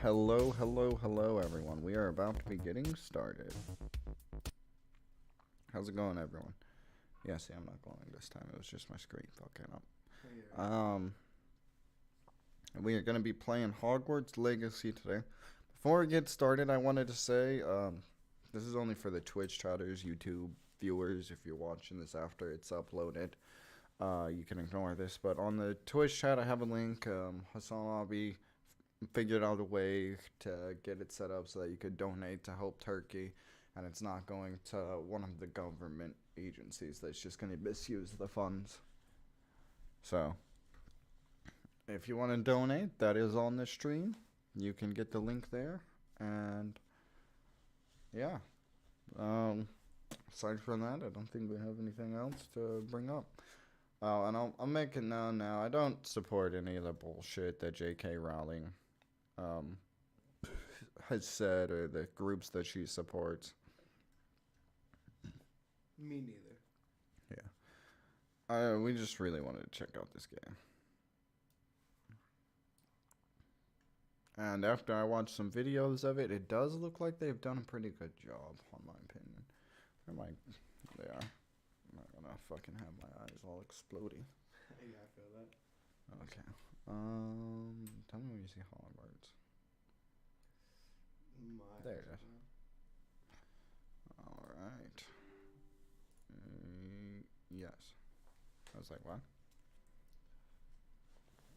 Hello, hello, hello, everyone. We are about to be getting started. How's it going, everyone? Yeah, see, I'm not glowing this time. It was just my screen fucking up. We are going to be playing Hogwarts Legacy today. Before we get started, I wanted to say, this is only for the Twitch chatters, YouTube viewers. If you're watching this after it's uploaded, you can ignore this. But on the Twitch chat, I have a link. Hassan Abi figured out a way to get it set up so that you could donate to help Turkey, and it's not going to one of the government agencies that's just going to misuse the funds. So if you want to donate, that is on the stream. You can get the link there. And yeah, aside from that, I don't think we have anything else to bring up. Oh, and I'll make it known now, I don't support any of the bullshit that J.K. Rowling has said, or the groups that she supports. Me neither. Yeah. We just really wanted to check out this game. And after I watched some videos of it, it does look like they've done a pretty good job, in my opinion. They are. I'm not gonna fucking have my eyes all exploding. Yeah, I feel that. Okay. Tell me when you see Hogwarts. There it is. Alright. Yes. I was like, what?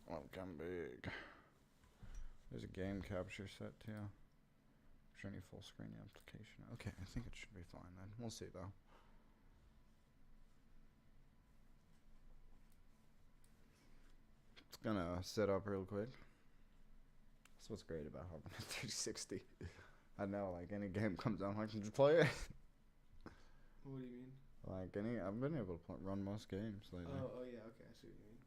Welcome big. There's a game capture set too. Show any full screen application. Okay, I think it should be fine then. We'll see though. It's gonna set up real quick. That's what's great about having a 3060. I know, like, any game comes out, I can just play it. What do you mean? Like, I've been able to run most games lately. Oh yeah, okay, I see what you mean.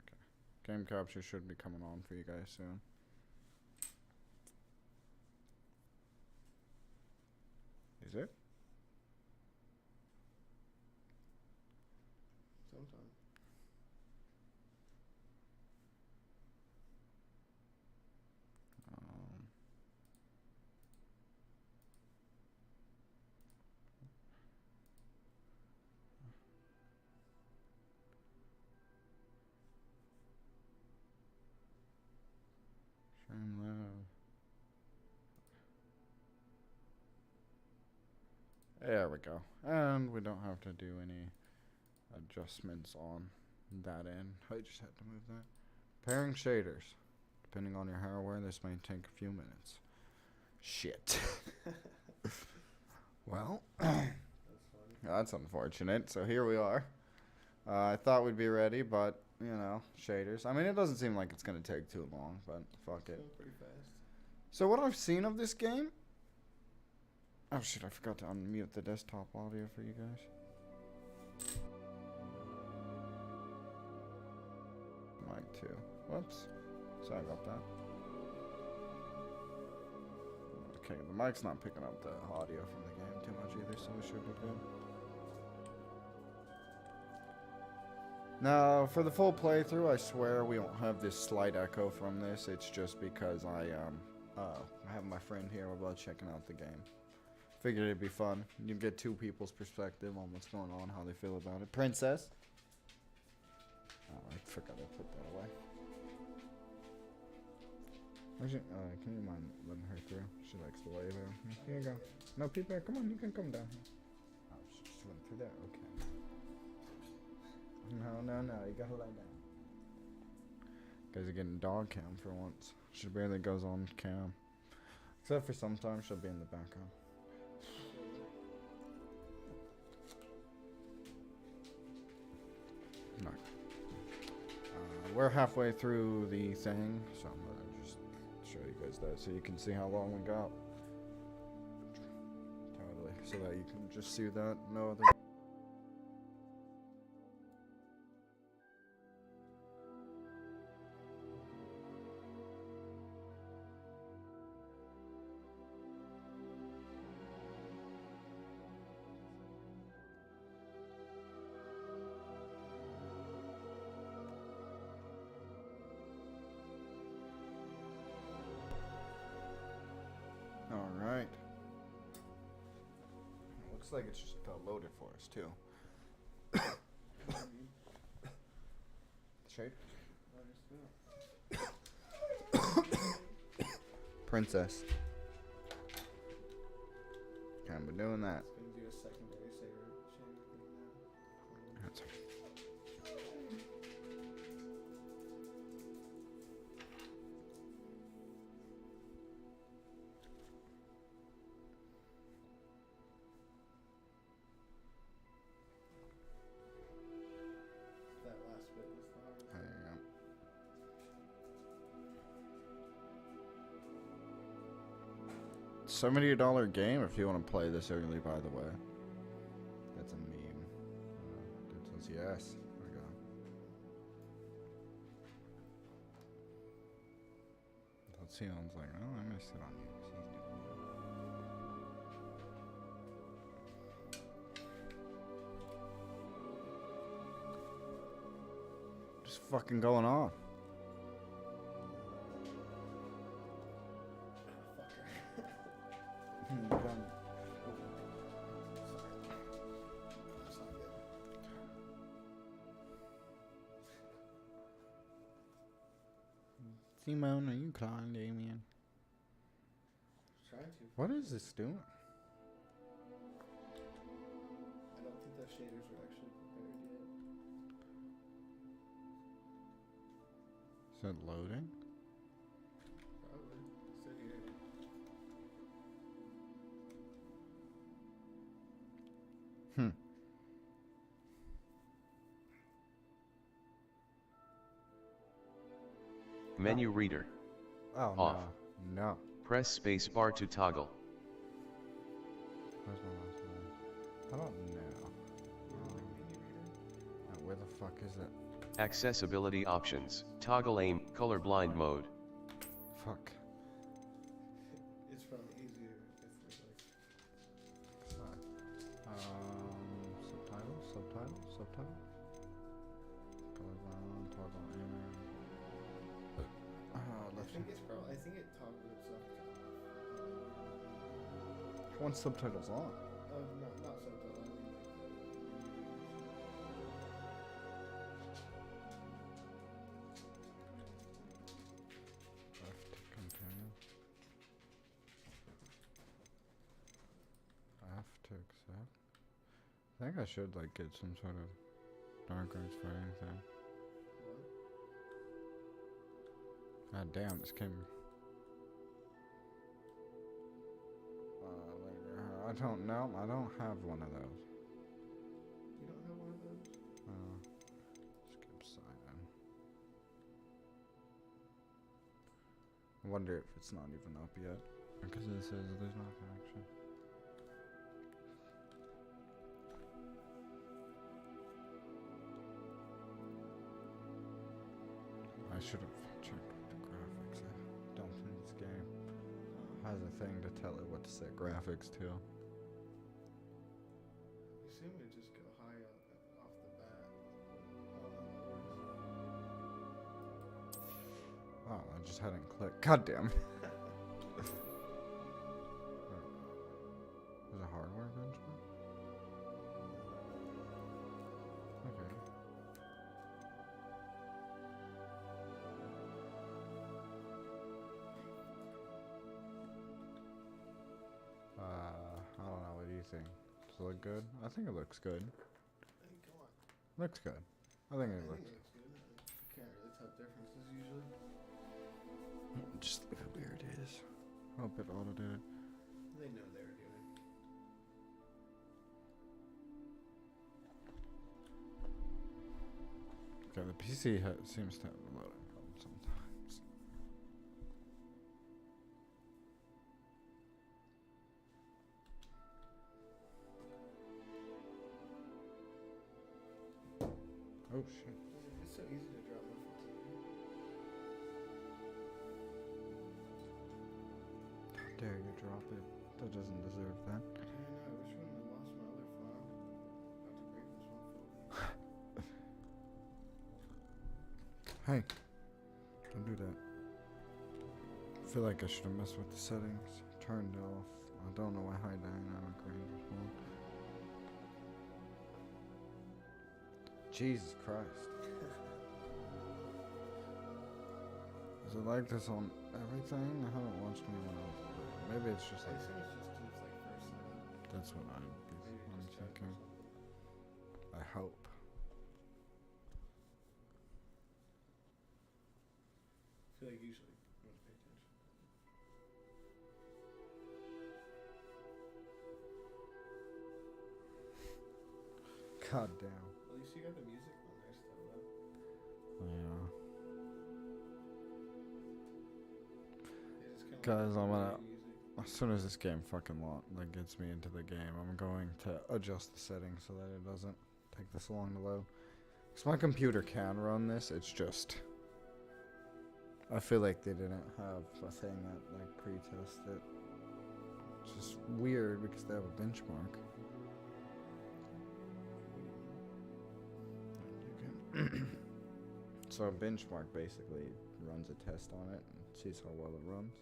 Okay. Game capture should be coming on for you guys soon. Is it? Sometimes. Stream live. There we go. And we don't have to do any adjustments on that end. I just had to move that. Pairing shaders. Depending on your hardware, this may take a few minutes. Shit. Well, That's funny. that's unfortunate. So here we are. I thought we'd be ready, but, you know, shaders. I mean, it doesn't seem like it's going to take too long, but fuck it. Going pretty fast. So what I've seen of this game... Oh shit, I forgot to unmute the desktop audio for you guys. Mic 2. Whoops. Sorry about that. Okay, the mic's not picking up the audio from the game too much either, so it should be good. Now, for the full playthrough, I swear we won't have this slight echo from this. It's just because I have my friend here. We're both checking out the game. Figured it'd be fun. You get two people's perspective on what's going on, how they feel about it. Princess. Oh, I forgot to put that away. Can you mind letting her through? She likes to lay there. Here you go. No, people, come on, you can come down here. Oh, she just went through there? Okay. No, you gotta lie down. Guys are getting dog cam for once. She barely goes on cam. Except for sometimes she'll be in the background. No. We're halfway through the thing, so I'm gonna just show you guys that so you can see how long we got. Totally. So that you can just see that. No other. looks like it's just loaded for us too. What do you mean? Shape? Understood. Princess. Can't be doing that. It's gonna do a secondary shader thing now. That's That last bit was the hardest. There you go. $70 game if you want to play this early, by the way. That's a meme. It says yes. There we go. Let's see. One's like, oh, I missed it on you. Just fucking going on. That's not good. Simone, are you calling Damien? Trying to. What is this doing? I don't think the shaders are actually prepared yet. Is it loading? Probably. Sit here. Menu reader. Oh, Off. no. No. Press spacebar to toggle. Where's my mouse? I don't know. Where the fuck is it? Accessibility options. Toggle aim, colorblind mode. Fuck. It's probably easier if we're like. Subtitle. Goes on, toggle aim. I think it's probably. I think it toggled itself. One subtitle's on. No, not subtitle. I mean Left to continue. F to accept. I think I should like get some sort of dark arts for anything. what? God damn, this came. Later. I don't know. I don't have one of those. You don't have one of those? Skip sign. I wonder if it's not even up yet. Because it says there's no connection. I should have checked with the graphics. I don't think this game has a thing to tell it what to set graphics to. You seem to just go high off the bat. Oh, I just hadn't clicked. God damn. There's a hardware benchmark? Okay. I don't know. What do you think? Does it look good? I think it looks good. Hey, come on. Looks good. I think I it think looks. it looks good. You can't really tell differences usually. Just look how weird it is. Hope it auto did it. They know they were doing. Okay, the PC seems to have a loading problem sometimes. Oh shit. It's so easy to drop my phone. How dare you drop it? That doesn't deserve that. I know, I wish I wouldn't have lost my other file. About to break this one phone. Hey, don't do that. I feel like I should have messed with the settings. Turned it off. I don't know why high dynamic range was on. Jesus Christ. Is it like this on everything? I haven't watched anyone else play it. Maybe it's just I like assume it's just its like first setup. that's what I'm Maybe it just checked or thinking. something. I hope. I feel like usually you want to pay attention. God damn. At least you got the music on there still, though. Yeah. It is kinda Guys, I'm gonna- music. As soon as this game fucking like gets me into the game, I'm going to adjust the settings so that it doesn't take this long to load. Cause my computer can run this. It's just I feel like they didn't have a thing that like pre-test it. It's just weird because they have a benchmark. So a benchmark basically runs a test on it and sees how well it runs.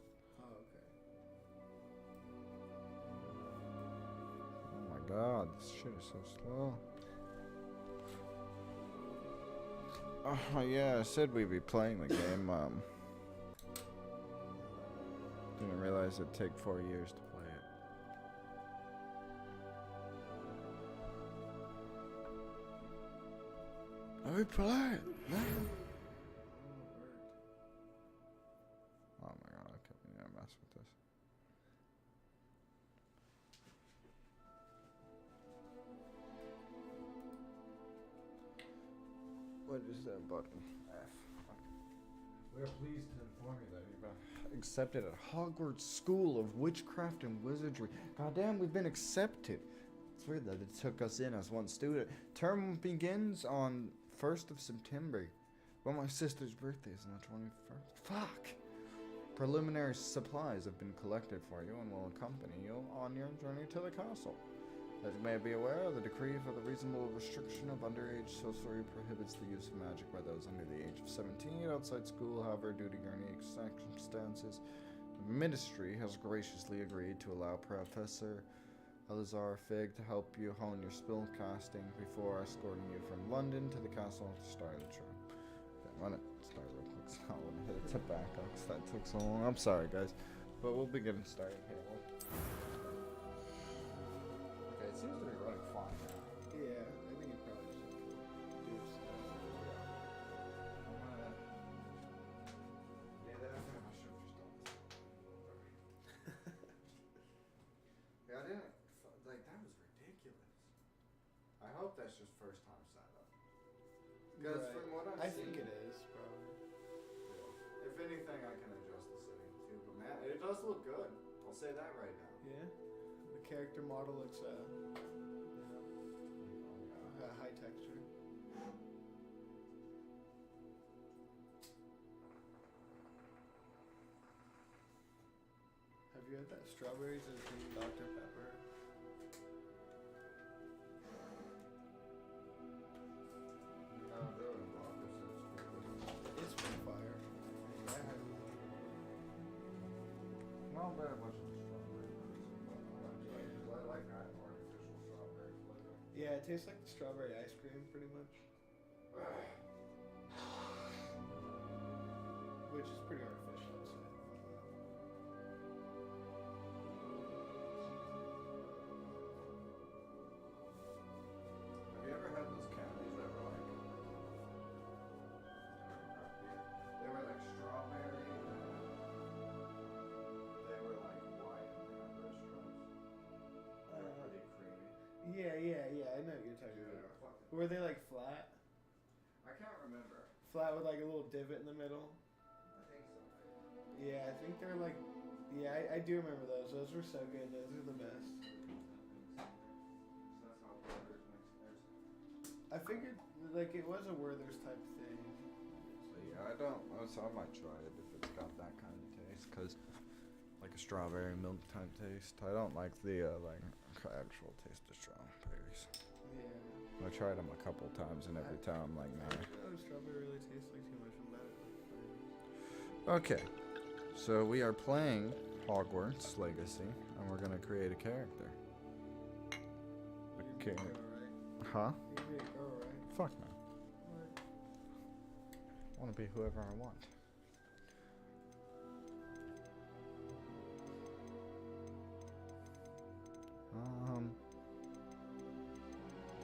Oh, okay. Oh my god, this shit is so slow. Oh yeah, I said we'd be playing the game. Didn't realize it'd take 4 years to play it. Let me play it. No. Oh, it worked. Oh my god, I can't even mess with this. What is that button? F. We are pleased to inform you that you've been accepted at Hogwarts School of Witchcraft and Wizardry. Goddamn, we've been accepted. It's weird that it took us in as one student. Term begins on 1st of September. But my sister's birthday is on the 21st. Fuck! Preliminary supplies have been collected for you and will accompany you on your journey to the castle. As you may be aware, the decree for the reasonable restriction of underage sorcery prohibits the use of magic by those under the age of 17 outside school. However, due to unique circumstances, the ministry has graciously agreed to allow Professor Elazar Fig to help you hone your spell casting before escorting you from London to the castle to start the trip. Okay, I'm gonna start real quick so I want to hit a tobacco because that took so long. I'm sorry, guys, but we'll be getting started here. Okay, it seems to be running fine now. Yeah, I think it probably should do stuff. Yeah, I think I should have just done this. Yeah, I didn't. Like, that was ridiculous. I hope that's just first time setup. Because Right. from what I've I seen, think it is, probably. if anything, I can adjust the settings too. But man, it does look good. I'll say that right now. Yeah. The character model looks, high texture. Have you had that strawberries and cream Dr. Pepper? It's pretty fire. Not very much of a strawberry person, but I like that artificial strawberry flavor. Yeah, it tastes like the strawberry ice cream, pretty much. Which is pretty artificial, I'd say. Have you ever had those candies that were like, they were like strawberry, they were like white and they had restaurants. They were pretty creamy. Yeah, I know what you're talking Dude, about. fucking- Were they like flat? I can't remember. Flat with like a little divot in the middle? I think so. Yeah, I think they're like. Yeah, I do remember those. Those were so good. Those are the best. So that's how Werther's makes theirs. I figured like it was a Werther's type thing. So yeah, I don't. So I might try it if it's got that kind of taste, cause like a strawberry milk type taste. I don't like the like actual taste of strawberries. Yeah. I tried them a couple times, and every time I'm like, nah. Oh, strawberry really tastes like too much. I'm bad at flavors. Okay, so we are playing Hogwarts Legacy, and we're gonna create a character. You're Okay. gonna be a girl, right? Huh? You're gonna be a girl, right? Fuck no. I want to be whoever I want.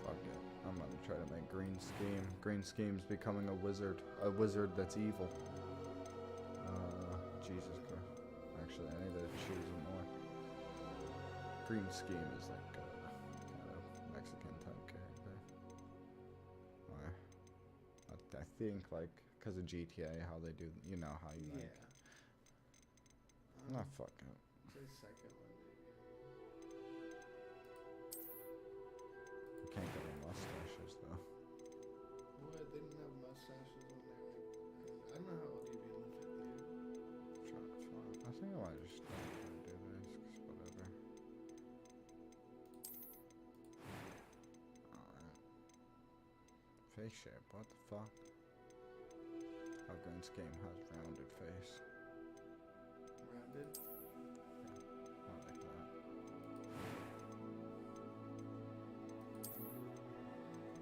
Fuck it. I'm gonna try to make green scheme. Green scheme's becoming a wizard. A wizard that's evil. Jesus Christ. Actually, I need to choose a more. Green scheme is like kind of Mexican type character. I think like because of GTA, how they do, you know how you like. Yeah. Nah, fuck it. The second one, maybe. You can't get any mustaches though. What? They didn't have mustaches when they were. I don't know how old you'd be in the fifth year. I think I might just try to do this, cause whatever. Alright. Face shape, what the fuck? Oh, green scheme has rounded face. Rounded. I like that.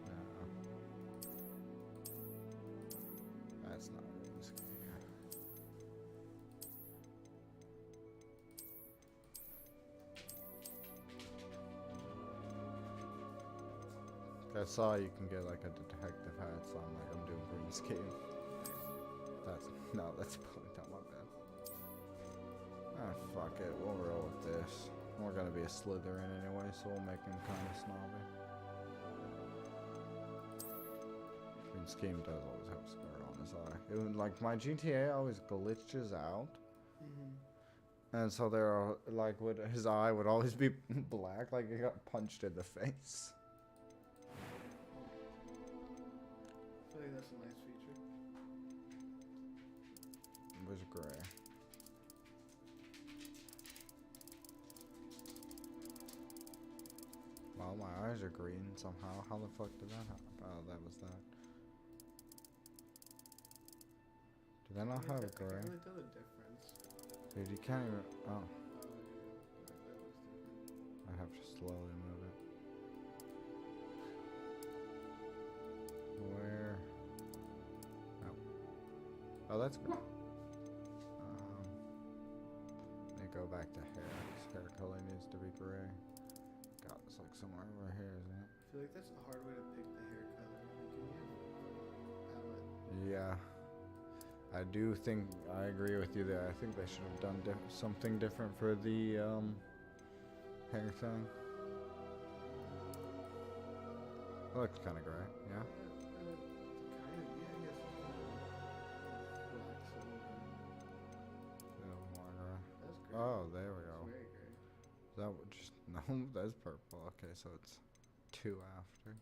No. That's not green scheme. I saw you can get like a detective hat, so I'm like, I'm doing green scheme. That's probably not my bad. Ah, fuck it, we'll roll with this. We're gonna be a Slytherin anyway, so we'll make him kind of snobby. Green scheme does always have a scar on his eye. It would, like, my GTA always glitches out. And so there are, like, his eye would always be black, like he got punched in the face. I feel like that's a nice feature. It was gray. Wow, my eyes are green somehow. How the fuck did that happen? Oh, that was that. Did I not have a I gray? can't really tell the difference. Dude, you can't even. Oh, Oh, yeah. That looks different. I have to slowly move it. Where? Oh, that's good. Let me go back to hair. This hair color needs to be gray. God, it's like somewhere over here, isn't it? I feel like that's a hard way to pick the hair color. Can you have it? Yeah. I do think, I agree with you there. I think they should have done something different for the hair thing. It looks kind of gray, yeah? Kind of, yeah, I guess it's kind of black silver. Yeah, more gray. That's great. Oh, there we That's go. very great. That would just, no, that's purple. Okay, so it's 2 after.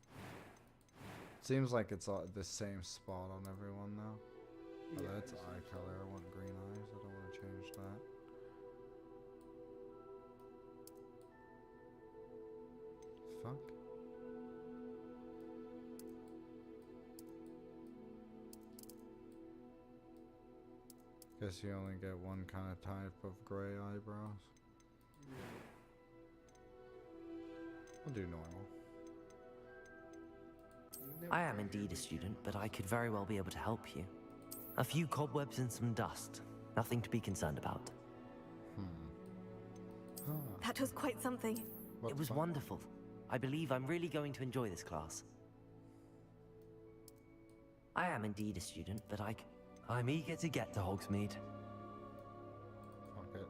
Seems like it's all the same spot on everyone now. Oh, Yeah, that's I eye see. color. I want green eyes. I don't want to change that. Fuck. Guess you only get one kind of type of gray eyebrows. Yeah. I'll do normal. You never I am wear indeed your a student, pajamas. but I could very well be able to help you. A few cobwebs and some dust. Nothing to be concerned about. Huh. That was quite something. What It the was fuck? wonderful. I believe I'm really going to enjoy this class. I am indeed a student, but I'm eager to get to Hogsmeade. Fuck it.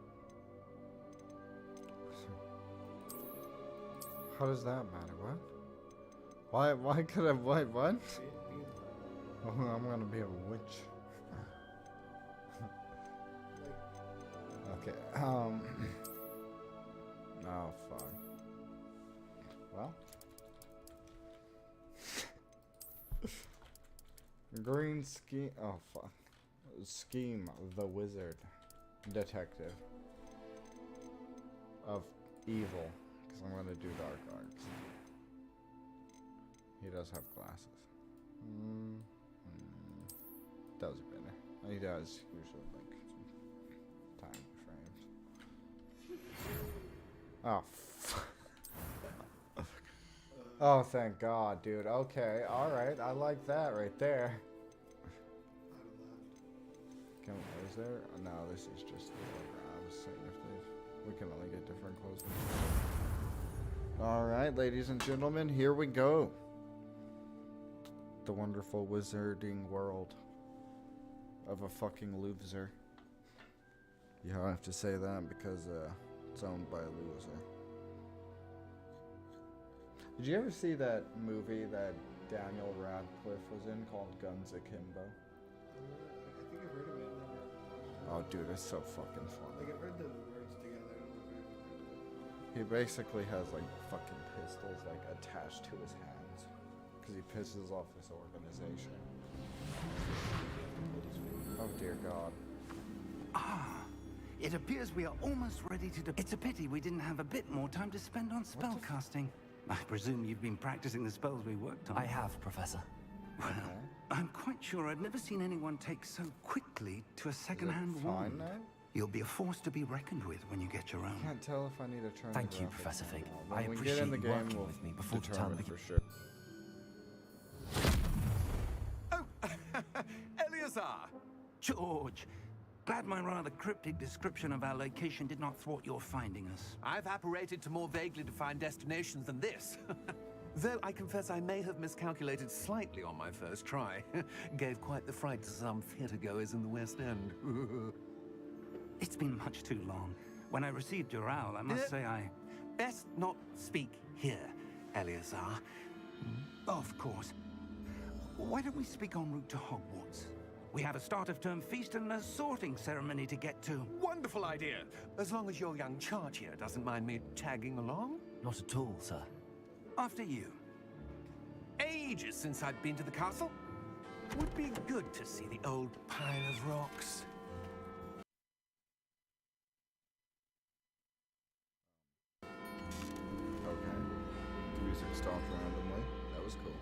How does that matter? What? Why could I, what? Oh, I'm gonna be a witch. Okay, oh, fuck. Well. Green scheme, oh, fuck. Scheme, the wizard. Detective. Of evil. Because I'm gonna do dark arts. He does have glasses. Does better. He does usually like time frames. Oh, oh, thank God, dude. Okay, all right. I like that right there. I don't Can is there? No, this is just whatever. I was saying if we can only get different clothes. All right, ladies and gentlemen, here we go. The wonderful wizarding world of a fucking loser. Yeah, I have to say that because it's owned by a loser. Did you ever see that movie that Daniel Radcliffe was in called Guns Akimbo? I think I've heard of it. Oh, dude, it's so fucking fun. Like, I've heard the words together. He basically has like fucking pistols like attached to his hands because he pisses off this organization. Oh dear God. Ah, it appears we are almost ready to. It's a pity we didn't have a bit more time to spend on spellcasting. I presume you've been practicing the spells we worked on. I have, Professor. Well, I'm quite sure I've never seen anyone take so quickly to a second-hand Fine wand. now? You'll be a force to be reckoned with when you get your own. I can't tell if I need to turn. Thank the you, graphics Professor on Fig. now. I When we appreciate get in the you game, working we'll with me before the term determine for begins. sure. Oh, Eleazar! George, glad my rather cryptic description of our location did not thwart your finding us. I've apparated to more vaguely defined destinations than this. Though I confess I may have miscalculated slightly on my first try. Gave quite the fright to some theatergoers in the West End. It's been much too long. When I received your owl, I must say I... Best not speak here, Eleazar. Of course. Why don't we speak en route to Hogwarts? We have a start-of-term feast and a sorting ceremony to get to. Wonderful idea! As long as your young charge here doesn't mind me tagging along. Not at all, sir. After you. Ages since I've been to the castle. Would be good to see the old pile of rocks. Okay. The music stopped randomly. That was cool.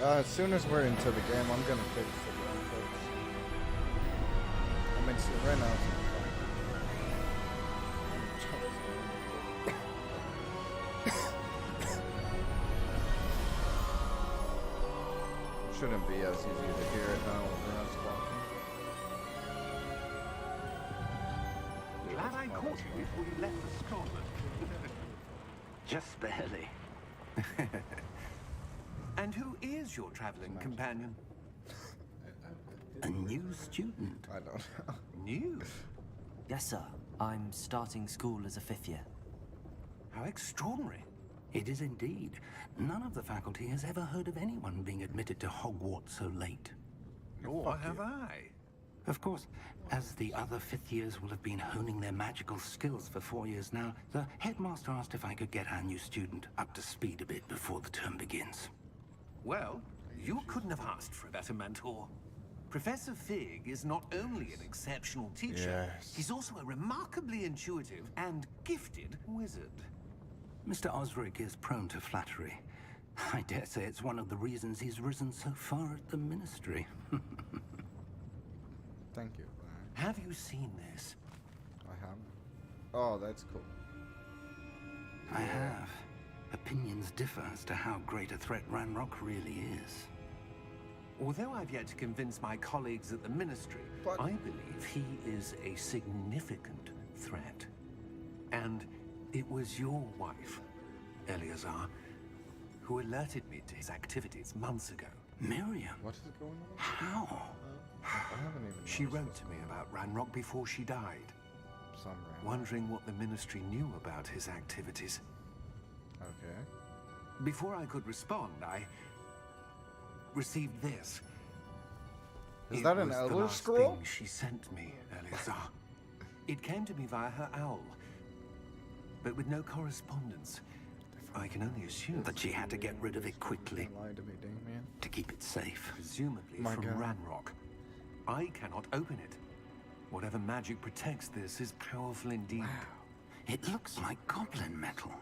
As soon as we're into the game, I'm gonna fix the graphics. I mean, so right now it's fine. Shouldn't be as easy to hear it now when I'm talking. Glad I caught you before you left the Scotland. Just barely. And who is your traveling companion? A new student. I don't know. New? Yes, sir. I'm starting school as a 5th year. How extraordinary. It is indeed. None of the faculty has ever heard of anyone being admitted to Hogwarts so late. Nor have I. Of course, as the other 5th years will have been honing their magical skills for 4 years now, the headmaster asked if I could get our new student up to speed a bit before the term begins. Well, you couldn't have asked for a better mentor. Professor Fig is not only an exceptional teacher, Yes. he's also a remarkably intuitive and gifted wizard. Mr. Osric is prone to flattery. I dare say it's one of the reasons he's risen so far at the Ministry. Thank you. Have you seen this? I haven't. Oh, that's cool. I have. Opinions differ as to how great a threat Ranrock really is. Although I've yet to convince my colleagues at the Ministry, But- I believe he is a significant threat. And it was your wife, Eleazar, who alerted me to his activities months ago. Miriam? What is going on? How? I haven't even. She noticed wrote this. to me about Ranrock before she died, Some random. wondering what the Ministry knew about his activities. Okay. Before I could respond, I received this. Is It that an was the Elder last Scroll? thing she sent me, Eleazar. It came to me via her owl, but with no correspondence. I can only assume that she had to get rid of it quickly Don't lie to me, Damien. to keep it safe. presumably My from God. Ranrock. I cannot open it. Whatever magic protects this is powerful indeed. It looks like goblin metal.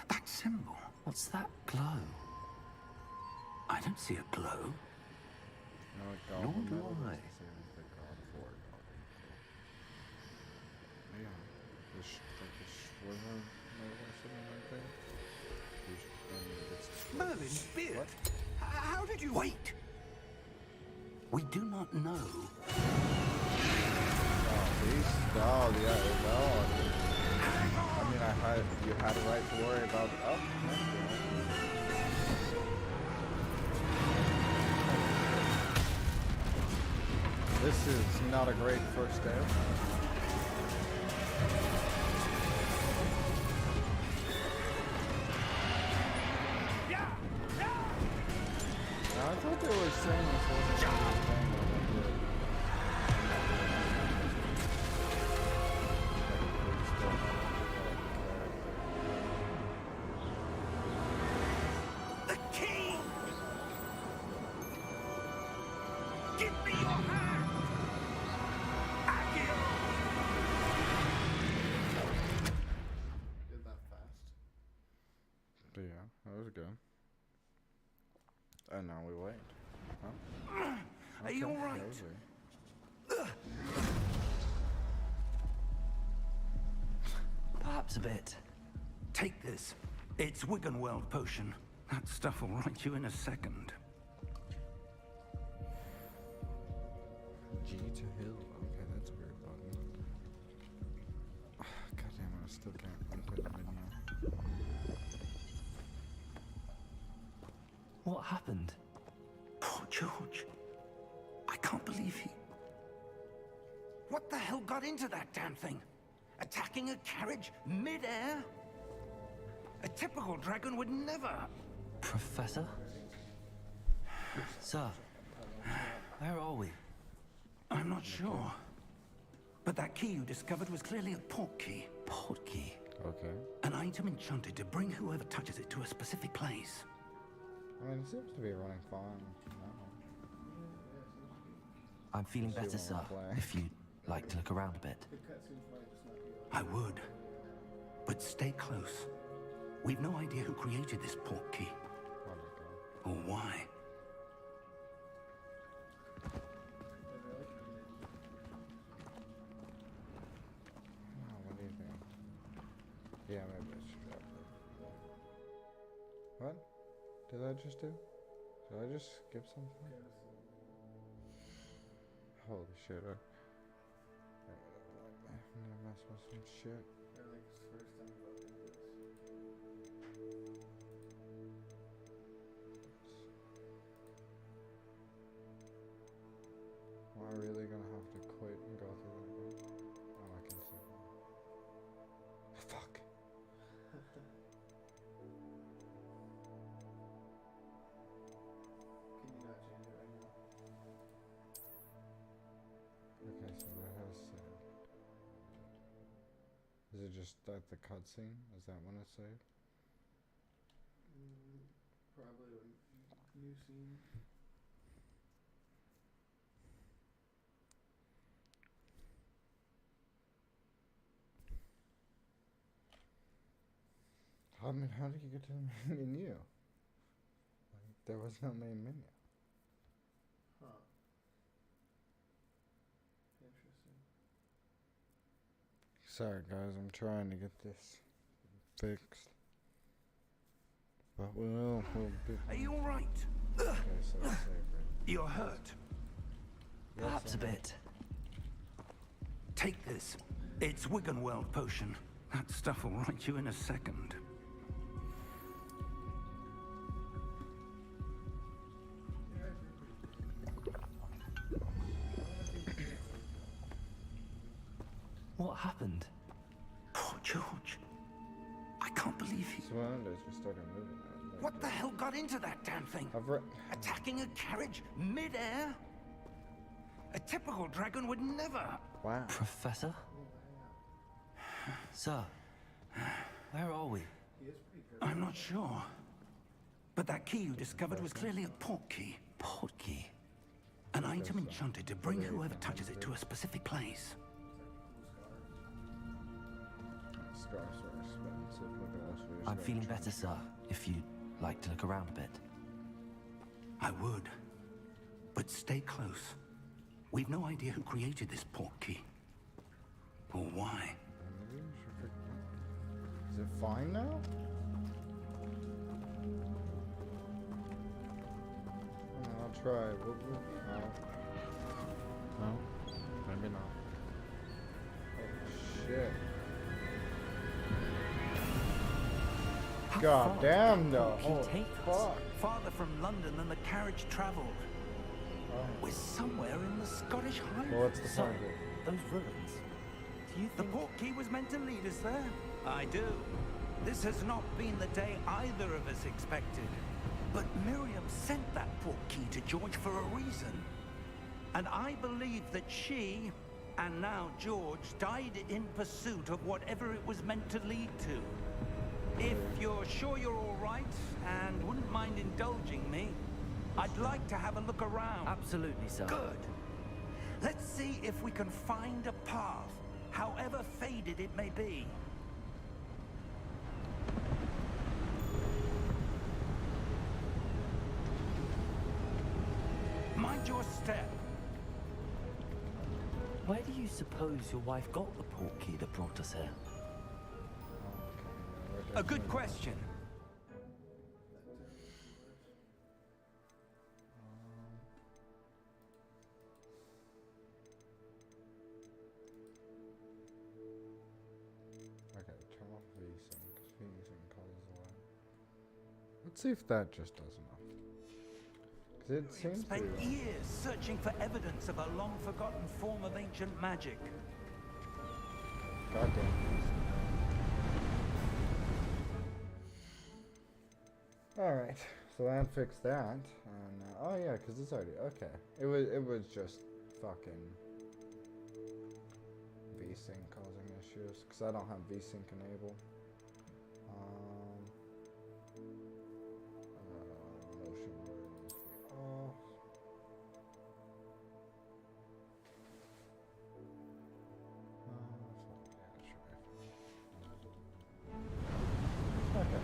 That symbol. What's that glow? I don't see a glow. No, Nor Goblin do Metal I. is the same as the God of War. Yeah, like a swimmer or something like that. Merlin's beard. What? How did you... Wait! We do not know. Oh, yeah, no. I mean, you had a right to worry about. Oh, this is not a great first step. I thought they were saying this wasn't a good thing. The key! Give me your hand! Accio! Did that fast. But yeah, that was good. And now we wait. Huh? Are you Okay, all right? that was weird. Perhaps a bit. Take this. It's Wiggenweld potion. That stuff will right you in a second. G to hill. Okay, that's a weird button. God damn it, I still can't input the video. What happened? Poor George. I can't believe he... What the hell got into that damn thing? Attacking a carriage mid-air? A typical dragon would never... Professor? Sir, where are we? I'm not sure. But that key you discovered was clearly a port key. Port key. Okay. An item enchanted to bring whoever touches it to a specific place. I mean, it seems to be running fine. I'm feeling Unless you better, sir. wanna play. If you'd like to look around a bit. The cutscenes might just not be like I would. But stay close. We've no idea who created this port key. Oh my god. Or why. Oh, what do you think? Yeah, maybe I should drop it. What? Did I just do? Did I just skip something? Holy shit. I'm gonna mess with some shit. Or like his first time voting this. Am I really gonna have to quit and go through that again? Oh, I can see that. Fuck. Can you not change it right now? Okay, so what has saved? Is it just at the cutscene? Is that when it's saved? Probably when new scene. I mean, how did you get to the main menu? Like, there was no main menu. Huh. Interesting. Sorry, guys, I'm trying to get this fixed. But we'll be. Are you alright? Okay, so it's saved. You're hurt. Perhaps a bit. Take this. It's Wiggenweld potion. That stuff will right you in a second. What happened? Poor George. I can't believe he... So what I did is we started moving it. Like, What the hell got into that damn thing? I've read. Attacking a carriage mid-air? A typical dragon would never... Wow. Professor? Sir, where are we? He is pretty good. I'm not sure. But that key you discovered was clearly a portkey. Portkey. An item enchanted to bring whoever touches it to a specific place. Scarves are expensive. Look at us. I'm feeling better, sir, if you'd like to look around a bit. I would. But stay close. We've no idea who created this portkey. Or why. Is it fine now? I'll try. No. No? Maybe not. Oh, shit. God far damn, did though. the portkey Holy take us? fuck. Farther from London than the carriage traveled. We're somewhere in the Scottish Highlands. Well, what's the So, point of it? those ruins. Do you The think... portkey was meant to lead us there. I do. This has not been the day either of us expected. But Miriam sent that portkey to George for a reason. And I believe that she, and now George, died in pursuit of whatever it was meant to lead to. If you're sure you're all right, and wouldn't mind indulging me, I'd like to have a look around. Absolutely, sir. Good. Let's see if we can find a path, however faded it may be. Mind your step. Where do you suppose your wife got the portkey that brought us here? A good question. Okay, turn off VSync, because VSync causes a lot. Let's see if that just does enough. Because it We've seems to spent years searching for evidence of a long-forgotten form of ancient magic. Goddamn. Alright, so that fixed that. And, oh yeah, because it's already, okay. It was just fucking VSync causing issues, because I don't have VSync enabled. Motion blur needs to be off. Okay.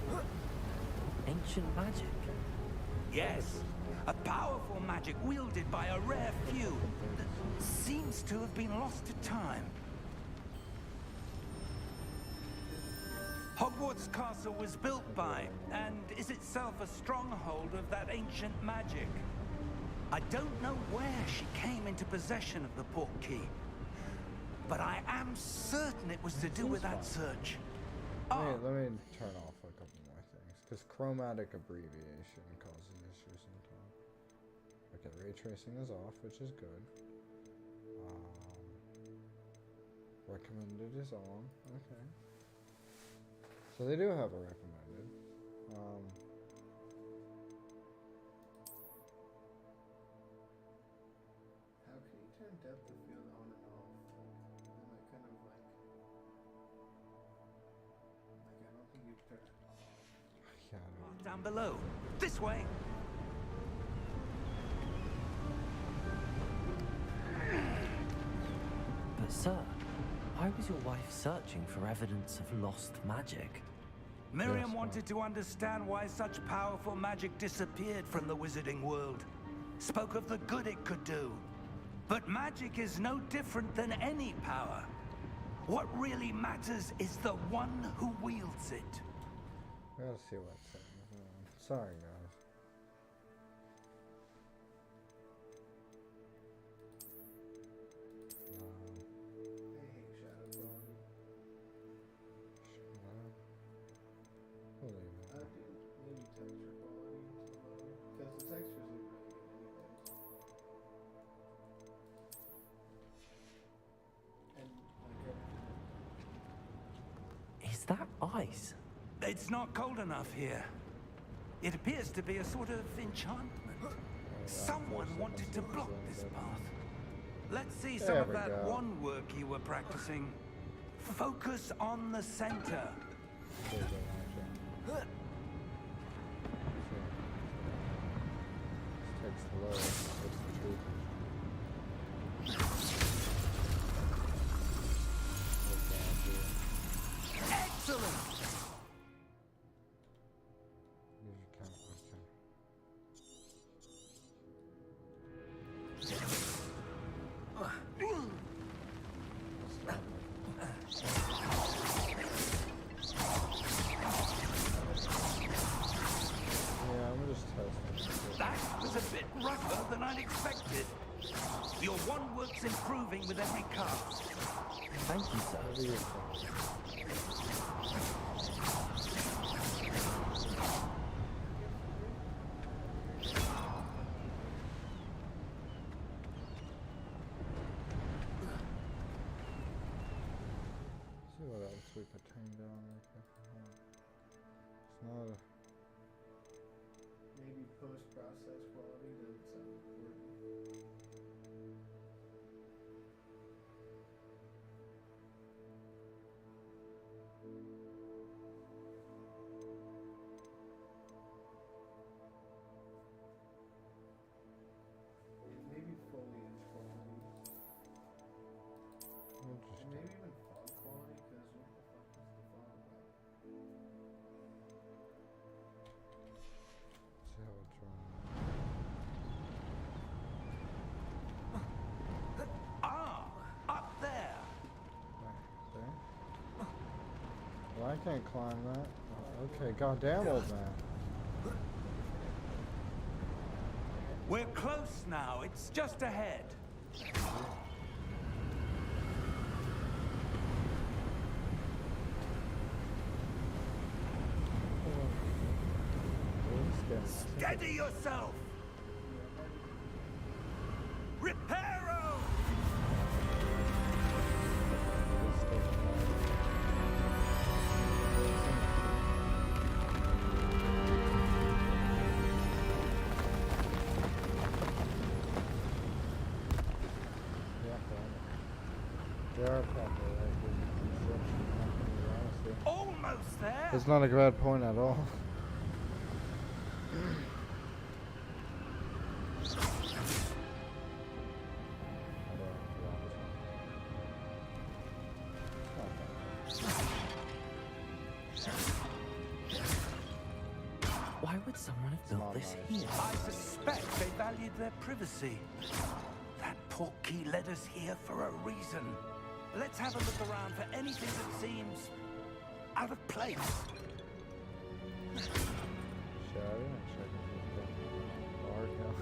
What? Ancient magic. Yes, a powerful magic wielded by a rare few that seems to have been lost to time. Hogwarts Castle was built by, and is itself a stronghold of that ancient magic. I don't know where she came into possession of the portkey, but I am certain it was to do with that search. Let me turn off a couple more things, because chromatic abbreviation causes issues sometimes. Okay, ray tracing is off, which is good. Recommended is on. Okay. So they do have a recommended. How can you turn depth of field on and off? Like kind of like I don't think you turn it off. Yeah, I don't Down below. This way. But sir, why was your wife searching for evidence of lost magic? Miriam Yes, wanted to understand why such powerful magic disappeared from the wizarding world. Spoke of the good it could do. But magic is no different than any power. What really matters is the one who wields it. We gotta see what's saying. Sorry, guys. I hate shadow quality. We'll leave it. Maybe texture quality because the textures look really good anyways. And like everything. Is that ice? It's not cold enough here. It appears to be a sort of enchantment. Someone wanted to block this path. Let's see some There of we that go. wand work you were practicing. Focus on the center. Takes the low. That's the truth. Excellent. That was a bit rougher than I'd expected. Your wand work's improving with every cast. Thank you, sir. See what else we could turn down. It's not a. Maybe post-process quality doesn't sound important. Maybe foliage quality. And maybe even fog quality, because what the fuck is the fog about? See how it's running. Ah, up there. There. Well, I can't climb that. Oh, okay, goddamn old man. We're close now. It's just ahead. Steady yourself. Reparo. They are proper, right? Construction company, honestly. Almost there. It's not a bad point at all. Why would someone have built this here? I suspect they valued their privacy. That portkey led us here for a reason. Let's have a look around for anything that seems out of place. Shall we? Check if we've got art now.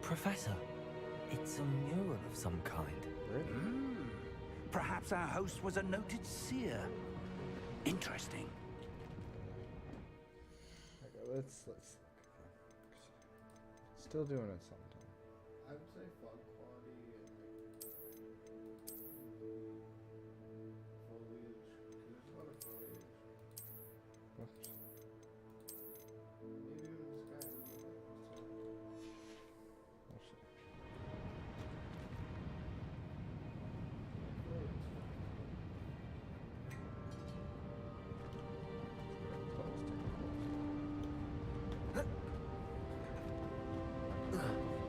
Professor, it's a mural of some kind. Perhaps our host was a noted seer. Interesting. Okay, let's still doing it sometime. I would say fog quality and foliage. There's a lot of foliage. Whoops. Maybe even the sky a little bit. We'll see. Close, take it close.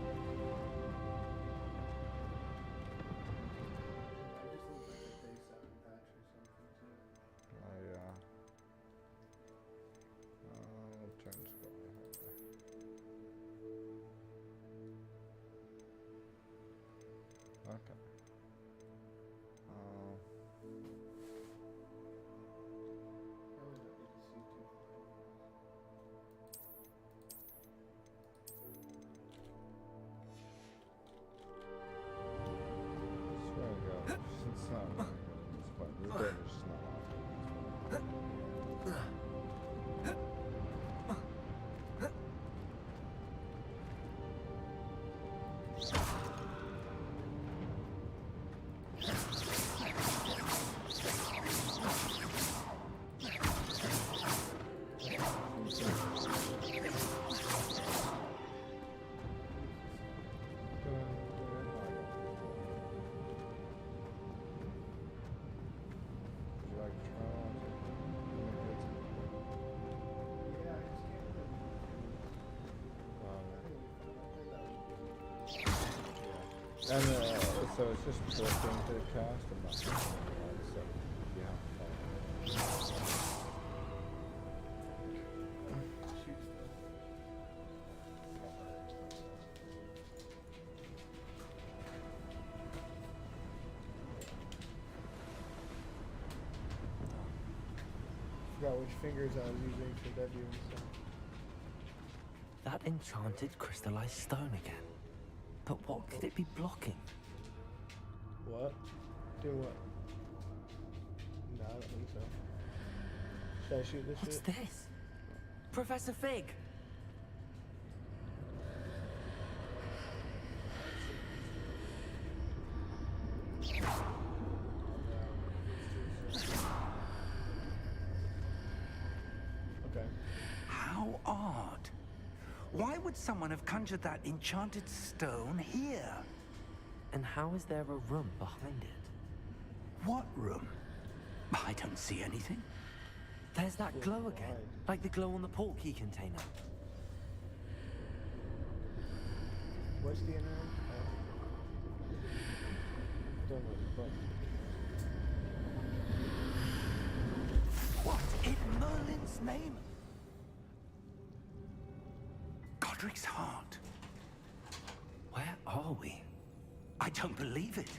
And so it's just clicking to cast and not so you have to follow. Forgot which fingers I was using for W and stuff. That enchanted crystallized stone again. But what could it be blocking? What? Do what? No, I don't think so. Should I shoot this What's shit? this? Professor Fig! Okay. How odd. Why would someone have conjured that enchanted stone here? And how is there a room behind it? What room? I don't see anything. There's that glow again, like the glow on the portkey container. What's the inner one? Don't know the button. What in Merlin's name? Godric's heart. Where are we? I don't believe it.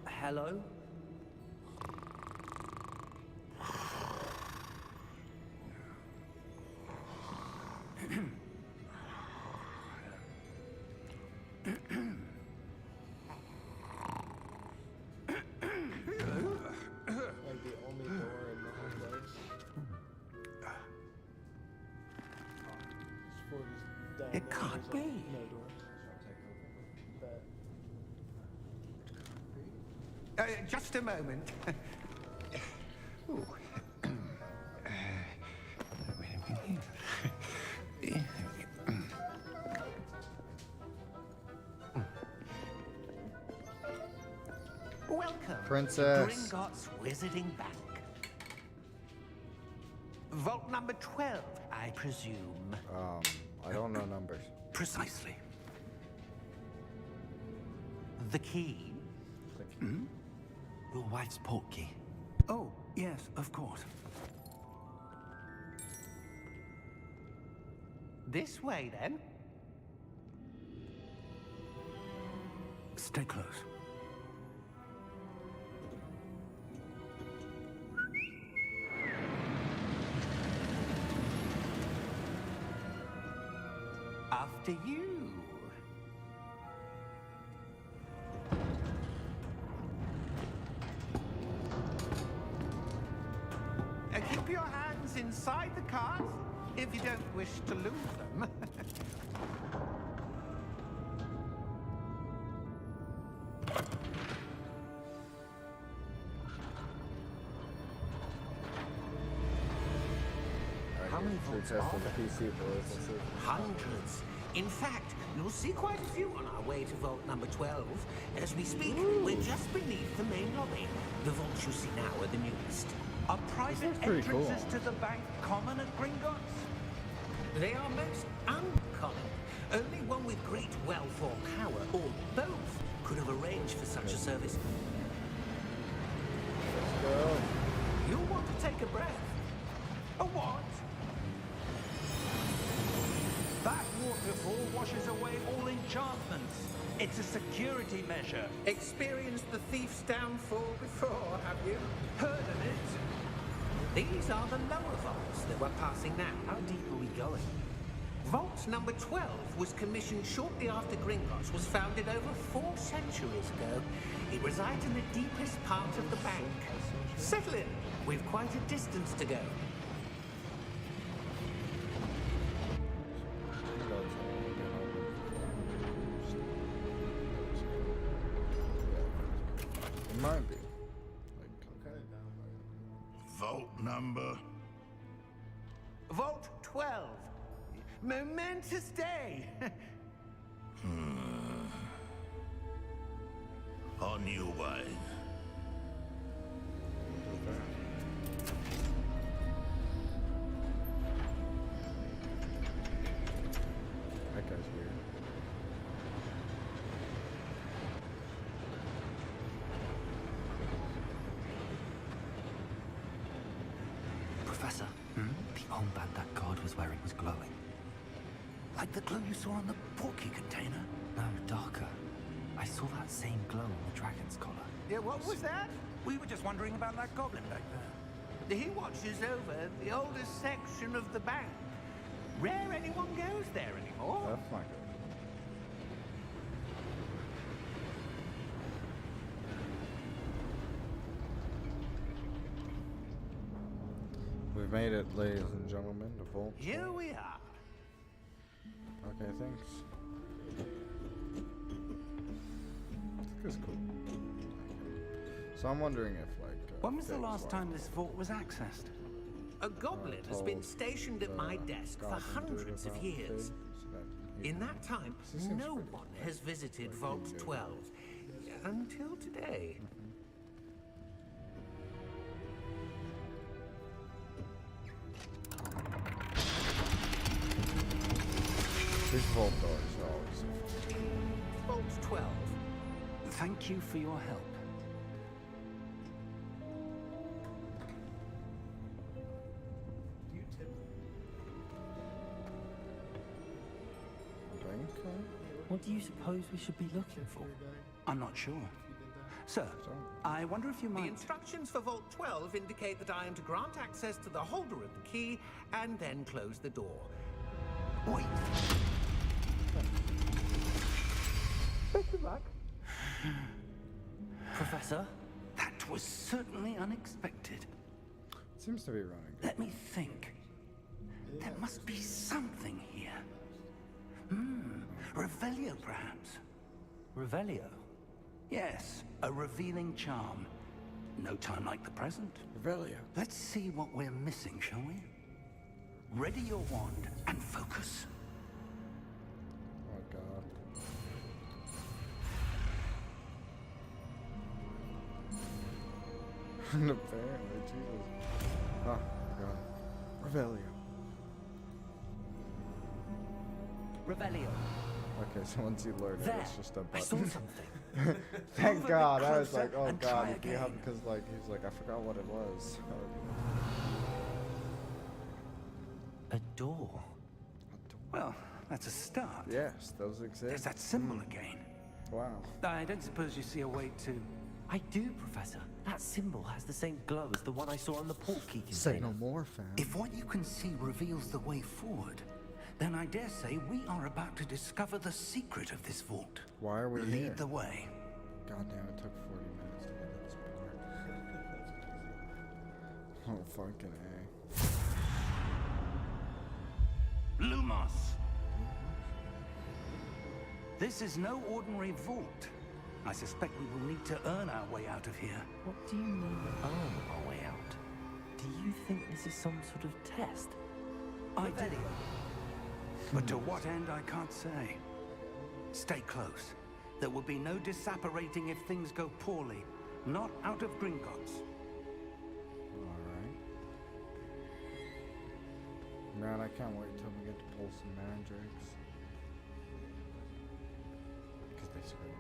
Hello? Like the only door in the whole place. This fort is down It there. can't There's be. No door. Bet. Just a moment. Ooh. Welcome Princess. to Gringotts Wizarding Bank. Vault number 12, I presume. I don't know numbers. Precisely. The key? Your wife's portkey. Oh, yes, of course. This way, then. Stay close. After you. Keep your hands inside the cart if you don't wish to lose them. How many Food vaults test are for the there? PC boys. Let's see. Hundreds. In fact, you'll see quite a few on our way to vault number 12. As we speak, we're just beneath the main lobby. The vaults you see now are the newest. Are private looks pretty entrances cool. to the bank common at Gringotts? They are most uncommon. Only one with great wealth or power, or both, could have arranged for such a service. Let's go. You'll want to take a breath. A what? That waterfall washes away all enchantments. It's a security measure. Experienced the thief's downfall before, have you? Heard of it? These are the lower vaults that we're passing now. How deep are we going? Vault number 12 was commissioned shortly after Gringotts was founded over 4 centuries ago. It resides in the deepest part of the bank. Settle in. We've quite a distance to go. It might be. Vault number. Vault 12. Momentous day. On your way. That guy's weird. Professor, the armband that guard was wearing was glowing. Like the glow you saw on the porky container? No, darker. I saw that same glow on the dragon's collar. Yeah, what was that? We were just wondering about that goblin back there. He watches over the oldest section of the bank. Rare anyone goes there anymore. That's not good. We've made it, ladies and gentlemen, the vault. Here we are. Okay, thanks. This is cool. So I'm wondering if, like, When was the things last like time this vault was accessed? A goblin has been stationed at my desk for goblin dude hundreds of about years. pigs that he- In that time, This seems no pretty one good. has visited Like, Vault good. 12 until today. These vault doors are always so fun. Vault 12. Thank you for your help. Bank card? What do you suppose we should be looking for? I'm not sure. Sir, I wonder if you might... The instructions for Vault 12 indicate that I am to grant access to the holder of the key and then close the door. Wait. Best of luck. Professor? That was certainly unexpected. Seems to be running good. Let me think. There must be something here. Revelio, perhaps. Revelio? Yes, a revealing charm. No time like the present. Revelio. Let's see what we're missing, shall we? Ready your wand and focus. Oh god. Apparently, Jesus. Oh god. Revelio. Revelio. Okay, so once you learn it, There! it's just a I saw button. something. Thank Move a God. bit I was closer like, oh and god, try if you have, again. because like he's like, I forgot what it was. A door. Well, that's a start. Yes, those There's exist. that symbol again. Wow. I don't suppose you see a way to... I do, Professor. That symbol has the same glow as the one I saw on the portkey container. Say no more, fam. If what you can see reveals the way forward, then I dare say we are about to discover the secret of this vault. Why are we Lead here? the way. God damn, it took 40 minutes to get this part. Oh, fucking A. Lumos! This is no ordinary vault. I suspect we will need to earn our way out of here. What do you mean, earn our way out? Do you think this is some sort of test? I do. But to what end, I can't say. Stay close. There will be no disapparating if things go poorly. Not out of Gringotts. Alright. Man, I can't wait till we get to pull some mandrakes. Because they scream.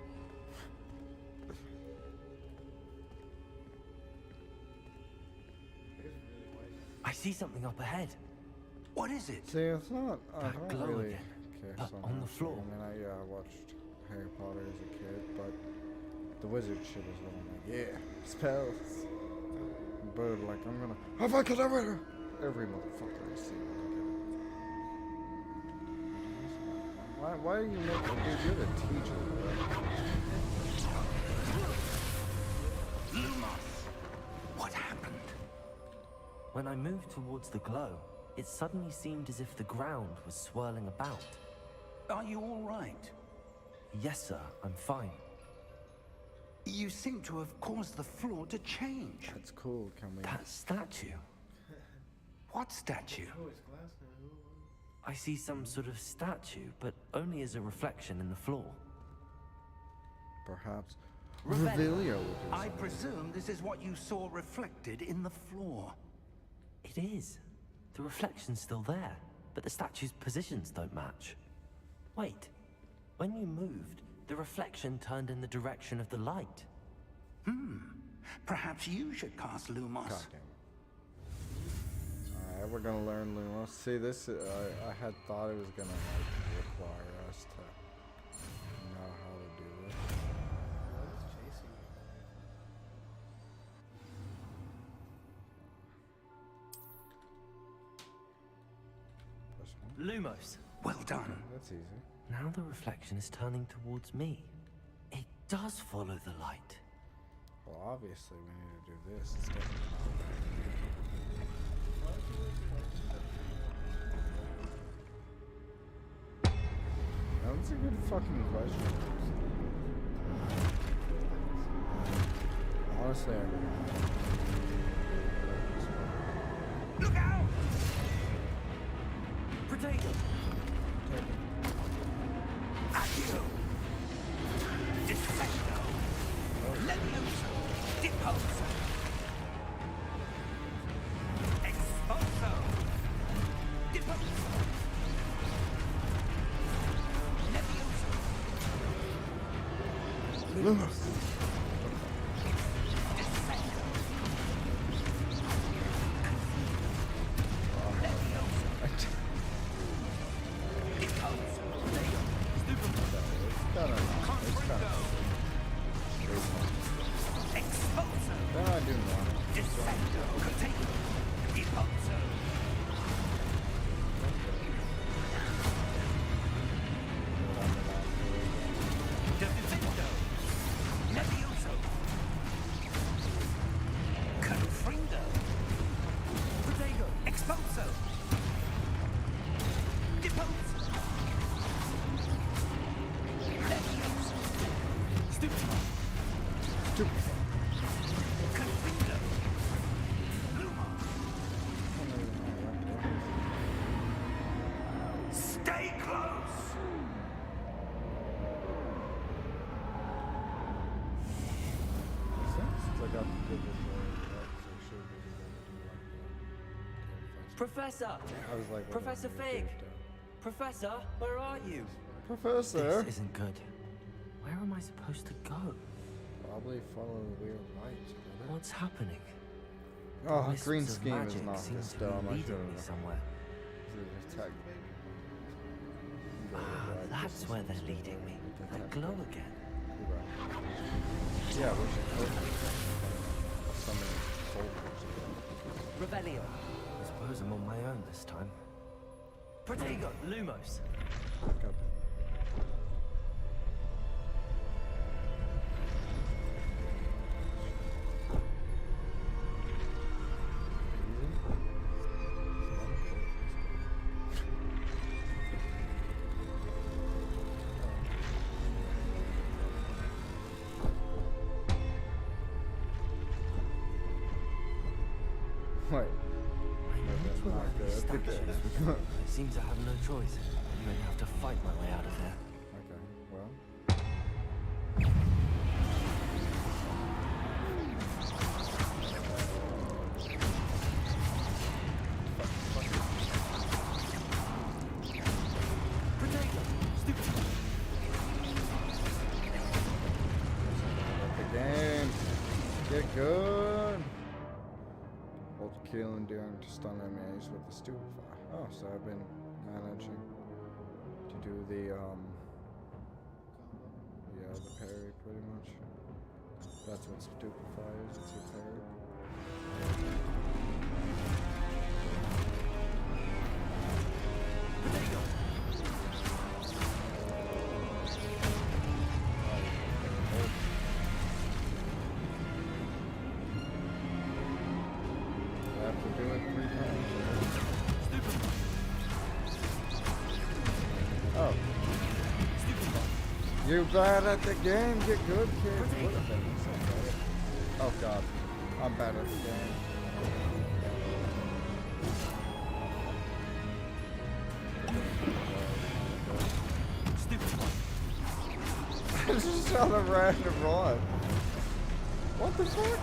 I see something up ahead. What is it? See, it's not. I That don't glow really again, care but so on the much. floor. I mean, I watched Harry Potter as a kid, but the wizard shit is what I'm like, yeah, spells. But like, I'm gonna. Have I could ever? Every motherfucker I see. Why are you making? Dude, you're the teacher, bro. Lumos! What happened? When I moved towards the glow, it suddenly seemed as if the ground was swirling about. Are you all right? Yes, sir, I'm fine. You seem to have caused the floor to change. That's cool. Can we? That statue. What statue? I see some sort of statue, but only as a reflection in the floor. Perhaps. Revelio. I presume this is what you saw reflected in the floor. It is. The reflection's still there, but the statue's positions don't match. Wait. When you moved, the reflection turned in the direction of the light. Perhaps you should cast Lumos. God damn it. Alright, we're gonna learn Lumos. See, this, I had thought it was gonna, like, require us to know how to do this. What's chasing you? Push one. Lumos. Well done. That's easy. Now the reflection is turning towards me. It does follow the light. Well, obviously we need to do this. It's definitely not. That's a good fucking question. Honestly, I Look out! Protego! Accio! Dissecto! Levioso! Deposo! Expulso! Deposo! Levioso! Lumos. Dissecto! Levioso! Deposo! Expulso! They're not doing that. Dissecto! Contagion! Deposo! Defendo! Levioso! Confrindo! Protego! Expulso! Deposo! Levioso! Stupido! Confrindo! Luma! Stay close! It's like up to the should be able to do like that. Professor! I was like, Professor Fig! Professor, where are you? Professor! This isn't good. Where am I supposed to go? Probably follow the weird lights, brother. What's happening? Oh, Wisps green of scheme is magic not seem this to be dumb. I leading should've me known. somewhere. Attack. That's where they're leading me. They glow again. Yeah, we should hope summon soldiers. Revelio. I suppose I'm on my own this time. Protego, Lumos. God. Wait. I That's need to not alert good. these statues with them. I seem to have no choice. I'm going to have to fight my way out of there. Okay, well. Protego, stupid. Let the game get good. Hold kill and daring to stun enemies with the stupefy. Oh, so I've been managing to do the yeah, the parry pretty much. That's what stupefy is, it's a parry. Protego. I have to do it 3 times. Stupid. Oh. You bad at the game, get good, kid. What have been so bad? Oh god. I'm bad at the game. Stupid one. I just shot a random rod. What the fuck?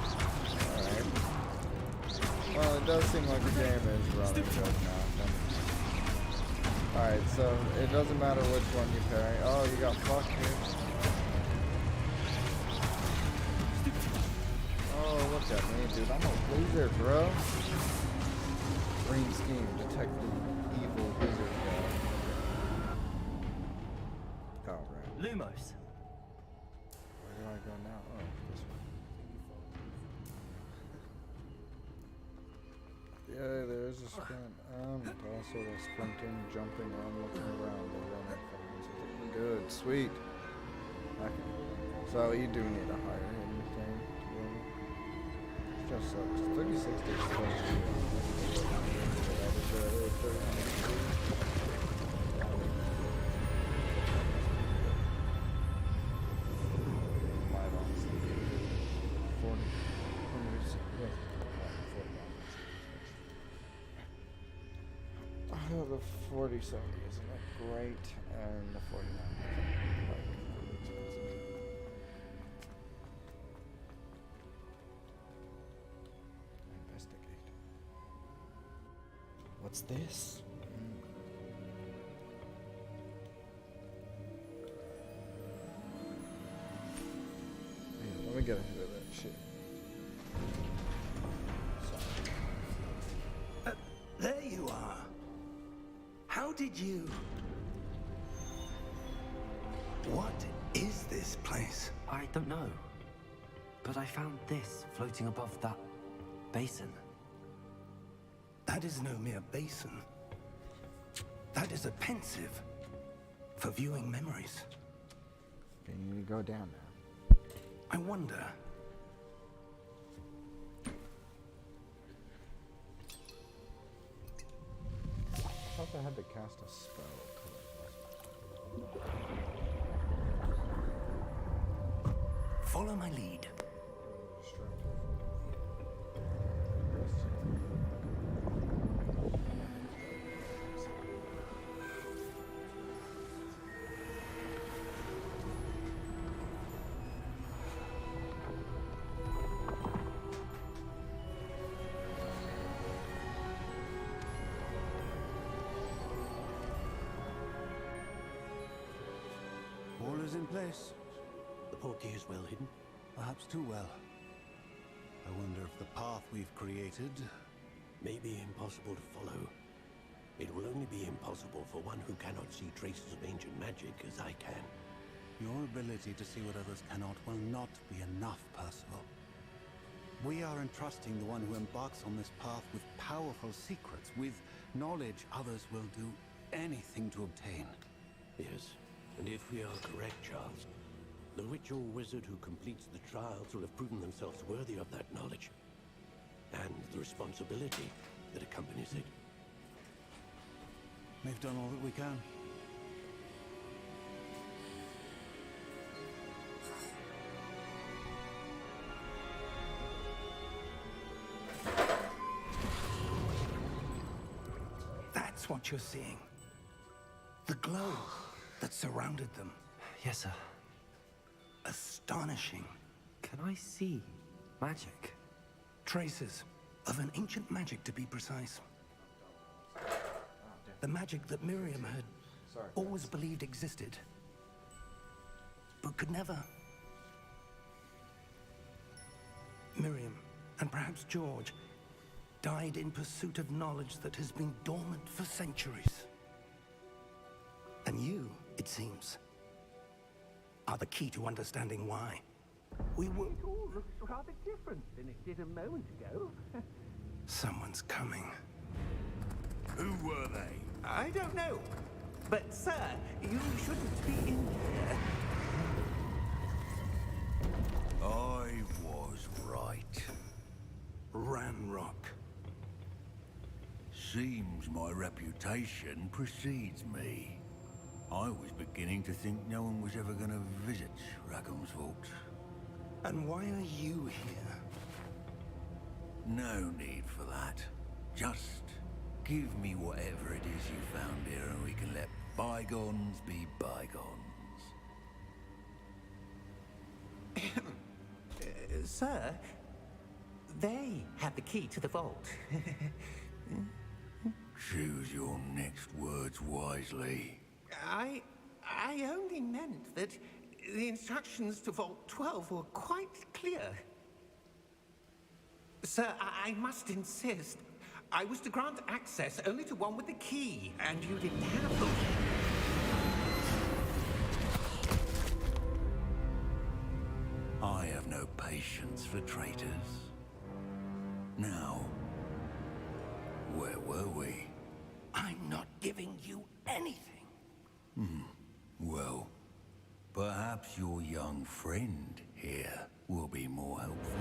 Alright. Well, it does seem like the game is running good now. Alright, so it doesn't matter which one you parry. Oh, you got fucked here. Oh, look at me, dude. I'm a wizard, bro. Green scheme, detect the evil wizard guy. Alright. Lumos. Where do I go now? Oh, this way. Yeah, there's a sprint. And also the sprinting, jumping, and looking around. The running things. Good, sweet. Okay. So you do need a higher hitting thing to win. It just sucks. 36 days the 4070 isn't that great, and the 49 isn't quite expensive. Investigate. What's this? Yeah, let me get a hit of that shit. There you are. How did you... What is this place? I don't know. But I found this floating above that basin. That is no mere basin. That is a pensive for viewing memories. Okay, you need to go down now. I wonder... I thought I had to cast a spell. Follow my lead. All is in place. The portkey is well hidden. Perhaps too well. I wonder if the path we've created... May be impossible to follow. It will only be impossible for one who cannot see traces of ancient magic as I can. Your ability to see what others cannot will not be enough, Percival. We are entrusting the one who embarks on this path with powerful secrets, with knowledge others will do anything to obtain. Yes, and if we are correct, Charles, the witch or wizard who completes the trials will have proven themselves worthy of that knowledge, and the responsibility that accompanies it. We've done all that we can. That's what you're seeing. The glow that surrounded them. Yes, sir. Astonishing. Can I see magic? Traces of an ancient magic, to be precise. The magic that Miriam had always believed existed, but could never. Miriam, and perhaps George, died in pursuit of knowledge that has been dormant for centuries. And you, it seems, are the key to understanding why. We will... It all looks rather different than it did a moment ago. Someone's coming. Who were they? I don't know. But, sir, you shouldn't be in here. I was right. Ranrock. Seems my reputation precedes me. I was beginning to think no one was ever going to visit Rackham's vault. And why are you here? No need for that. Just give me whatever it is you found here and we can let bygones be bygones. Sir, they had the key to the vault. Choose your next words wisely. I only meant that the instructions to Vault 12 were quite clear. Sir, I must insist. I was to grant access only to one with the key, and you didn't have them. I have no patience for traitors. Now, where were we? I'm not giving you anything. Well, perhaps your young friend here will be more helpful.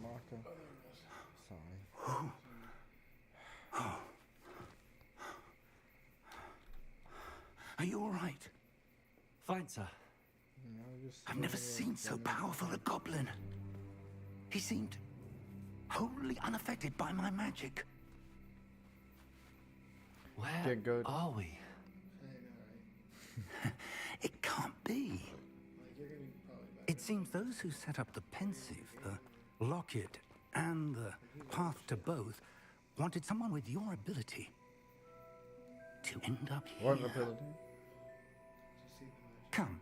Marker. Sorry. Are you all right? Fine, sir. I've never seen so powerful a goblin. He seemed wholly unaffected by my magic. Where Get good. are we? It can't be. It seems those who set up the pensive, the locket, and the path to both wanted someone with your ability to end up here. What ability? Come.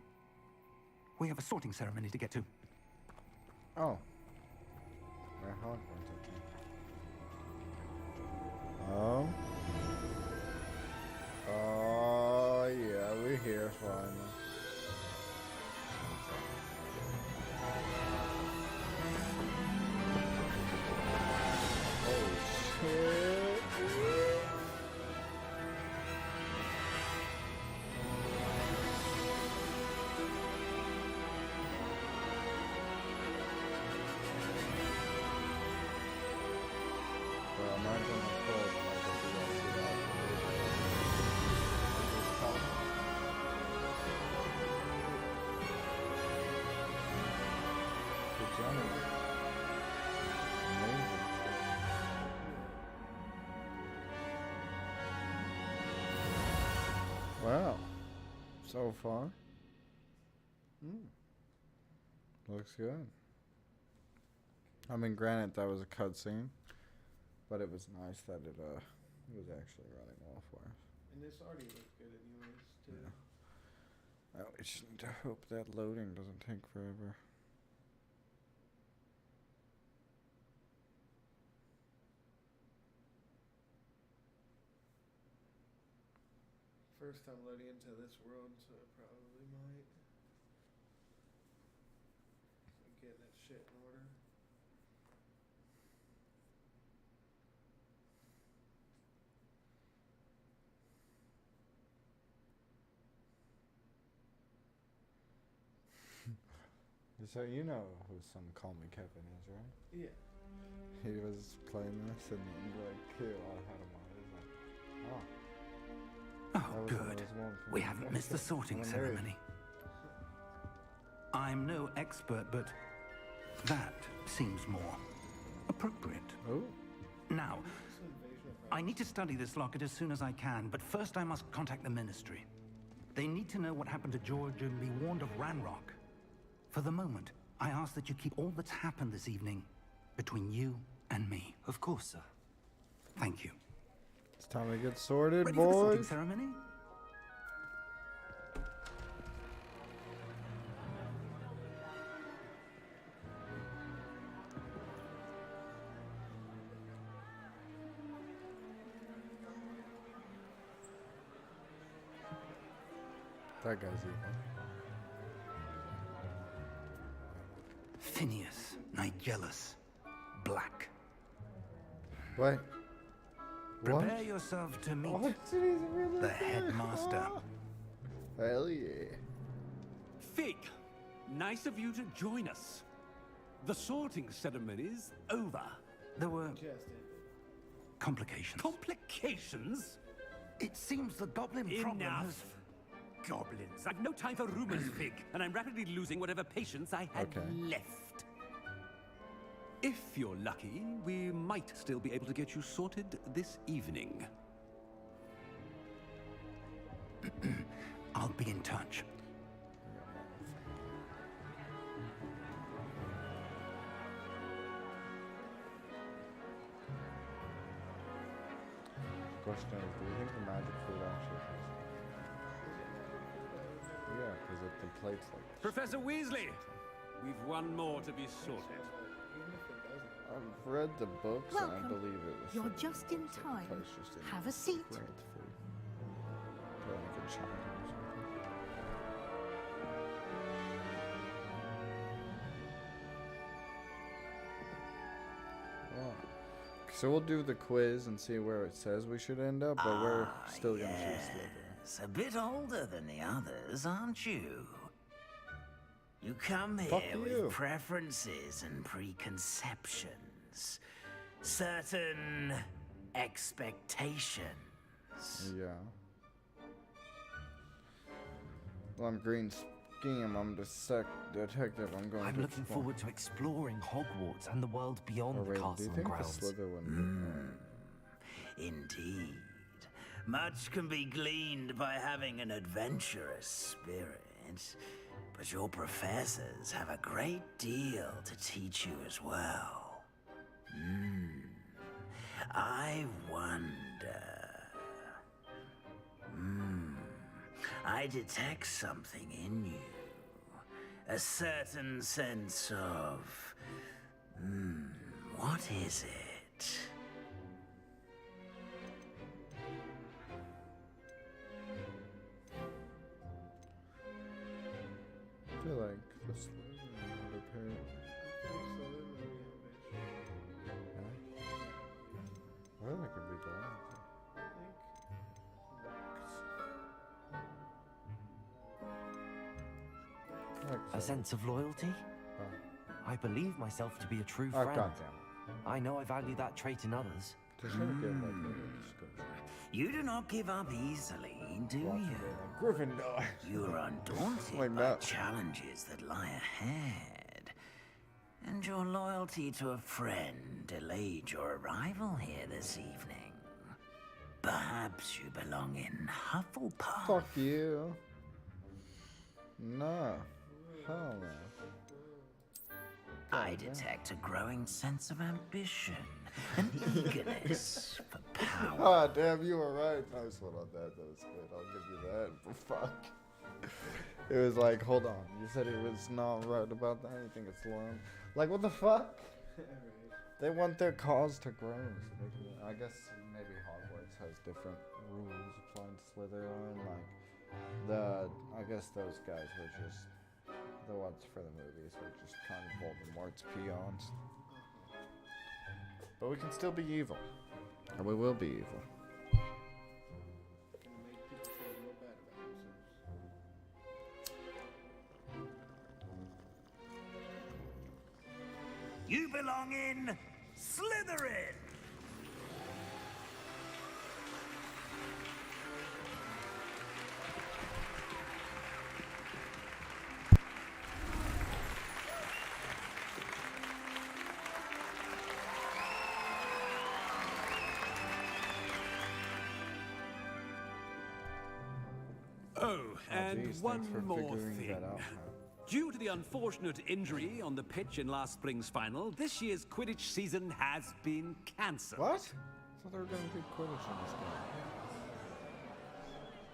We have a sorting ceremony to get to. Oh. We're Hogwarts, okay. Oh. Oh, yeah, we're here finally. Oh, shit. Well, I'm not gonna put like a big old shit out. Just tell me. Good job. Amazing. Wow. So far. Looks good. I mean, granted, that was a cutscene, but it was nice that it was actually running well for us. And this already looks good anyways, too. Yeah. We just need to hope that loading doesn't take forever. First time loading into this world, so it probably might. Get that shit in order. So you know who some Call Me Kevin is, right? Yeah. He was playing this and like, here, I had him on. He's like, oh. Oh, That was one of good. those ones from We haven't missed the sorting Well, ceremony. I'm no expert, but that seems more appropriate. Oh. Now, I need to study this locket as soon as I can, but first I must contact the Ministry. They need to know what happened to George and be warned of Ranrock. For the moment, I ask that you keep all that's happened this evening between you and me. Of course, sir. Thank you. It's time to get sorted, Ready for the sorting boys. ceremony? That guy's evil. Phineas, Nigellus, Black. Wait. Prepare What? yourself to meet Oh, did he really the say- headmaster. Hell yeah. Fig, nice of you to join us. The sorting ceremony's over. There were Just it. complications. Complications? It seems the goblin problem has... Enough. Goblins. I've no time for rumors, Fig, and I'm rapidly losing whatever patience I had Okay. left. If you're lucky, we might still be able to get you sorted this evening. I'll be in touch. Question is, do you think the magic food actually has? Yeah, because it deflates like. Professor Weasley, we've one more to be sorted. Even if it doesn't. I've read the books and I Welcome. believe it was. You're something just in that time. place just didn't Have a seat. grant food. They're like a child or something. Oh. So we'll do the quiz and see where it says we should end up, but we're still gonna choose Slytherin. Yes, a bit older than the others, aren't you? You come Fuck here you. with preferences and preconceptions, certain expectations. Yeah. Well, I'm Green Scheme. I'm the detective. I'm going I'm to looking explore. forward to exploring Hogwarts and the world beyond Oh, the wait, do castle you and think the grounds. Slytherin? Indeed. Much can be gleaned by having an adventurous spirit, but your professors have a great deal to teach you as well. I wonder... I detect something in you. A certain sense of... what is it? I feel like the Slytherin would appear. Or that could be the A sense of loyalty? I believe myself to be a true Oh, friend. goddamn. I know I value that trait in others. Just trying to get like a discussion. You do not give up easily, do Watch you? it like Gryffindor. You are undaunted Like by that. challenges that lie ahead. And your loyalty to a friend delayed your arrival here this evening. Perhaps you belong in Hufflepuff. Fuck you. Nah. Hell no. I detect a growing sense of ambition, an eagerness for power. Ah, damn, you were right. Nice one on that. That was good. I'll give you that. But fuck. It was like, hold on. You said it was not right about that. You think it's loyal? Like, what the fuck? They want their cause to grow. So they can, I guess maybe Hogwarts has different rules applying to Slytherin. Like, I guess those guys were just the ones for the movies were just kind of Voldemort's peons. But we can still be evil. And we will be evil. Gonna make people feel real bad about themselves. You belong in Slytherin! Oh, and Geez, one thanks for more figuring thing. that out. Due to the unfortunate injury on the pitch in last spring's final, this year's Quidditch season has been cancelled. What? I thought they were going to be Quidditch in this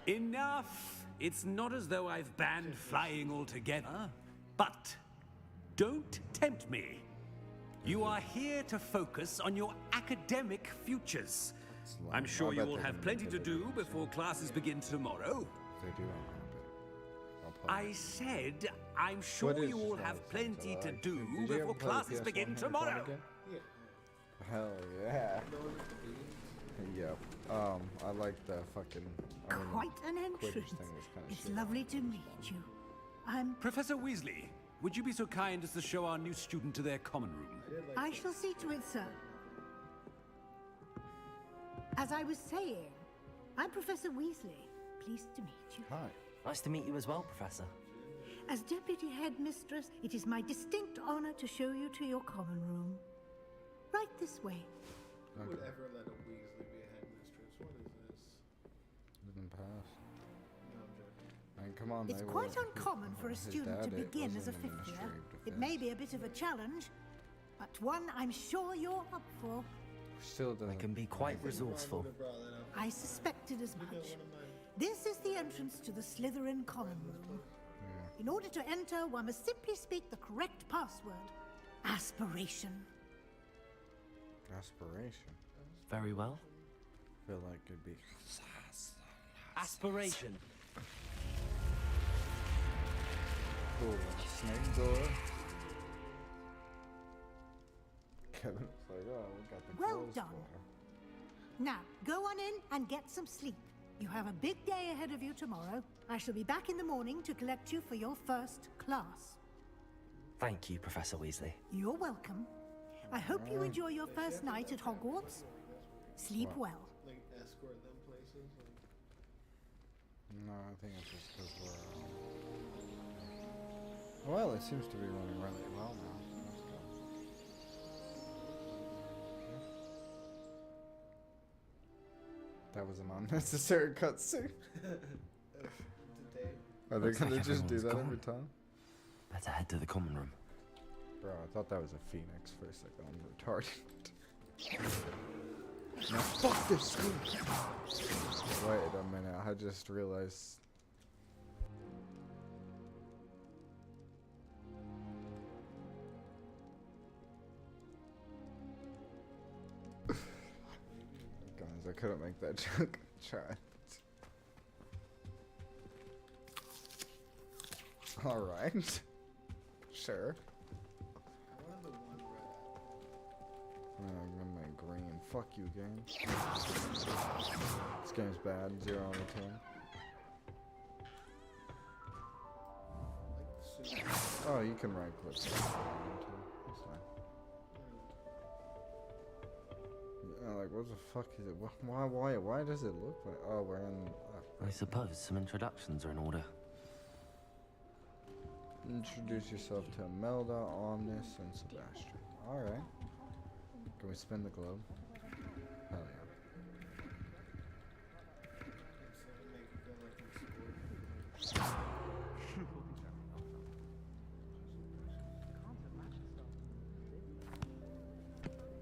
game. Enough! It's not as though I've banned flying altogether, but don't tempt me. You are here to focus on your academic futures. I'm sure I you bet will they're have gonna plenty be to good do at it. before classes begin tomorrow. They do have I said I'm sure What is you all this have nonsense? plenty to Did do you ever before play the classes PS1 begin Harry tomorrow. Potter game? Yeah. Hell yeah. Yep. I like the fucking. Quite an Quidditch entrance. thing was kinda It's shit. lovely to meet you. I'm. Professor Weasley, would you be so kind as to show our new student to their common room? I shall see to it, sir. As I was saying, I'm Professor Weasley. Pleased to meet you. Hi. Nice to meet you as well, Professor. As Deputy Headmistress, it is my distinct honor to show you to your common room. Right this way. Who would ever let a Weasley be a headmistress? What is this? Didn't pass. No, I'm joking. I mean, come on. It's they quite were- uncommon for a his student to dad, it begin as a wasn't a fifth year. Ministry of It may Defense. be a bit of a challenge, but one I'm sure you're up for. Still doesn't. I can be quite Ron resourceful. would have brought that up. I suspected as You got much. one of mine. This is the entrance to the Slytherin common room. In order to enter, one must simply speak the correct password. Aspiration. Aspiration. Very well. Feel like it'd be. Aspiration. Cool. Snake door. Kevin's like, oh, we got the Well clothes done. for her. Now, go on in and get some sleep. You have a big day ahead of you tomorrow. I shall be back in the morning to collect you for your first class. Thank you, Professor Weasley. You're welcome. I hope you enjoy your first night at Hogwarts. Sleep well. Like, escort them places. Like... No, I think it's just because we're. Well, it seems to be running really well now. That was an unnecessary cutscene. Are they Looks gonna like just do everyone's that every gone. time? Better head to the common room. Bro, I thought that was a phoenix for a second. I'm retarded. Now fuck this screen. Wait a minute, I just realized. Guys, I couldn't make that joke. Try. Alright. Sure. I wanted the one red. I'm gonna make green. Fuck you, game. This game's bad. 0 out of 10. Like, super. Oh, you can right click. That's fine. Yeah, like, what the fuck is it? Why does it look like? Oh, we're in. I suppose some introductions are in order. Introduce yourself to Imelda, Omnis, and Sebastian. Alright. Can we spin the globe? Hell yeah.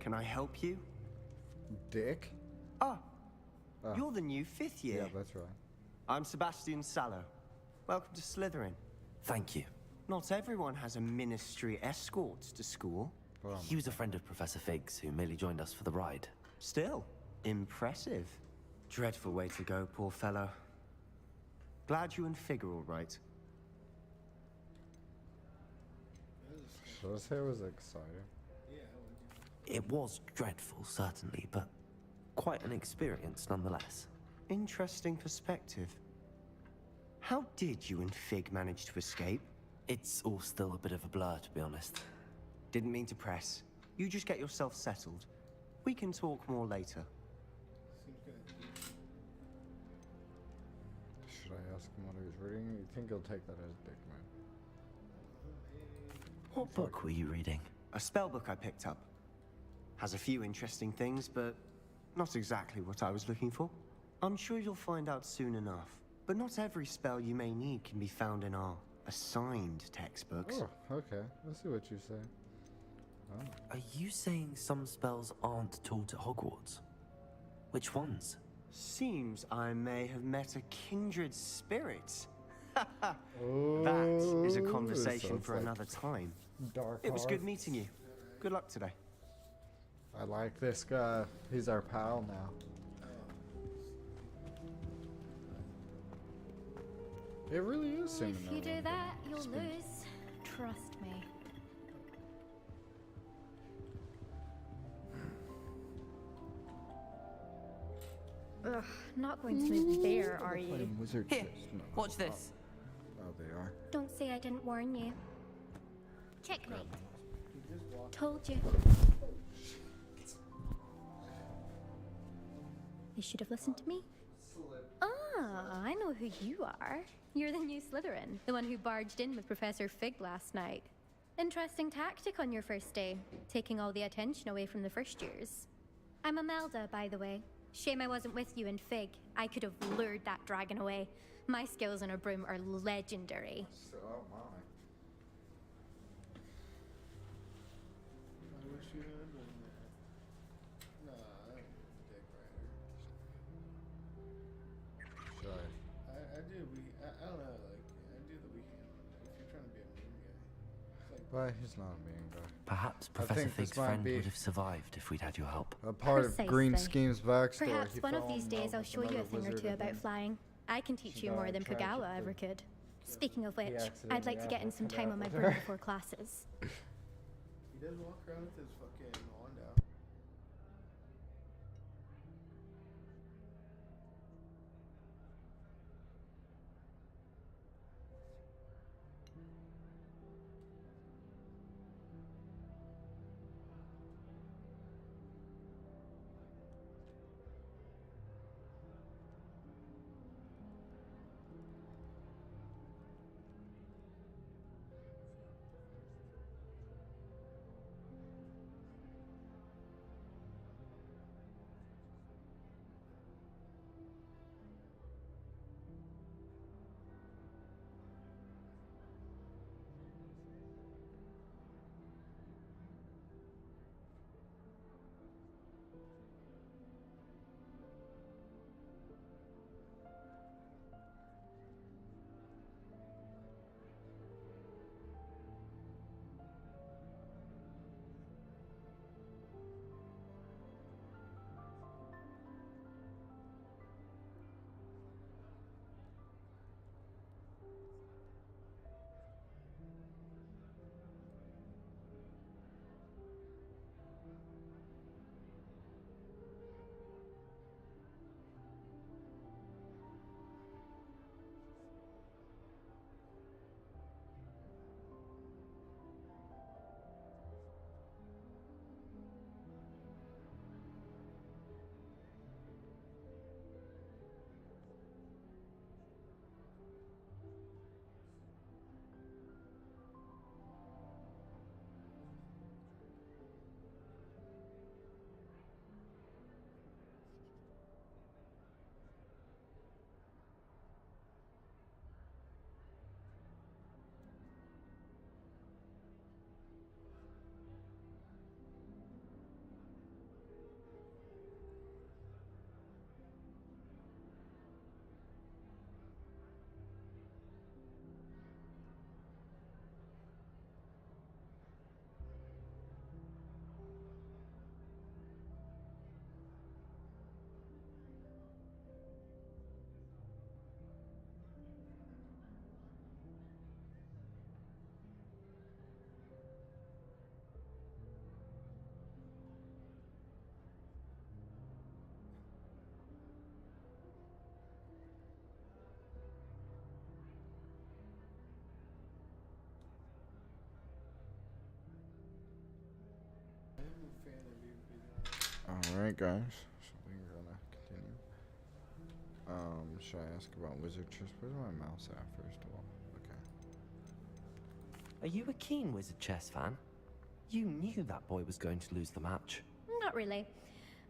Can I help you? Dick? Ah, Oh. you're the new fifth year. Yeah, that's right. I'm Sebastian Sallow. Welcome to Slytherin. Thank you. Not everyone has a ministry escort to school. He was a friend of Professor Fig's who merely joined us for the ride. Still, impressive. Dreadful way to go, poor fellow. Glad you and Fig are all right. So this hair was exciting. It was dreadful, certainly, but quite an experience nonetheless. Interesting perspective. How did you and Fig manage to escape? It's all still a bit of a blur, to be honest. Didn't mean to press. You just get yourself settled. We can talk more later. Should I ask him what he was reading? You think he'll take that as dick, man? What book were you reading? A spell book I picked up. Has a few interesting things, but not exactly what I was looking for. I'm sure you'll find out soon enough. But not every spell you may need can be found in our assigned textbooks. Oh, okay. Let's see what you say. Oh. Are you saying some spells aren't taught at Hogwarts? Which ones? Seems I may have met a kindred spirit. That is a conversation for another time. Dark It was good arts. meeting you. Good luck today. I like this guy. He's our pal now. It really is singing. If you do that, you'll lose. Trust me. Ugh, not going to move there, are you? Wizard Here, chess. No. watch this. Oh, they are. Don't say I didn't warn you. Checkmate. Told you. You should have listened to me. Ah, I know who you are. You're the new Slytherin, the one who barged in with Professor Fig last night. Interesting tactic on your first day, taking all the attention away from the first years. I'm Imelda, by the way. Shame I wasn't with you in Fig. I could have lured that dragon away. My skills on a broom are legendary. So am I. I wish you had done that. Nah, I'm a dick rider. Sorry. I do I don't know, like, I do the weekend. If you're trying to be a mean guy. It's like, But he's not being good. Perhaps I Professor think this Fig's might friend be would have survived if we'd had your help. a part of Green Precisely. Scheme's backstory. Perhaps He one of fell these in days love I'll with show you a another thing or wizard two and about then flying. I can teach she you more died than Pagawa tragically. ever could. Speaking of which, He I'd like to get in some time on my broom before classes. he does walk around with his fucking wand out. Alright, guys. So we're gonna continue. Should I ask about wizard chess? Where's my mouse at, first of all? Okay. Are you a keen Wizard chess fan? You knew that boy was going to lose the match. Not really.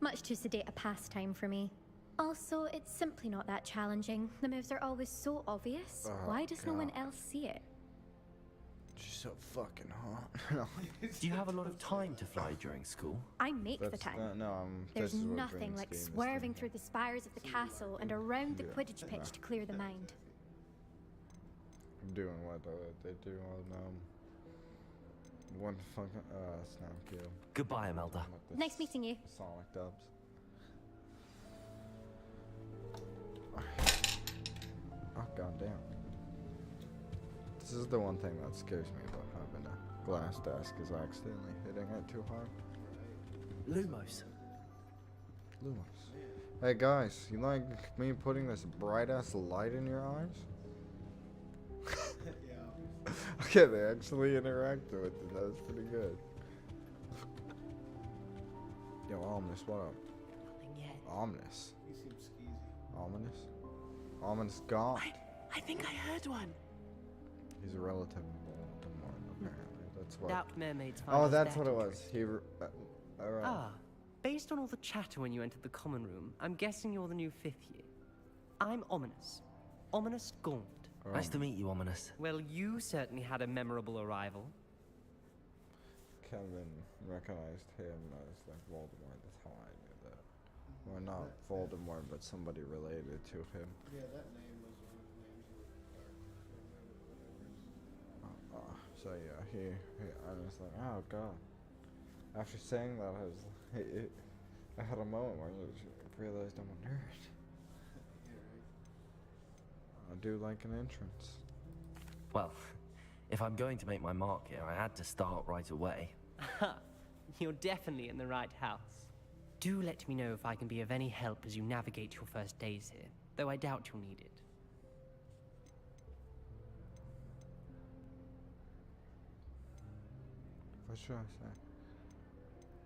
Much too sedate a pastime for me. Also, it's simply not that challenging. The moves are always so obvious. Oh, Why does no one God. else see it? She's so fucking hot. Do you have a lot of time to fly during school? I make the That's time. no, There's this is what nothing Green like Scheme is swerving doing. through the spires of the castle and around the Yeah, Quidditch pitch yeah. to clear the mind. I'm doing what they do on what the fuck Snap Kill. Goodbye, Imelda. Nice meeting you. Sonic dubs. Oh, goddamn. This is the one thing that scares me about having a glass desk, is accidentally hitting it too hard. Lumos. Lumos. Hey guys, you like me putting this bright ass light in your eyes? Okay, they actually interacted with it. That was pretty good. Yo, Ominous, what up? Nothing yet. Ominous. He seems skeezy. Ominous? Ominous gone. I think I heard one. He's a relative of Voldemort, apparently. That's what. Doubt mermaids find Oh, us that's that what it was. interesting. Alright. Ah, based on all the chatter when you entered the common room, I'm guessing you're the new 5th year. I'm Ominous. Ominous Gaunt. Nice to meet you, Ominous. Well, you certainly had a memorable arrival. Kevin recognized him as like Voldemort. That's how I knew that. Well, not Voldemort, but somebody related to him. Yeah, that name was one of the names of the dark. So yeah, he I was like, oh god. After saying that, I had a moment where I realized I'm a nerd. I do like an entrance. Well, if I'm going to make my mark here, I had to start right away. You're definitely in the right house. Do let me know if I can be of any help as you navigate your first days here, though I doubt you'll need it. What should I say?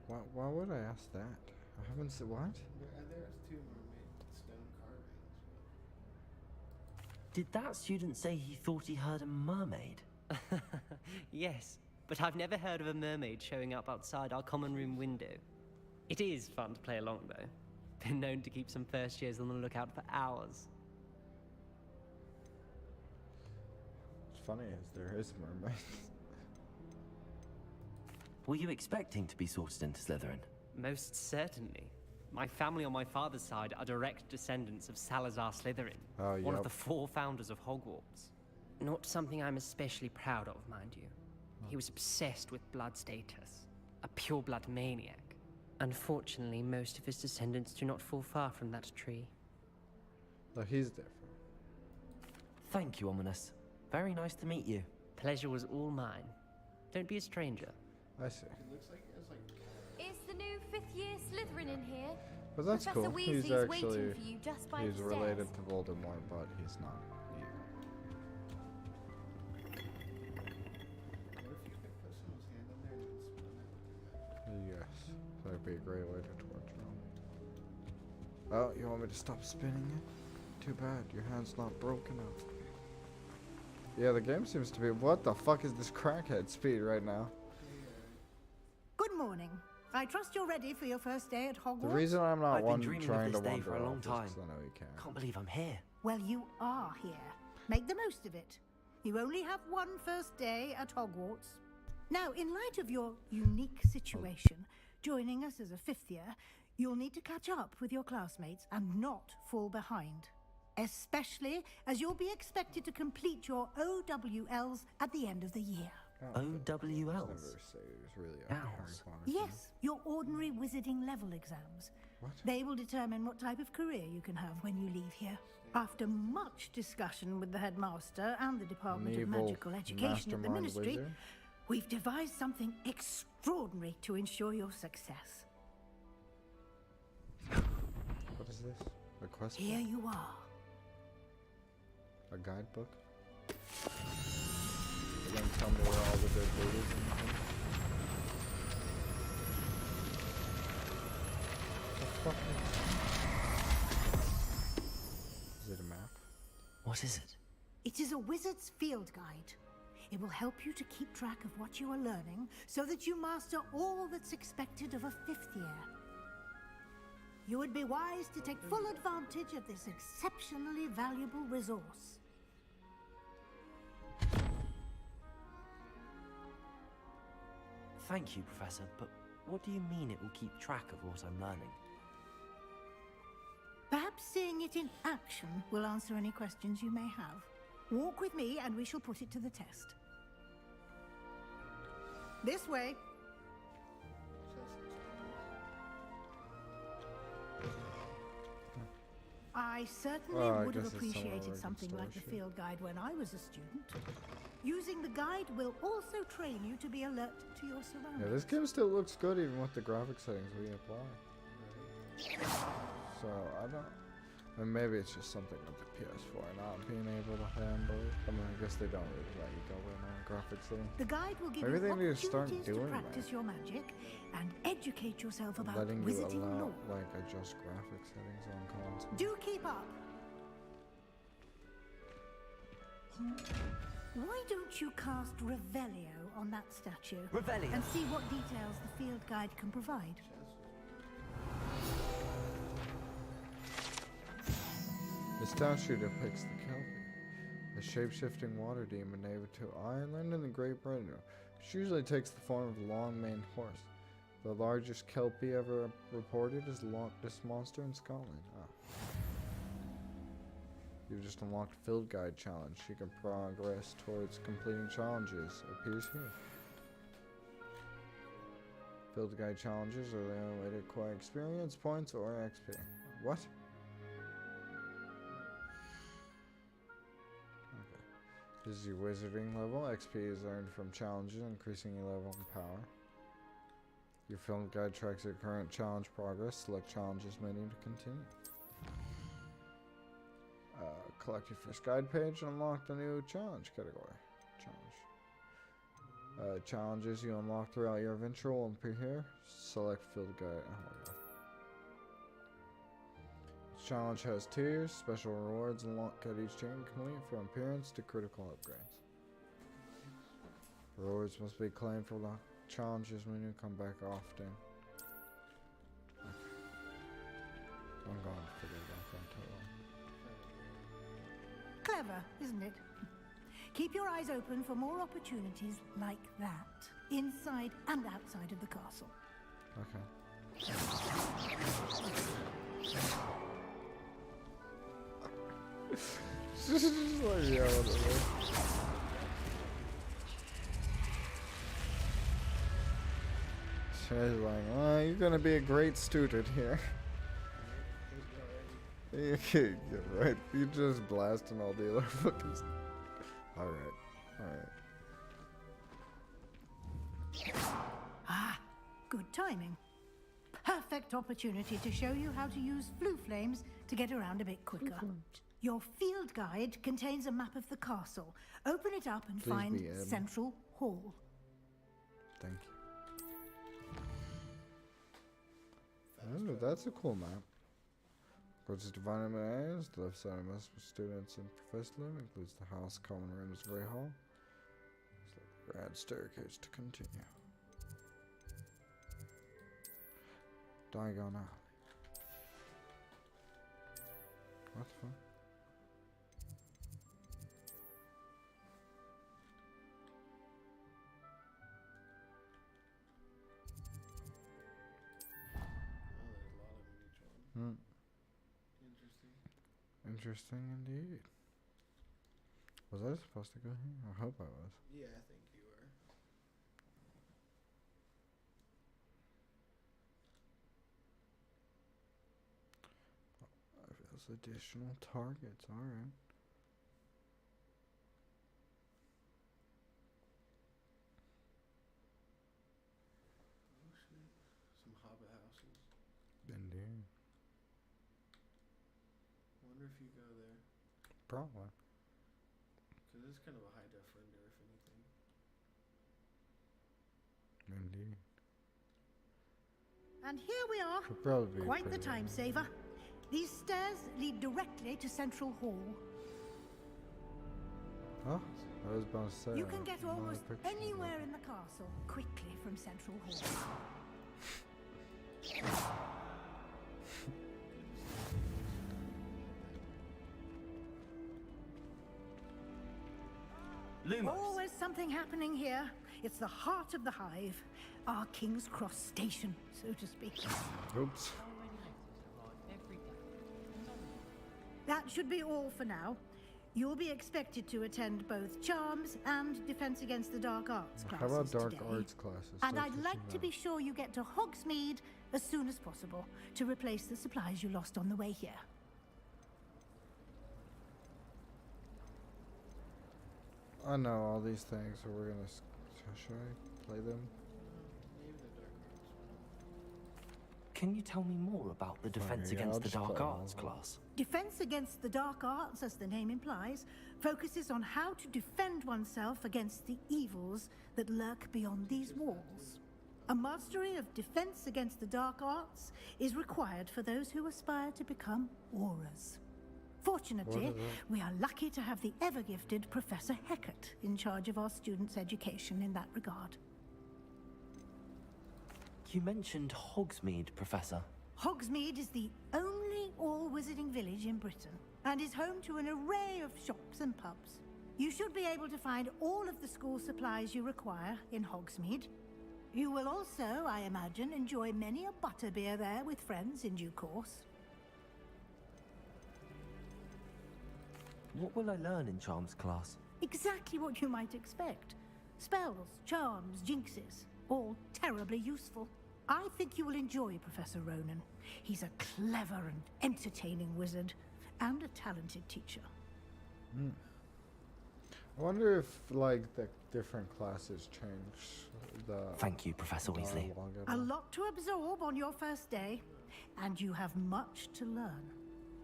Why would I ask that? I haven't said what? There's 2 mermaid stone carvings. Did that student say he thought he heard a mermaid? Yes, but I've never heard of a mermaid showing up outside our common room window. It is fun to play along, though. Been known to keep some first years on the lookout for hours. What's funny is there is mermaids. Were you expecting to be sorted into Slytherin? Most certainly. My family on my father's side are direct descendants of Salazar Slytherin, Oh, one of yep. the 4 founders of Hogwarts. Not something I'm especially proud of, mind you. He was obsessed with blood status, a pure-blood maniac. Unfortunately, most of his descendants do not fall far from that tree. No, he's different. Thank you, Ominous. Very nice to meet you. Pleasure was all mine. Don't be a stranger. I see. It looks like it has like. Is the new 5th year Slytherin in here? But that's Professor cool. Weasley's He's actually waiting for you just by he's the related stairs. to Voldemort, but he's not evil. What if you could put someone's hand on there and then spin it? Yes, that'd be a great way to torture him. Oh, you want me to stop spinning it? Too bad, your hand's not broken up. Yeah, the game seems to be. What the fuck is this crackhead speed right now? Good morning. I trust you're ready for your first day at Hogwarts. The reason I'm not I've one been dreaming trying of this to day wander for a long off is time. 'cause I know you can. Can't believe I'm here. Well, you are here. Make the most of it. You only have one first day at Hogwarts. Now, in light of your unique situation, joining us as a 5th year, you'll need to catch up with your classmates and not fall behind. Especially as you'll be expected to complete your OWLs at the end of the year. OWLs? Never say it was really a Harry Owls. Potter. Yes, your ordinary wizarding level exams. What? They will determine what type of career you can have when you leave here. After much discussion with the headmaster and the Department of Evil Magical Education at the mastermind Ministry, wizard? we've devised something extraordinary to ensure your success. What is this? A quest Here book? you are. A guidebook? You're gonna tell me where all the dead ladies and everything? The fuck is it a map? What is it? It is a wizard's field guide. It will help you to keep track of what you are learning so that you master all that's expected of a 5th year. You would be wise to take full advantage of this exceptionally valuable resource. Thank you, Professor, but what do you mean it will keep track of what I'm learning? Perhaps seeing it in action will answer any questions you may have. Walk with me and we shall put it to the test. This way. I I certainly Oh, I would have guess it's somewhere where we appreciated can something store like the shit. field guide when I was a student. Using the guide will also train you to be alert to your surroundings. Yeah, this game still looks good even with the graphic settings we apply. So, I don't... And maybe it's just something with the PS4 not being able to handle it. I mean, I guess they don't really let you go in on graphic settings. The guide will give Maybe they you need to start opportunities to doing practice your magic and educate yourself about letting you wizarding allow, lore. like, adjust graphic settings on console. Do keep up. Why don't you cast Revelio on that statue? Revelio? And see what details the field guide can provide. The statue depicts the Kelpie, a shape-shifting water demon native to Ireland and the Great Britain, which usually takes the form of a long-maned horse. The largest Kelpie ever reported is Loch Ness monster in Scotland. You've just unlocked Field Guide Challenge. You can progress towards completing challenges. Appears here. Field Guide Challenges are the only way to acquire experience points or XP. What? This is your wizarding level. XP is earned from challenges, increasing your level and power. Your film guide tracks your current challenge progress. Select challenges menu to continue. Collect your first guide page and unlock the new challenge category. Challenges you unlock throughout your adventure will appear here. Select field guide. Oh my god. Each challenge has tiers. Special rewards unlocked at each chain complete from appearance to critical upgrades. Rewards must be claimed for the challenges menu. Come back often. I'm going to figure it out that total. Clever, isn't it? Keep your eyes open for more opportunities like that, inside and outside of the castle. Okay. Yeah, whatever. She's like, oh, you're gonna be a great student here. Yeah, right. You just blasting all the other fucking stuff. Alright. Ah, good timing. Perfect opportunity to show you how to use flue flames to get around a bit quicker. Your field guide contains a map of the castle. Open it up and Please find be, Central Hall. Thank you. Oh, that's a cool map. Goes to divine areas. The left side of most students and professors live includes the house, common rooms, Great Hall. Grand staircase to continue. Diagon Alley. What the fuck? Interesting indeed. Was I supposed to go here? I hope I was. Yeah, I think you were. Those additional targets, alright. Oh shit. Some hobbit houses. Indeed. Wonder if you go there. Probably. Because it's kind of a high def render, if anything. Indeed. And here we are. Could probably be Quite the pretty time saver. These stairs lead directly to Central Hall. Oh, I was about to say. You can get another almost picture of anywhere in the castle quickly from Central Hall. Always something happening here. It's the heart of the hive. Our King's Cross station, so to speak. Oops. That should be all for now. You'll be expected to attend both Charms and Defense Against the Dark Arts classes How about Dark today. Arts classes? And That's I'd what like you to know. be sure you get to Hogsmeade as soon as possible to replace the supplies you lost on the way here. I know all these things, so we're gonna. Should I play them? Can you tell me more about the Defense yeah, Against I'll the just Dark play Arts all of class? Defense Against the Dark Arts, as the name implies, focuses on how to defend oneself against the evils that lurk beyond these walls. A mastery of Defense Against the Dark Arts is required for those who aspire to become auras. Fortunately, we are lucky to have the ever-gifted Professor Heckert in charge of our students' education in that regard. You mentioned Hogsmeade, Professor. Hogsmeade is the only all-wizarding village in Britain and is home to an array of shops and pubs. You should be able to find all of the school supplies you require in Hogsmeade. You will also, I imagine, enjoy many a butterbeer there with friends in due course. What will I learn in Charms class? Exactly what you might expect. Spells, charms, jinxes, all terribly useful. I think you will enjoy Professor Ronan. He's a clever and entertaining wizard, and a talented teacher. I wonder if, like, the different classes change the... Thank you, Professor Weasley. A lot to absorb on your first day, and you have much to learn.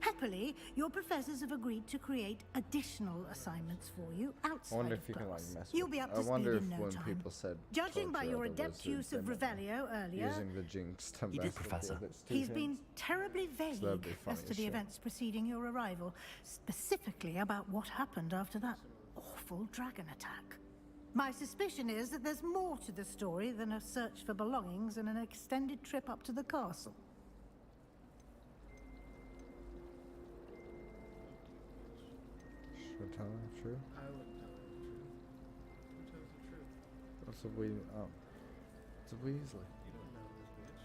Happily, your professors have agreed to create additional assignments for you outside I wonder of if you can, like, class. mess You'll with be it. up to I speed wonder if in no when time. people said Judging by torture your other adept use wizards, of they meant Revelio earlier, using the jinx to You mess did, with the Professor. other he's students. been terribly vague that'd be funny as to as the shit. events preceding your arrival, specifically about what happened after that awful dragon attack. My suspicion is that there's more to the story than a search for belongings and an extended trip up to the castle. Should I tell him the truth? I would tell him the truth. Who tells the truth? That's a it's a Weasley. You don't know this bitch.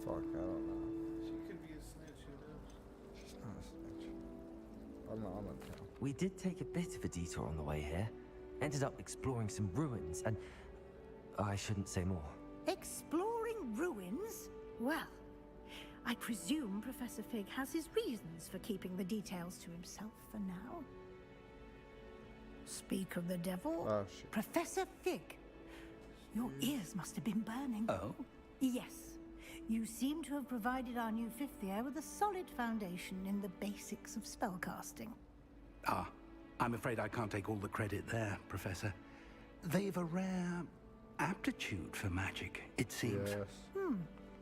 Fuck, I don't know. She could be a snitch, who knows? She's not a snitch. I'm gonna tell. We did take a bit of a detour on the way here. Ended up exploring some ruins, and I shouldn't say more. Exploring ruins? Well, I presume Professor Fig has his reasons for keeping the details to himself for now. Speak of the devil. Oh, shit. Professor Fig, your ears must have been burning. Oh? Yes. You seem to have provided our new fifth year with a solid foundation in the basics of spellcasting. Ah, I'm afraid I can't take all the credit there, Professor. They've a rare aptitude for magic, it seems. Yes.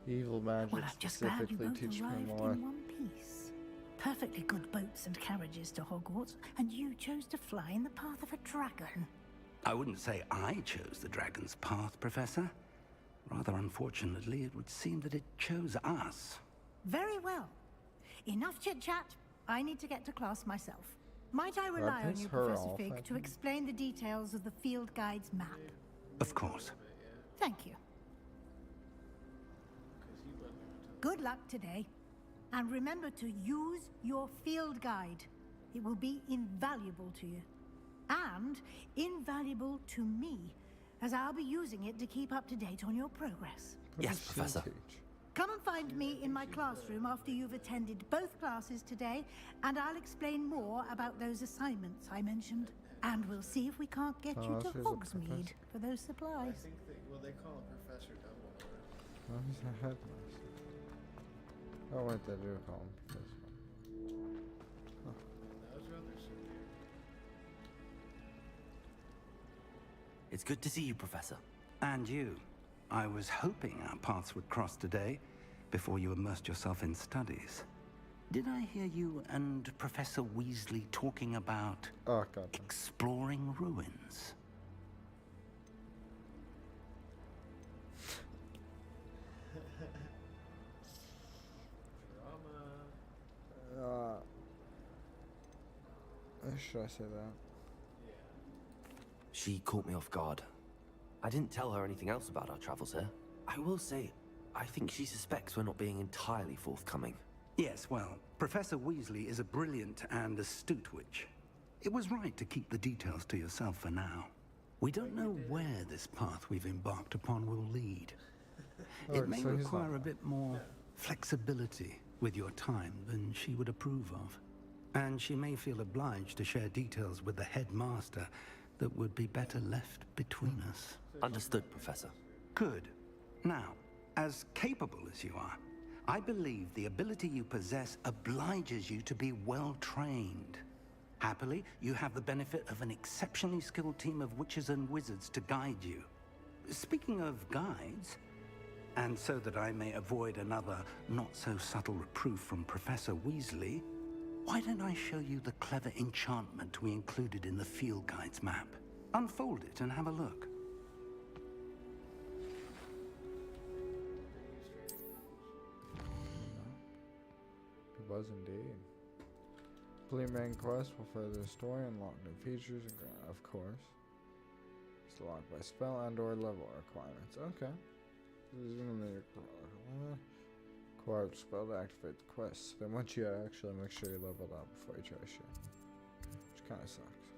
Evil magic Well, I'm just glad you specifically both teach me arrived more. in one piece. Perfectly good boats and carriages to Hogwarts, and you chose to fly in the path of a dragon. I wouldn't say I chose the dragon's path, Professor. Rather unfortunately, it would seem that it chose us. Very well. Enough chit-chat. I need to get to class myself. Might I rely on piss you, her Professor off, I Fig, to explain the details of the field guide's map? Of course. Thank you. Good luck today. And remember to use your field guide. It will be invaluable to you. And invaluable to me, as I'll be using it to keep up to date on your progress. Yes, Professor. Come and find me in my classroom after you've attended both classes today, and I'll explain more about those assignments I mentioned. And we'll see if we can't get you to she's a Hogsmeade for those supplies. I think they call him Professor Dumbledore. Oh, he's a headmaster. Oh, wait, they do call him Professor. Huh. That was rather severe. It's good to see you, Professor. And you. I was hoping our paths would cross today, before you immersed yourself in studies. Did I hear you and Professor Weasley talking about exploring ruins? Should I say that? She caught me off guard. I didn't tell her anything else about our travels here. I will say, I think she suspects we're not being entirely forthcoming. Yes, well, Professor Weasley is a brilliant and astute witch. It was right to keep the details to yourself for now. We don't know where this path we've embarked upon will lead. It Oh, may so he's require not- a bit more flexibility with your time than she would approve of. And she may feel obliged to share details with the headmaster that would be better left between us. Understood, Professor. Good. Now, as capable as you are, I believe the ability you possess obliges you to be well trained. Happily, you have the benefit of an exceptionally skilled team of witches and wizards to guide you. Speaking of guides, and so that I may avoid another not-so-subtle reproof from Professor Weasley, why don't I show you the clever enchantment we included in the field guide's map? Unfold it and have a look. It was indeed. Complete main quest will further the story, unlock new features, and of course. It's locked by spell and/or level requirements. Okay. Acquire spell to activate the quest. They want you to actually make sure you level up before you try shit. Which kind of sucks.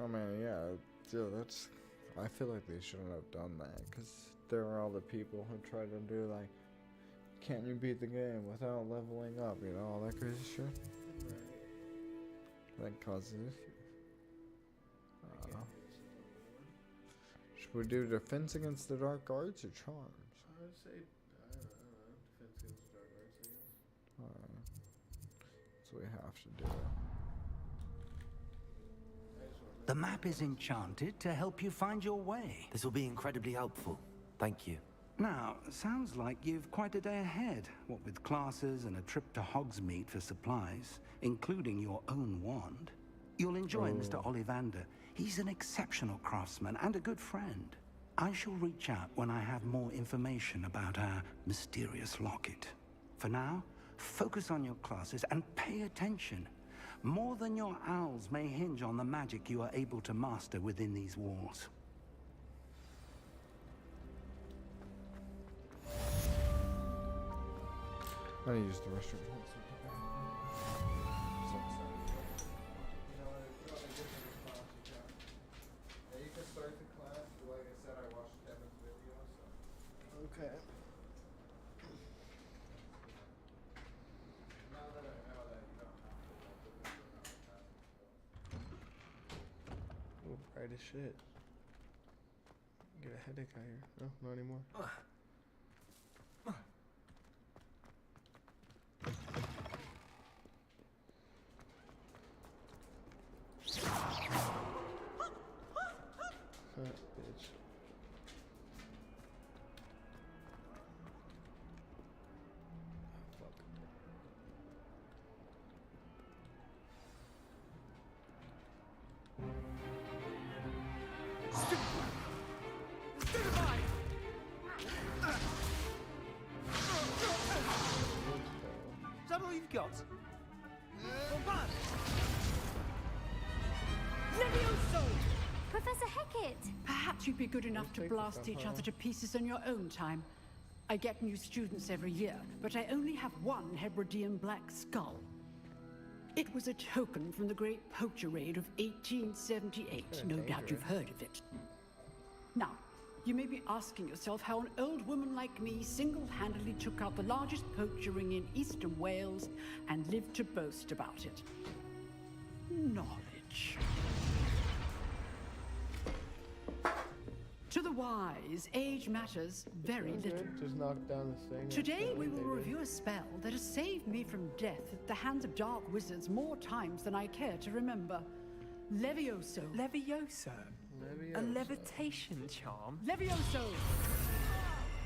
Oh man, yeah, that's. I feel like they shouldn't have done that, because there are all the people who try to do like, can't you beat the game without leveling up, you know, all that crazy shit. That causes issues. Should we do defense against the dark arts or charms? I would say, I don't know, defense against the dark arts, I guess. Alright. So we have to do it. The map is enchanted to help you find your way. This will be incredibly helpful. Thank you. Now, sounds like you've quite a day ahead, what with classes and a trip to Hogsmeade for supplies, including your own wand. You'll enjoy Mr. Ollivander. He's an exceptional craftsman and a good friend. I shall reach out when I have more information about our mysterious locket. For now, focus on your classes and pay attention. More than your owls may hinge on the magic you are able to master within these walls. I'm gonna use the restroom. You can start the class, but like I said, I watched Kevin's video, so. Okay. Now that I know that you don't have to Ooh, bright as shit. Get a headache out here. No, not anymore. Bitch. Is that all you've got? Levioso! Professor Hecat! Perhaps you'd be good enough to blast each other to pieces in your own time. I get new students every year, but I only have one Hebridean black skull. It was a token from the Great Poacher Raid of 1878. No doubt you've heard of it. Now, you may be asking yourself how an old woman like me single-handedly took out the largest poacher ring in eastern Wales and lived to boast about it. Knowledge. To the wise, age matters very little. Just knock down this thing. Today we will review a spell that has saved me from death at the hands of dark wizards more times than I care to remember. Levioso. Levioso? A levitation charm? Levioso!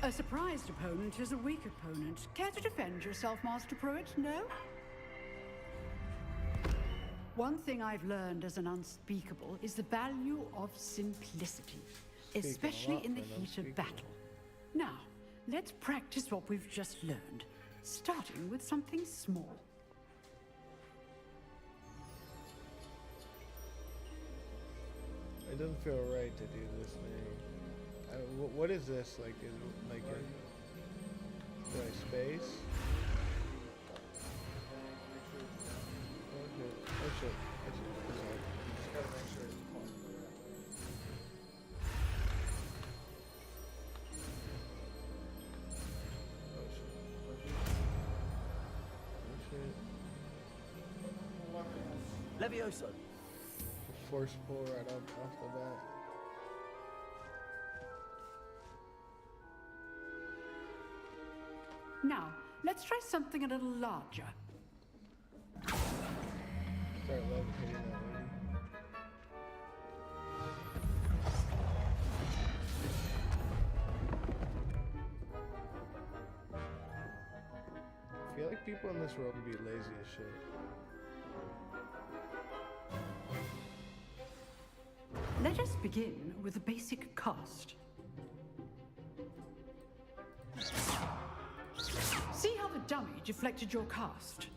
A surprised opponent is a weak opponent. Care to defend yourself, Master Pruitt? No? One thing I've learned as an unspeakable is the value of simplicity, especially in the heat of battle. Now, let's practice what we've just learned, starting with something small. It doesn't feel right to do this thing. What is this? Like, is it like a dry space? Oh shit! Oh shit! Oh shit! Just gotta make sure it's Levioso. Force pull right off the bat. Now, let's try something a little larger. Start levitating that way. I feel like people in this world would be lazy as shit. Let us begin with a basic cast. See how the dummy deflected your cast?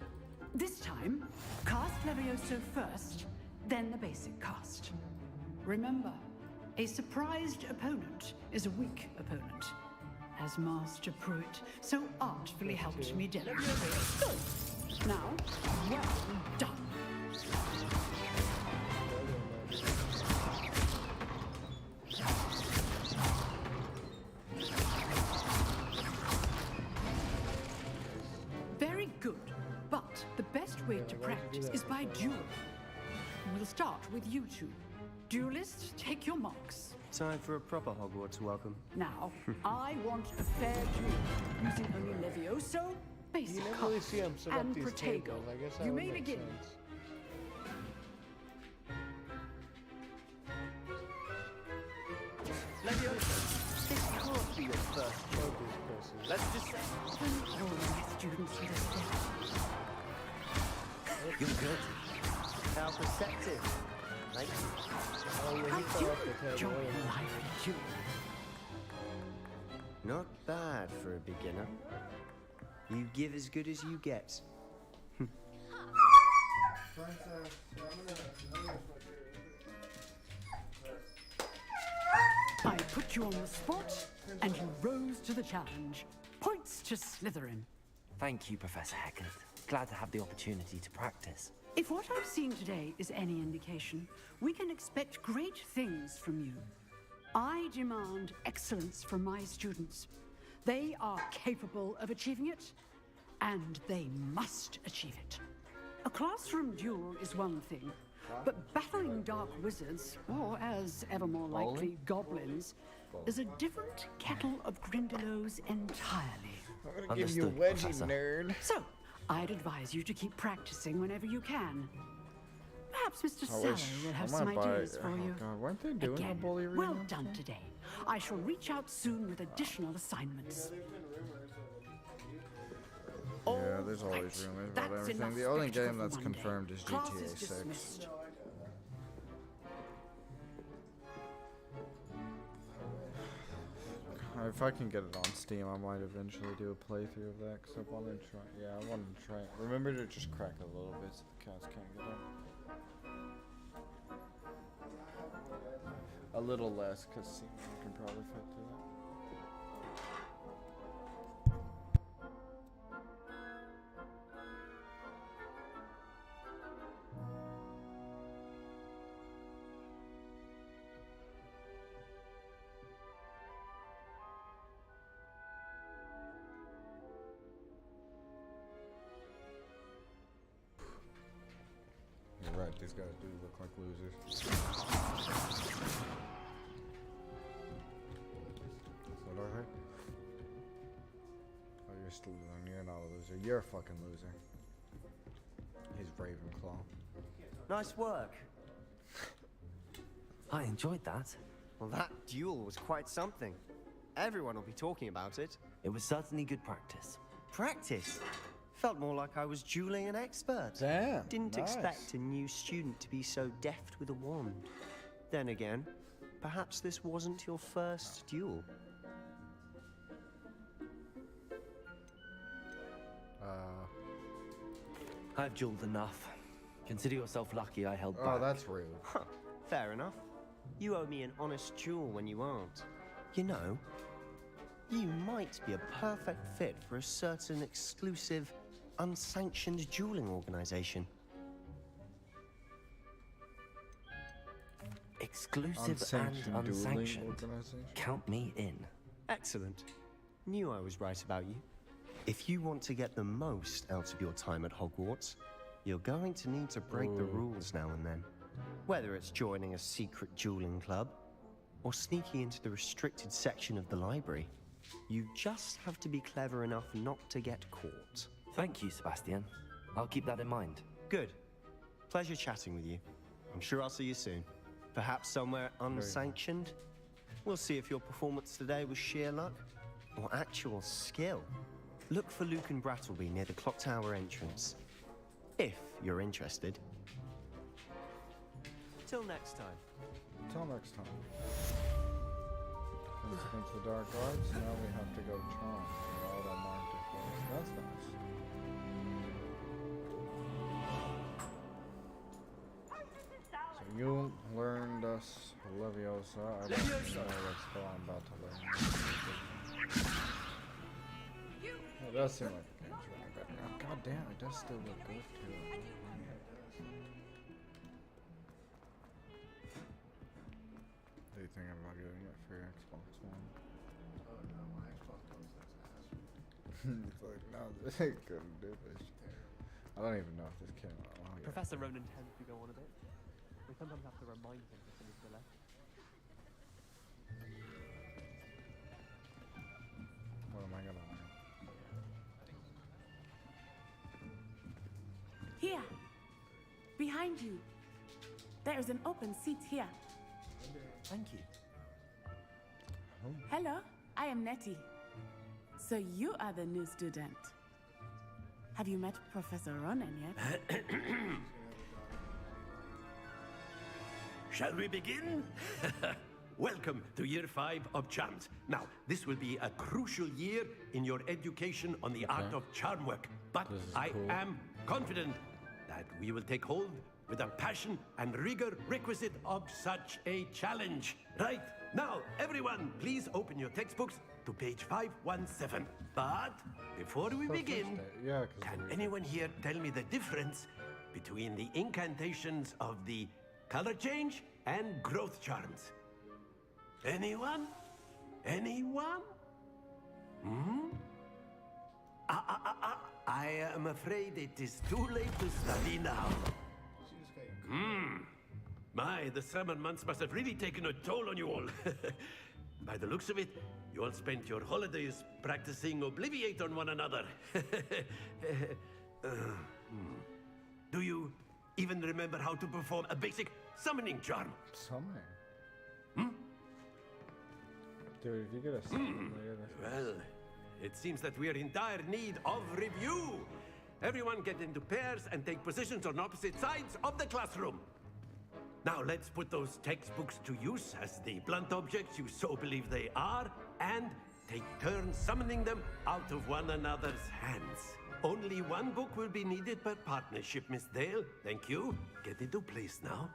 This time, cast Levioso first, then the basic cast. Remember, a surprised opponent is a weak opponent, as Master Pruitt so artfully helped me demonstrate. Good. Now, well done. Very good, but the best way to practice is by duel. We'll start with you two. Duelists, take your marks. Time for a proper Hogwarts welcome. Now, I want a fair duel, using only Levioso, basic You never really see him set up and these Protego. tables. I guess that You would may make begin. sense. Levioso, this can't be your first job. Let's just say, all my students with a step. You're good. How perceptive. Thank you. Oh, yeah, he fell off the table. Not bad for a beginner. You give as good as you get. I put you on the spot, and you rose to the challenge. Points to Slytherin. Thank you, Professor Heckard. Glad to have the opportunity to practice. If what I've seen today is any indication, we can expect great things from you. I demand excellence from my students. They are capable of achieving it, and they must achieve it. A classroom duel is one thing, but battling dark wizards, or as ever more likely, goblins, is a different kettle of Grindylows entirely. I'm gonna give you a wedgie, nerd. So, I'd advise you to keep practicing whenever you can. Perhaps Mr. Sallow will have some ideas for you. God, weren't they doing a Again, bully arena? well done today. I shall reach out soon with additional assignments. Yeah, there's always rumors about That's everything. enough The only spectacle game for that's one day. confirmed is Class GTA is 6. dismissed. If I can get it on Steam, I might eventually do a playthrough of that, because I want to try. Yeah, I want to try it. Remember to just crack it a little bit so the cats can't get in. A little less, because Steam can probably fit through that. You're right, these guys do look like losers. Is that alright? Oh, you're still losing. You're not a loser. You're a fucking loser. He's Ravenclaw. Nice work. I enjoyed that. Well, that duel was quite something. Everyone will be talking about it. It was certainly good practice. Practice? Felt more like I was dueling an expert. Damn. Didn't nice. expect a new student to be so deft with a wand. Then again, perhaps this wasn't your first duel. I've dueled enough. Consider yourself lucky I held back. Oh, that's rude. Huh, fair enough. You owe me an honest duel when you aren't. You know, you might be a perfect fit for a certain exclusive, unsanctioned dueling organization. Exclusive Unsanctioned and dueling unsanctioned. organization? Count me in. Excellent. Knew I was right about you. If you want to get the most out of your time at Hogwarts, You're going to need to break the Ooh. rules now and then. Whether it's joining a secret dueling club, or sneaking into the restricted section of the library. You just have to be clever enough not to get caught. Thank you, Sebastian. I'll keep that in mind. Good. Pleasure chatting with you. I'm sure I'll see you soon. Perhaps somewhere unsanctioned? We'll see if your performance today was sheer luck or actual skill. Look for Luke and Brattleby near the clock tower entrance. If you're interested. Till next time. Till next time. Defense against the dark arts. Now we have to go charm. Auto marked it for us. That's nice. So you learned us Leviosa. I don't know what spell I'm about to learn. It does seem like the game's running better now. God damn, it does still look good too. Do you think about getting it for your Xbox One? Oh no, my Xbox One sucks ass. It's like, no, this ain't gonna do this. I don't even know if this came out. Oh, yeah. Professor Ronan tends to go on a bit. We sometimes have to remind him to finish the lesson. What am I gonna learn? Here, behind you. There is an open seat here. Thank you. Hello, I am Nettie. So you are the new student. Have you met Professor Ronan yet? Shall we begin? Welcome to year 5 of charms. Now, this will be a crucial year in your education on the art of charm work. But I am confident that we will take hold with the passion and rigor requisite of such a challenge. Right, now, everyone, please open your textbooks to page 517. But before we begin, can anyone here tell me the difference between the incantations of the color change and growth charms? Anyone? Anyone? Hmm? I am afraid it is too late to study now. My, the summer months must have really taken a toll on you all. By the looks of it, you all spent your holidays practicing Obliviate on one another. Do you even remember how to perform a basic summoning charm? Summoning? Hmm? Dude, if you get a summon later, Well, it seems that we are in dire need of review. Everyone get into pairs and take positions on opposite sides of the classroom. Now let's put those textbooks to use as the blunt objects you so believe they are, and take turns summoning them out of one another's hands. Only one book will be needed per partnership, Miss Dale. Thank you. Get into place now.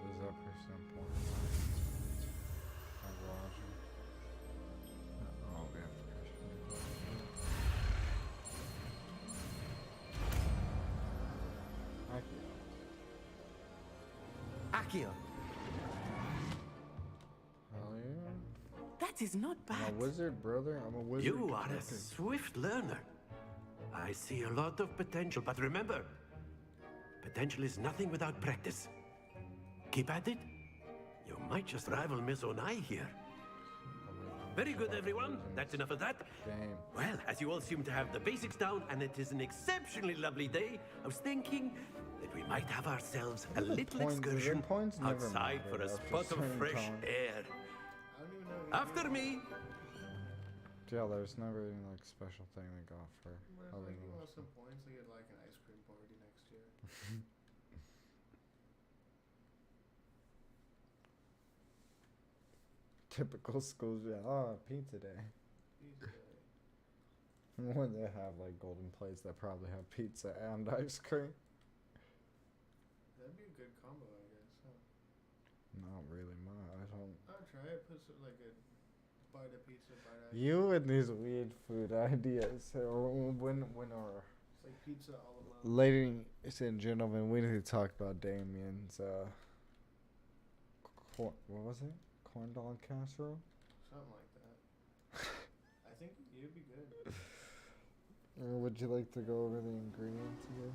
is that person important? Oh, we have to Accio. Hell yeah. That is not bad. I'm a wizard, brother. I'm a wizard. You are a detective. swift learner. I see a lot of potential, but remember, potential is nothing without practice. Keep at it. You might just rival Miss Onai here. Very good, everyone. That's enough of that. Damn. Well, as you all seem to have the basics down, and it is an exceptionally lovely day, I was thinking that we might have ourselves a little excursion outside for a spot of fresh air. After me. Yeah, there's never any like special thing they got for Like, you Halloween. want some points to get like an ice cream party next year. Typical schools, yeah. Oh, pizza day. When they have like golden plates that probably have pizza and ice cream. That'd be a good combo, I guess. Huh? Not really, I don't. I'll try it. Put some, like a bite of pizza, bite of ice You and these weird food ideas. When or It's like pizza all alone. ladies and gentlemen, we need to talk about Damien's what was it? Corn dog casserole? Something like that. I think you'd be good. Would you like to go over the ingredients again?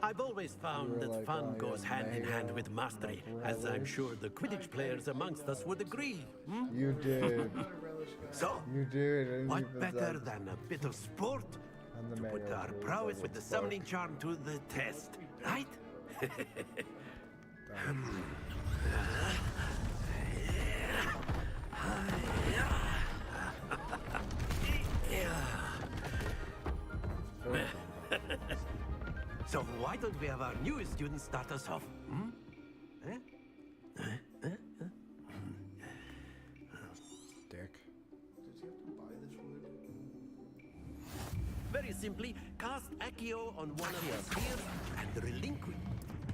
I've always found that fun goes hand in hand with mastery, as I'm sure the Quidditch players amongst us would agree. You did. So, You did. And what better than a bit of sport to put our prowess with the summoning charm to the test, right? So why don't we have our newest student start us off? Dick. Very simply, cast Accio on one of your spheres and relinquish.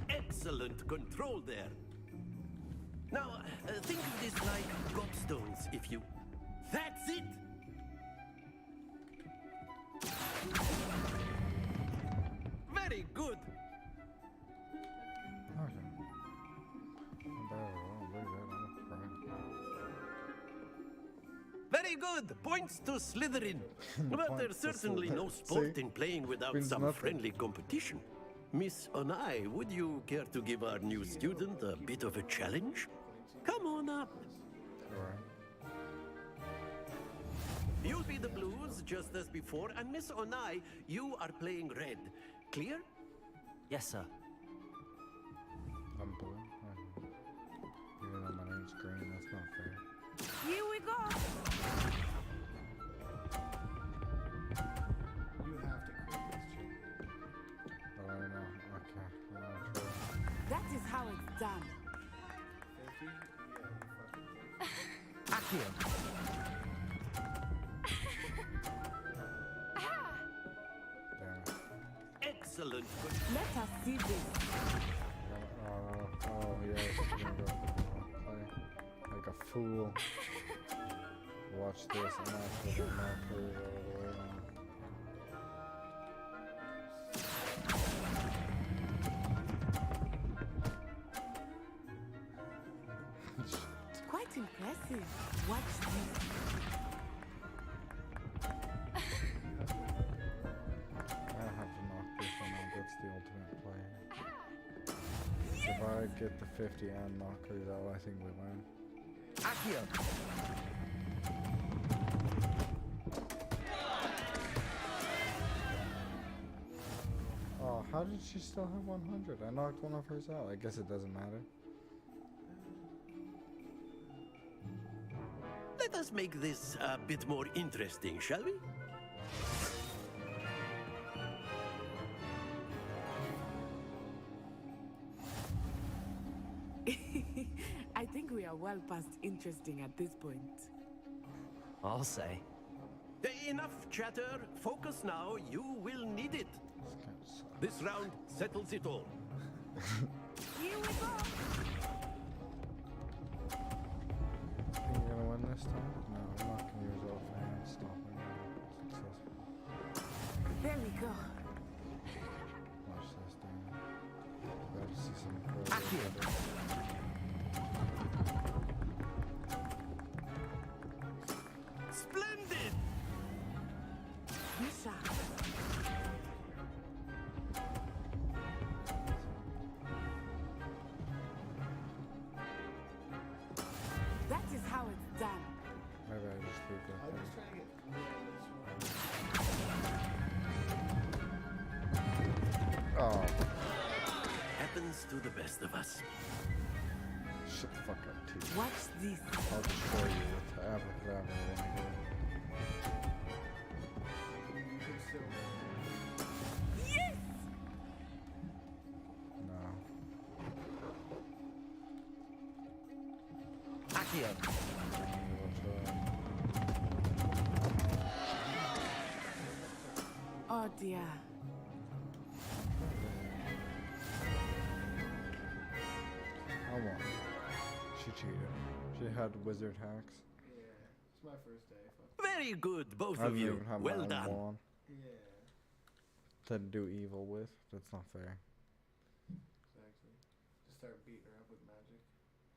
Excellent control there. Now, think of this like gobstones, if you... That's it! Very good! Very good! Points to Slytherin. But there's certainly no sport in playing without some friendly competition. Miss Onai, would you care to give our new student a bit of a challenge? Come on up. You'll be the blues, just as before, and Miss Onai, you are playing red. Clear? Yes, sir. I'm blue. Even though my name's green, that's not fair. Here we go. You have to quit this shit. Oh, I know. Okay. That is how it's done. 50? Yeah, Accio. Excellent. Let us see this. Oh, yes. You're gonna go play like a fool. Watch this and after the markers all the way on. It's quite impressive. Watch this. I have to knock this one out. That's the ultimate play. If I get the 50 and knockers out, I think we win. Accio. Oh, how did she still have 100? I knocked one of hers out. I guess it doesn't matter. Let us make this a bit more interesting, shall we? I think we are well past interesting at this point. I'll say. Enough chatter. Focus now. You will need it. This round settles it all. Here we go. Think you're gonna win this time? No, I'm not gonna use offhand. Stop it. Successful. There we go. Watch this, damn it. Better see some Splendid! Misha. That is how it's done. Maybe I just leave that I'm there. just trying to get. Oh, Happens to the best of us. shut the fuck up, too. Watch this. I'll destroy you with abracadabra when I do it. Yes! No. Accio. Oh dear. I won. She cheated. She had wizard hacks. Yeah, it's my first day. Fuck. Very good, both I of didn't you. even have Well my own done. wand Yeah, to do evil with. That's not fair. exactly. Just start beating her up with magic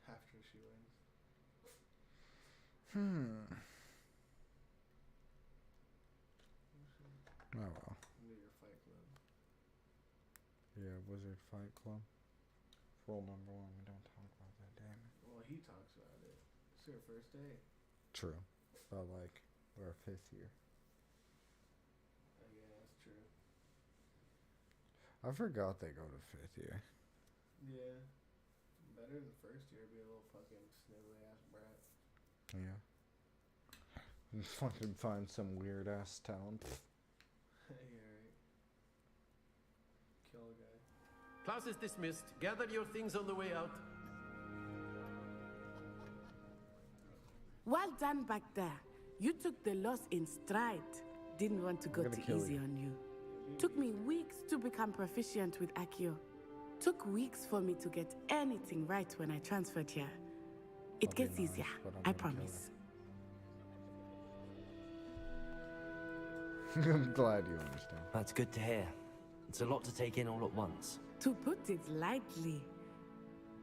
after she wins. Yeah, Wizard Fight Club. Rule number 1, we don't talk about that, damn it. Well, he talks about it. It's your first day. True. But, like, we're 5th year. Yeah, that's true. I forgot they go to 5th year. Yeah. Better than first year, be a little fucking snivelly ass brat. Yeah. And fucking find some weird ass town. Yeah, right. Kill a guy. Class is dismissed. Gather your things on the way out. Well done back there. You took the loss in stride. Didn't want to go too easy on you. Took me weeks to become proficient with Accio. Took weeks for me to get anything right when I transferred here. It gets easier, I promise. I'm glad you understand. That's good to hear. It's a lot to take in all at once. To put it lightly,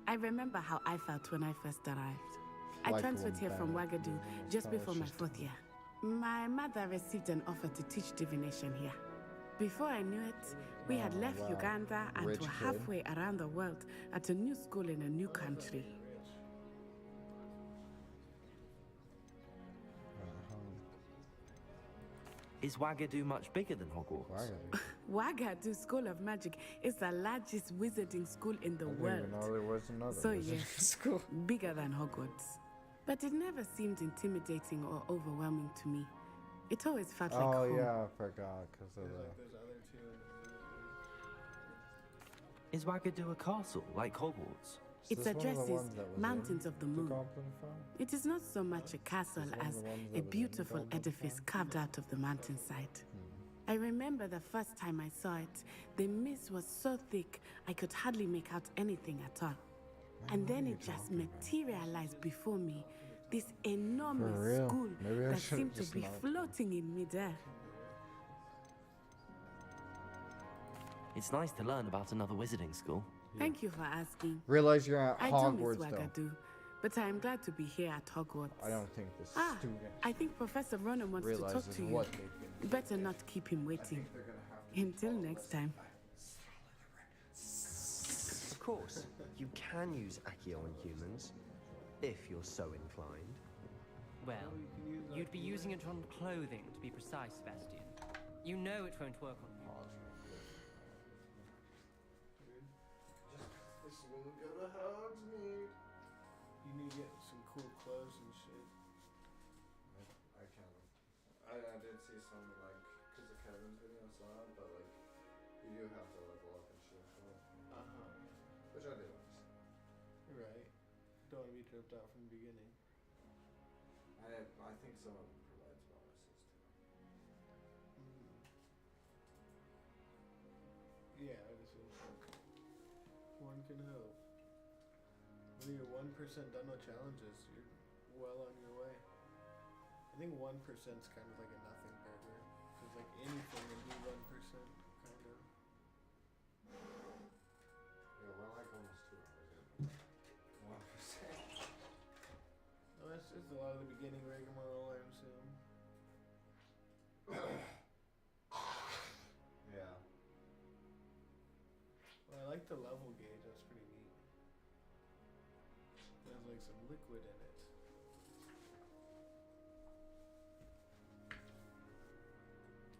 I remember how I felt when I first arrived. I transferred here from Wagadu just before my 4th year. My mother received an offer to teach divination here. Before I knew it, we had left Uganda and were halfway around the world at a new school in a new country. Is Wagadu much bigger than Hogwarts? Wagadu School of Magic is the largest wizarding school in the world. I didn't even know there was another So wizarding yes, school. bigger than Hogwarts. But it never seemed intimidating or overwhelming to me. It always felt like home. Oh yeah, I forgot because of the. There's other two. Is Wagadu a castle, like Hogwarts? Its address is Mountains of the Moon. It is not so much a castle as a beautiful edifice carved out of the mountainside. I remember the first time I saw it, the mist was so thick I could hardly make out anything at all. And then it just materialized before me, this enormous school that seemed to be floating in midair. It's nice to learn about another wizarding school. Thank you for asking. Realize you're at I Hogwarts, do miss though. Wagadu, but I am glad to be here at Hogwarts. I don't think this student I think Professor Ronan wants to talk realizes to you. what they've been Better not keep him waiting. Until next time. Of course, you can use Accio on humans, if you're so inclined. Well, you'd be using it on clothing, to be precise, Sebastian. You know it won't work on pod. This will go to Hogsmeade. You need to get some cool clothes and shit. I did see some, like, because of Kevin's video, I saw it, but, like, you do have to level up and shit for it. Which I do understand. Right. Don't want to be tripped out from the beginning. I think some of them provides bonuses, too. Yeah, I just feel like one can hope. When you're 1% done with challenges, you're well on your way. I think 1% is kind of like a nothing burger. Because like anything would be 1%, kind of. Yeah, we're like almost 2 hours in. 1%. No, that's just a lot of the beginning rigmarole, I assume. Yeah. Well, I like the level gauge, that's pretty neat. There's like some liquid in it.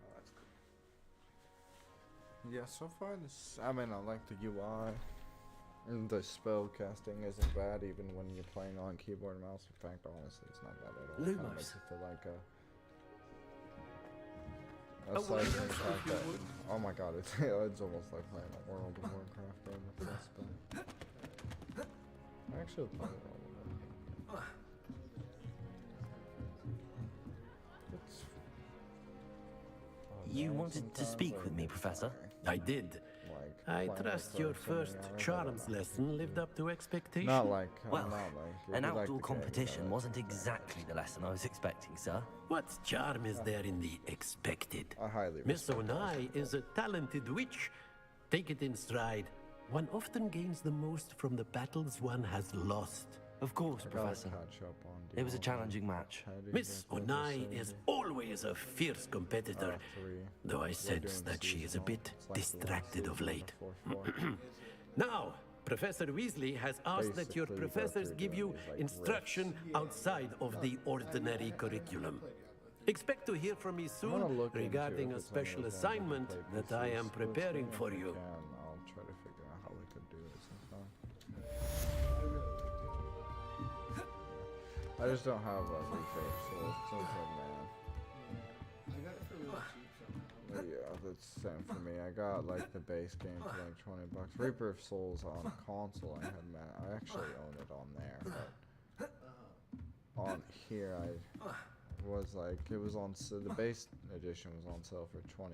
Oh, that's cool. Yeah, so far this, I mean, I like the UI. And the spell casting isn't bad even when you're playing on keyboard and mouse. In fact, honestly, it's not bad at all. It kind of makes it feel like a... Aside from the fact that, oh my god, it's almost like playing a World of Warcraft game with this spell. I actually would play World of Warcraft. You wanted to speak with me, Professor? I did. I trust your first charms lesson lived up to expectation. Well, an outdoor competition wasn't exactly the lesson I was expecting, sir. What charm is there in the expected? I highly Miss Onai is a talented witch. Take it in stride. One often gains the most from the battles one has lost. Of course, I gotta Professor. catch up on It was a Diablo. challenging match. Miss Onai is always a fierce competitor, though I sense that she is a bit distracted of late. Now, Professor Weasley has asked that your professors give you instruction outside of the ordinary curriculum. Expect to hear from me soon regarding a special assignment that I am preparing for you. I'll try to figure out how we could do this sometime. I just don't have a refake, so it's okay, man. I got it for really cheap somehow. Yeah, that's the same for me. I got like the base game for like $20. Reaper of Souls on console, I actually own it on there, but on here was like, it was on, so the base edition was on sale for $20,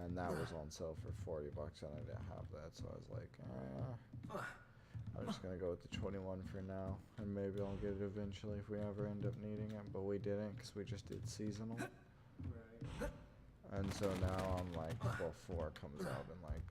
and that was on sale for $40, and I didn't have that, so I was like, I'm just gonna go with the 21 for now, and maybe I'll get it eventually if we ever end up needing it, but we didn't because we just did seasonal. Right. And so now I'm like, well, 4 comes out in like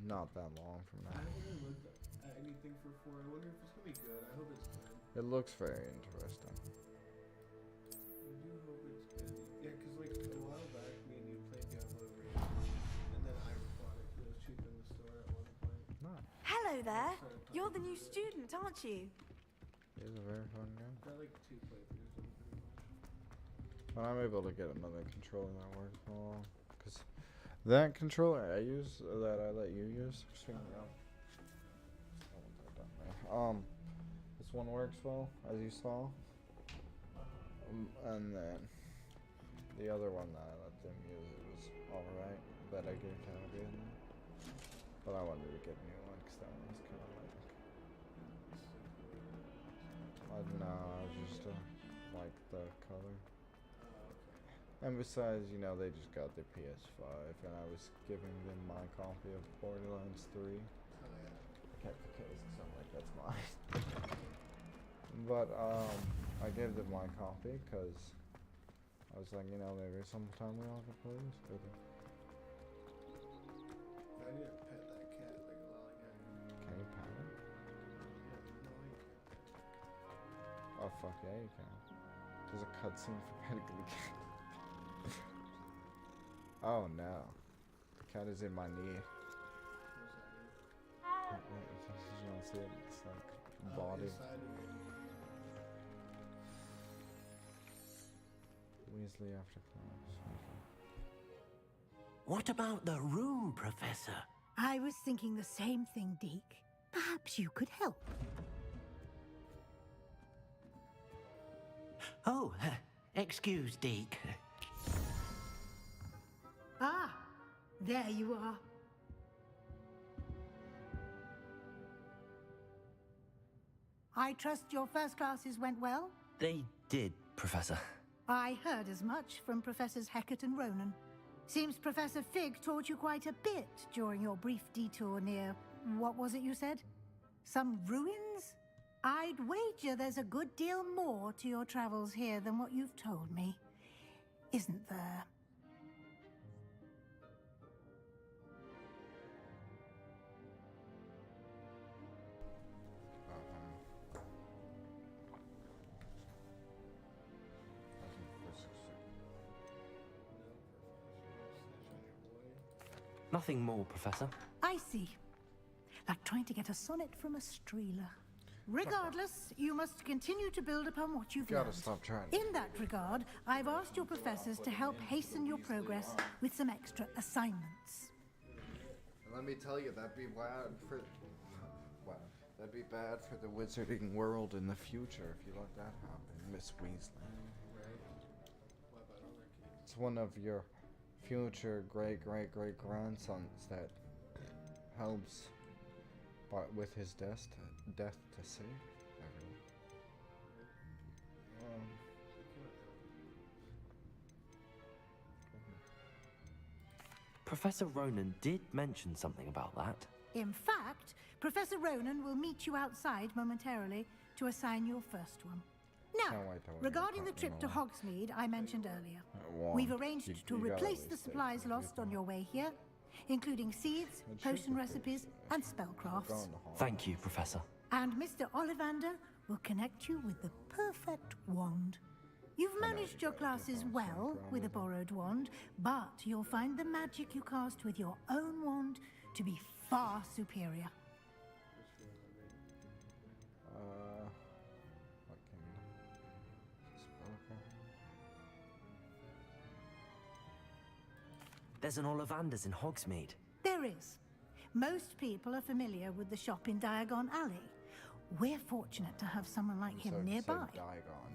not that long from I now. haven't even looked at anything for 4. I wonder if it's gonna be good. I hope it's good. It looks very interesting. I do hope it's good. Yeah, because like a while back, me and you played Diablo 3, and then I bought it because it was cheap in the store at one point. Nice. Hello there. You're the new student, aren't you? It is a very fun game. Got like 2 playthroughs of it pretty much. When I'm able to get another controller that works well, because that controller I use, that I let you use, this one works well, as you saw, and then the other one that I let them use, it was alright, but I gave to Abby in there. But I wanted to get a new one, because that one was kind of like, I don't know, I just like the color. And besides, you know, they just got the PS5, and I was giving them my copy of Borderlands 3. I kept the case because I'm like, that's mine. But, I gave them my copy because I was like, you know, maybe sometime we all could play this together. I need to pet that cat like a lollygag. Can you pet it? Yeah, no, you can't pet it. Oh, fuck yeah, you can. There's a cutscene for petting the cat. Oh no. The cat is in my knee. You don't see it, it's like body. Weasley after class. What about the room, Professor? I was thinking the same thing, Deke. Perhaps you could help. Oh, excuse, Deke. Ah, there you are. I trust your first classes went well? They did, Professor. I heard as much from Professors Hecat and Ronan. Seems Professor Fig taught you quite a bit during your brief detour near, what was it you said? Some ruins? I'd wager there's a good deal more to your travels here than what you've told me. Isn't there? Nothing more, Professor. I see. Like trying to get a sonnet from a streeler. Regardless, you must continue to build upon what you've learned. Gotta stop trying. In that regard, I've asked your professors to help hasten your progress with some extra assignments. And let me tell you, that'd be bad for... Wow. That'd be bad for the wizarding world in the future if you let that happen, Miss Weasley. It's one of your future great-great-great-grandsons that helps with his death to save everyone. Professor Ronan did mention something about that. In fact, Professor Ronan will meet you outside momentarily to assign your first one. Now, regarding the trip to Hogsmeade I mentioned earlier, we've arranged to replace the supplies lost on your way here, including seeds, potion recipes, and spellcrafts. Thank you, Professor. And Mr. Ollivander will connect you with the perfect wand. You've managed your classes well with a borrowed wand, but you'll find the magic you cast with your own wand to be far superior. There's an Ollivander's in Hogsmeade. There is. Most people are familiar with the shop in Diagon Alley. We're fortunate to have someone like him nearby.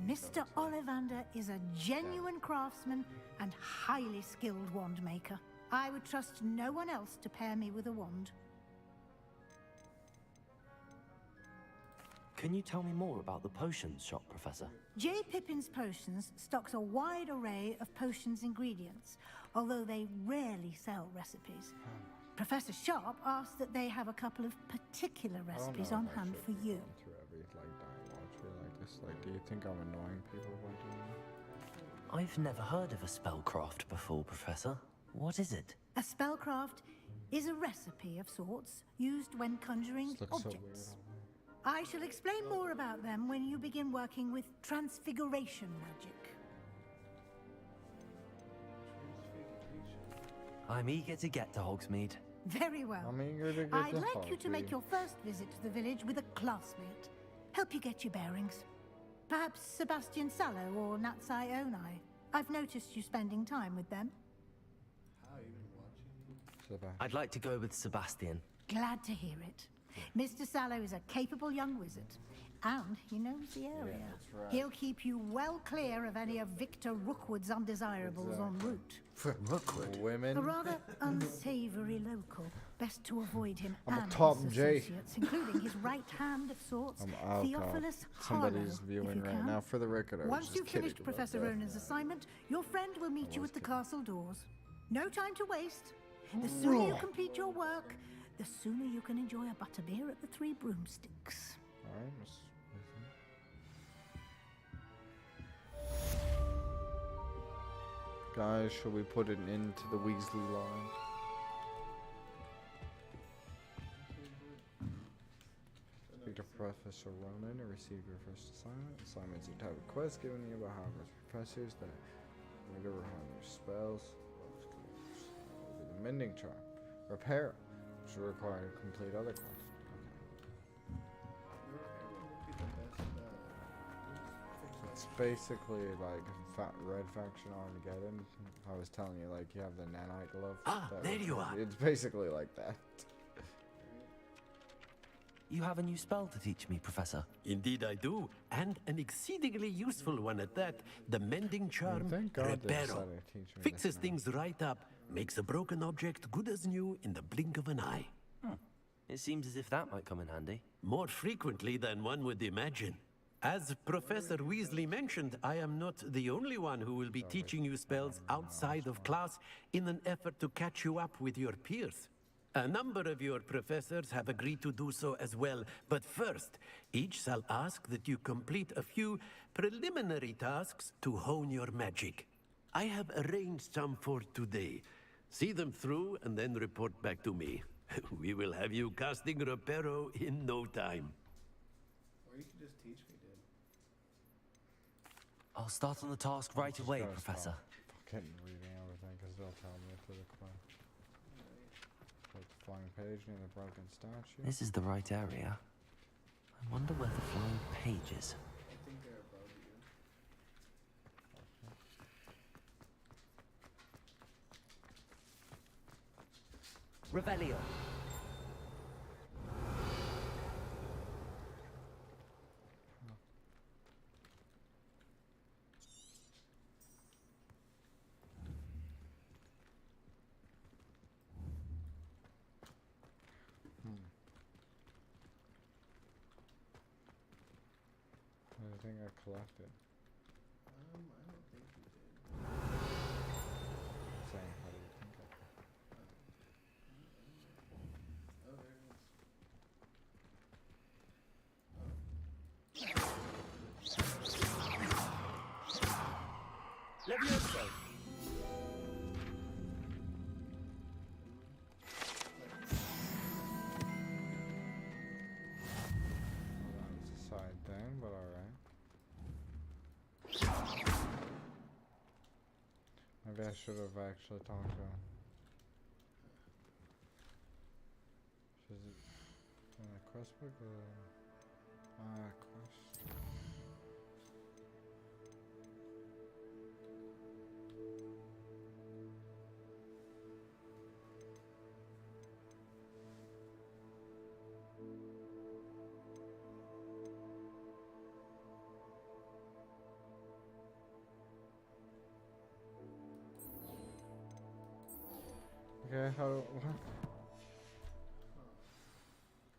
Mr. Ollivander is a genuine craftsman and highly skilled wand maker. I would trust no one else to pair me with a wand. Can you tell me more about the potions shop, Professor? J. Pippin's Potions stocks a wide array of potions ingredients, although they rarely sell recipes. Professor Sharp asked that they have a couple of particular recipes on hand for you. Through every dialogue like this, do you think I'm annoying people by doing that? I've never heard of a spellcraft before, Professor. What is it? A spellcraft is a recipe of sorts used when conjuring objects. I shall explain more about them when you begin working with transfiguration magic. I'm eager to get to Hogsmeade. Very well. I'm eager to get I'd to like you to make Hogsmeade. your first visit to the village with a classmate. Help you get your bearings. Perhaps Sebastian Sallow or Natsai Onai. I've noticed you spending time with them. I'd like to go with Sebastian. Glad to hear it. Mr. Sallow is a capable young wizard, and he knows the area. that's right. He'll keep you well clear of any of Victor Rookwood's undesirables en route. Rookwood? Women? A rather unsavory local. Best to avoid him I'm a and Tom his J. associates, including his right hand of sorts, God. Theophilus Somebody's Harlow, viewing if you right can. now. For the record, I was Once just you've kidding finished about Professor that. Ronan's assignment, your friend will meet you at the castle doors. No time to waste. The sooner you complete your work, the sooner you can enjoy a butterbeer at the Three Broomsticks. Alright, guys, should we put an end to the Weasley line? Speak to Professor Ronan and receive your first assignment. Assignments are type of quest given you by Hogwarts professors that whatever on your spells. Over the mending charm. Repair, which will require to complete other quests. It's basically like Red Faction Armageddon. I was telling you, you have the nanite glove. There you are. It's basically like that. You have a new spell to teach me, Professor. Indeed I do, and an exceedingly useful one at that. The mending charm, thank God they Reparo. decided to teach me Fixes this now. things right up, makes a broken object good as new in the blink of an eye. It seems as if that might come in handy. More frequently than one would imagine. As Professor Weasley mentioned, I am not the only one who will be teaching you spells outside of class in an effort to catch you up with your peers. A number of your professors have agreed to do so as well, but first, each shall ask that you complete a few preliminary tasks to hone your magic. I have arranged some for today. See them through and then report back to me. We will have you casting Reparo in no time. Or you could just teach me, dude. I'll start on the task right away, Professor. Fucking reading everything because they'll tell me to the class. Like the flying page near the broken statue. This is the right area. I wonder where the flying page is. I think they're above you. Revelio. Anything I collected? I don't think you did. Saying how do you think I Oh, there it is. Levioso! Okay, I should have actually talked to him. Is it a quest book or quest? Okay, what?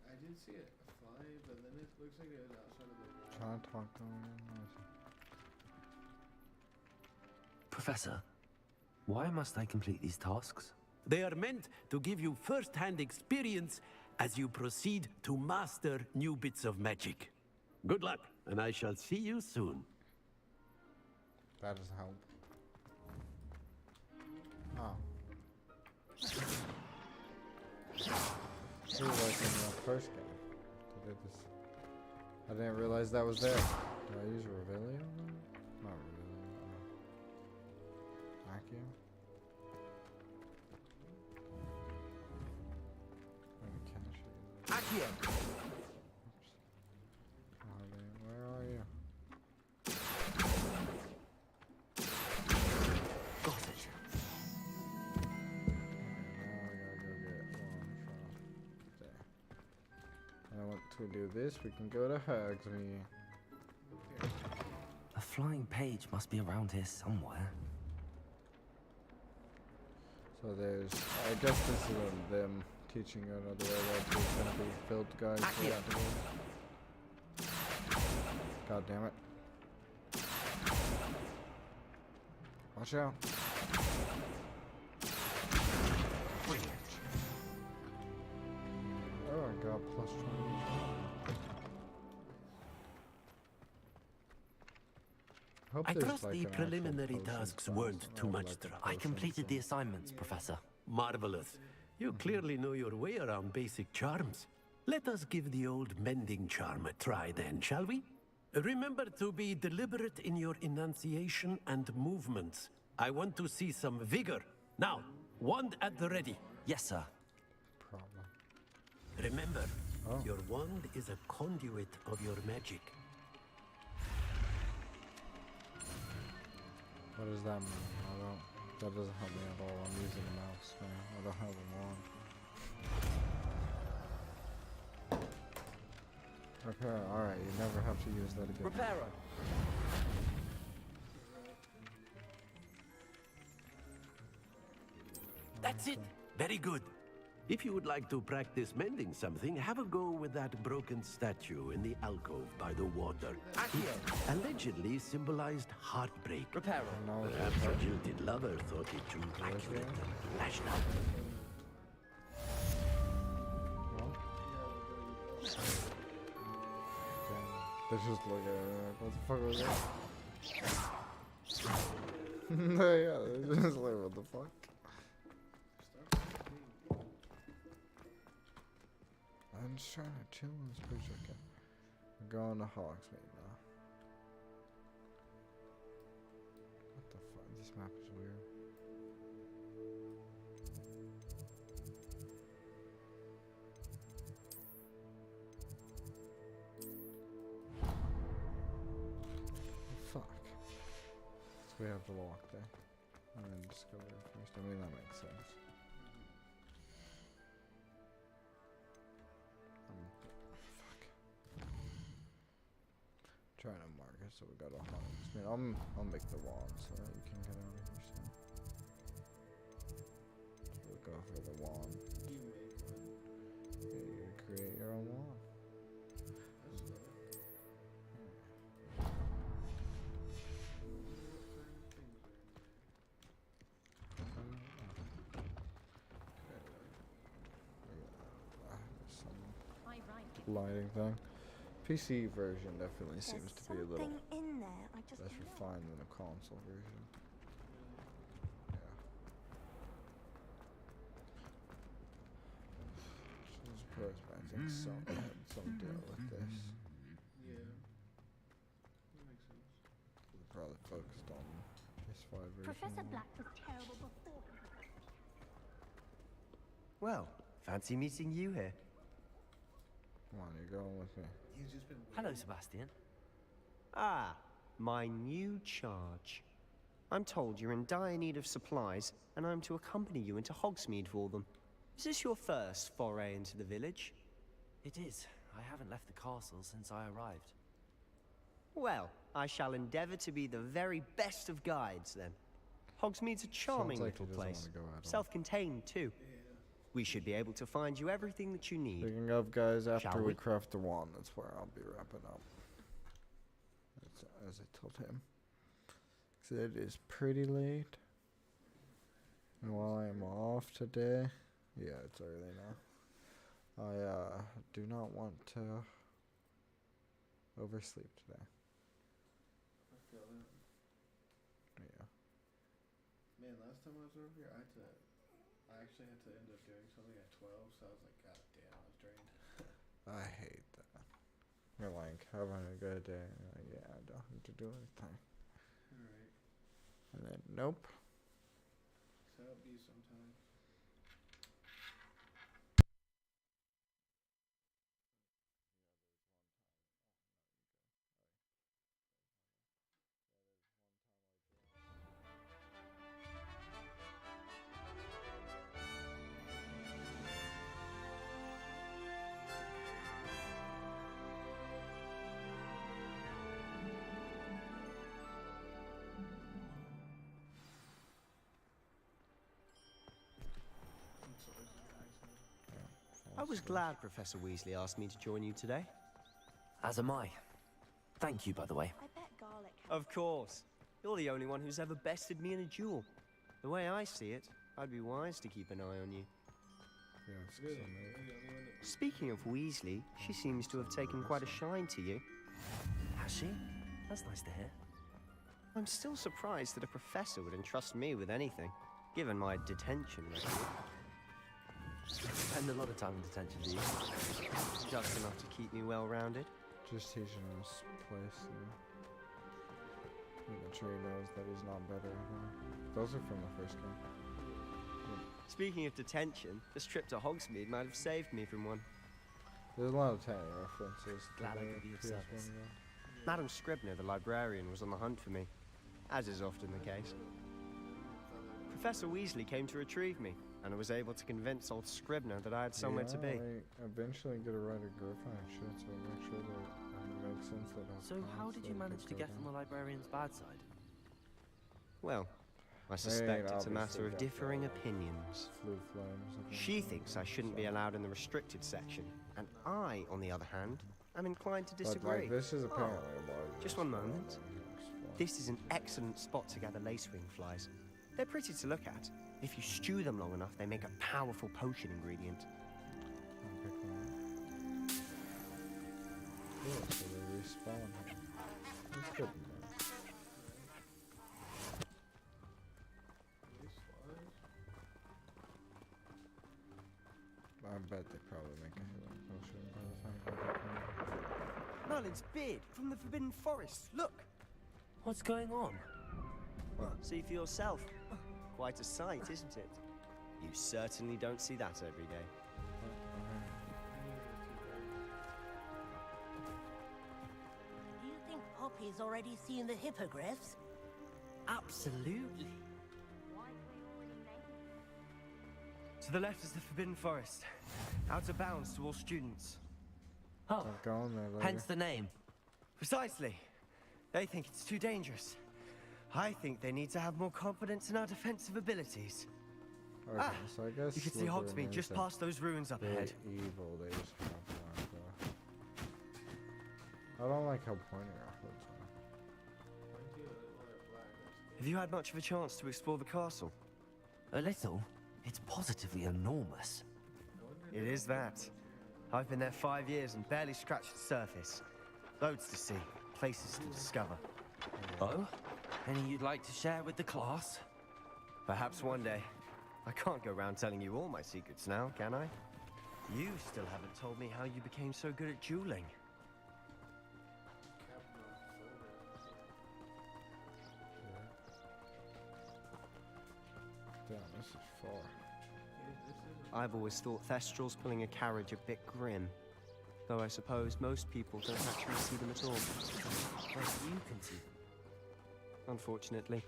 I did see it fly, but then it looks like it was outside of the... Trying to talk to him. Professor, why must I complete these tasks? They are meant to give you first-hand experience as you proceed to master new bits of magic. Good luck, and I shall see you soon. That doesn't help. Oh. It was like in the first game. They did this. I didn't realize that was there. Did I use Revelio? Not Revelio. Vacuum. Accio! Where are you? Got it. Now I gotta go get one from there. And I want to do this. We can go to Hogsmeade. A flying page must be around here somewhere. So there's, I guess this is them teaching you another way that there's gonna be field guides for that to do. God damn it. Watch out. Oh, I got plus 20. I trust the preliminary tasks weren't too much trouble. I completed the assignments, Professor. Marvelous. You clearly know your way around basic charms. Let us give the old mending charm a try then, shall we? Remember to be deliberate in your enunciation and movements. I want to see some vigor. Now, wand at the ready. Yes, sir. Problem. Remember, your wand is a conduit of your magic. What does that mean? That doesn't help me at all. I'm using a mouse, man. I don't have a wand. Repair. Alright, you never have to use that again. Repairer. That's it. Very good. If you would like to practice mending something, have a go with that broken statue in the alcove by the water. It allegedly symbolized heartbreak. Repairer. Perhaps a jilted lover thought it too accurate and lashed out. They just look at it like, what the fuck was that? Yeah, they just like, what the fuck? I'm just trying to chill in this bridge. Okay. We're going to Hogsmeade now. What the fuck? This map is weird. Fuck. So we have to walk there. And then discover it first. I mean, that makes sense. Trying to mark it so we got a Hogsmeade. I'll make the wand so that you can get out of here soon. So we'll go for the wand. Yeah, you create your own wand. Lighting thing. PC version definitely seems to be a little in there. I just less refined than a console version. Yeah. So I suppose I think some had some deal with this. Yeah. That makes sense. They probably focused on PS5 simplified version. Professor Black was terrible before. Well, fancy meeting you here. Come on, you're going with me. He's just been. Hello, Sebastian. Ah, my new charge. I'm told you're in dire need of supplies, and I'm to accompany you into Hogsmeade for them. Is this your first foray into the village? It is. I haven't left the castle since I arrived. Well, I shall endeavor to be the very best of guides, then. Hogsmeade's a charming Sounds like little he doesn't place. wanna go at all. Self-contained, too. We should be able to find you everything that you need. Speaking of, guys, after Shall we we? craft the wand, that's where I'll be wrapping up. As I told him. So it is pretty late. And while I'm off today, yeah, it's early now. I do not want to oversleep today. I feel that. Yeah. Man, last time I was over here, I actually had to end up doing something at 12, so I was like, God damn, I was drained. I hate that. You're like having a good day. And you're like, yeah, I don't have to do anything. Alright. And then, nope. So it be sometimes. I was glad Professor Weasley asked me to join you today. As am I. Thank you, by the way. I bet garlic. Of course. You're the only one who's ever bested me in a duel. The way I see it, I'd be wise to keep an eye on you. Yes, Really? You're the only one that. Speaking of Weasley, she seems to have taken quite a shine to you. Has she? That's nice to hear. I'm still surprised that a professor would entrust me with anything, given my detention record. Spend a lot of time in detention, do you? Just enough to keep me well-rounded. Just teaching us place. And the tree knows that he's not better. Those are from the first game. Speaking of detention, this trip to Hogsmeade might have saved me from one. There's a lot of tiny references. to Glad I the could be of PS1 service. game. Madam Scribner, the librarian, was on the hunt for me, as is often the case. Professor Weasley came to retrieve me, and I was able to convince old Scribner that I had somewhere to be. I eventually get a right of Griffin and shit, so make sure that it makes sense that I'll So how did you manage to get on the librarian's bad side? Well, I suspect it's a matter obviously of got differing the opinions. Flu flames. I think, She so- thinks I shouldn't be allowed in the restricted section, and I, on the other hand, am inclined to But, disagree. like, this is apparently a large. Just one moment. This is an excellent spot to gather lacewing flies. They're pretty to look at. If you stew them long enough, they make a powerful potion ingredient. Yeah, so they respawn. That's good. I bet they probably make a healing potion by the time I get there. Merlin's beard from the Forbidden Forest. Look! What's going on? See for yourself. Quite a sight, isn't it? You certainly don't see that every day. Do you think Poppy's already seen the hippogriffs? Absolutely. To the left is the Forbidden Forest. Out of bounds to all students. Oh, Go on there later. Hence the name. Precisely. They think it's too dangerous. I think they need to have more confidence in our defensive abilities. Okay, so I guess You can see Slytherin Hogsmeade is just a past those ruins up bit ahead. evil. They just have I don't like how pointy our hoods are. Have you had much of a chance to explore the castle? A little. It's positively enormous. It is that. I've been there 5 years and barely scratched the surface. Loads to see, places to discover. Oh? Any you'd like to share with the class? Perhaps one day. I can't go around telling you all my secrets now, can I? You still haven't told me how you became so good at dueling. far. I've always thought Thestrals pulling a carriage a bit grim. Though I suppose most people don't actually see them at all. But you can see them. Unfortunately.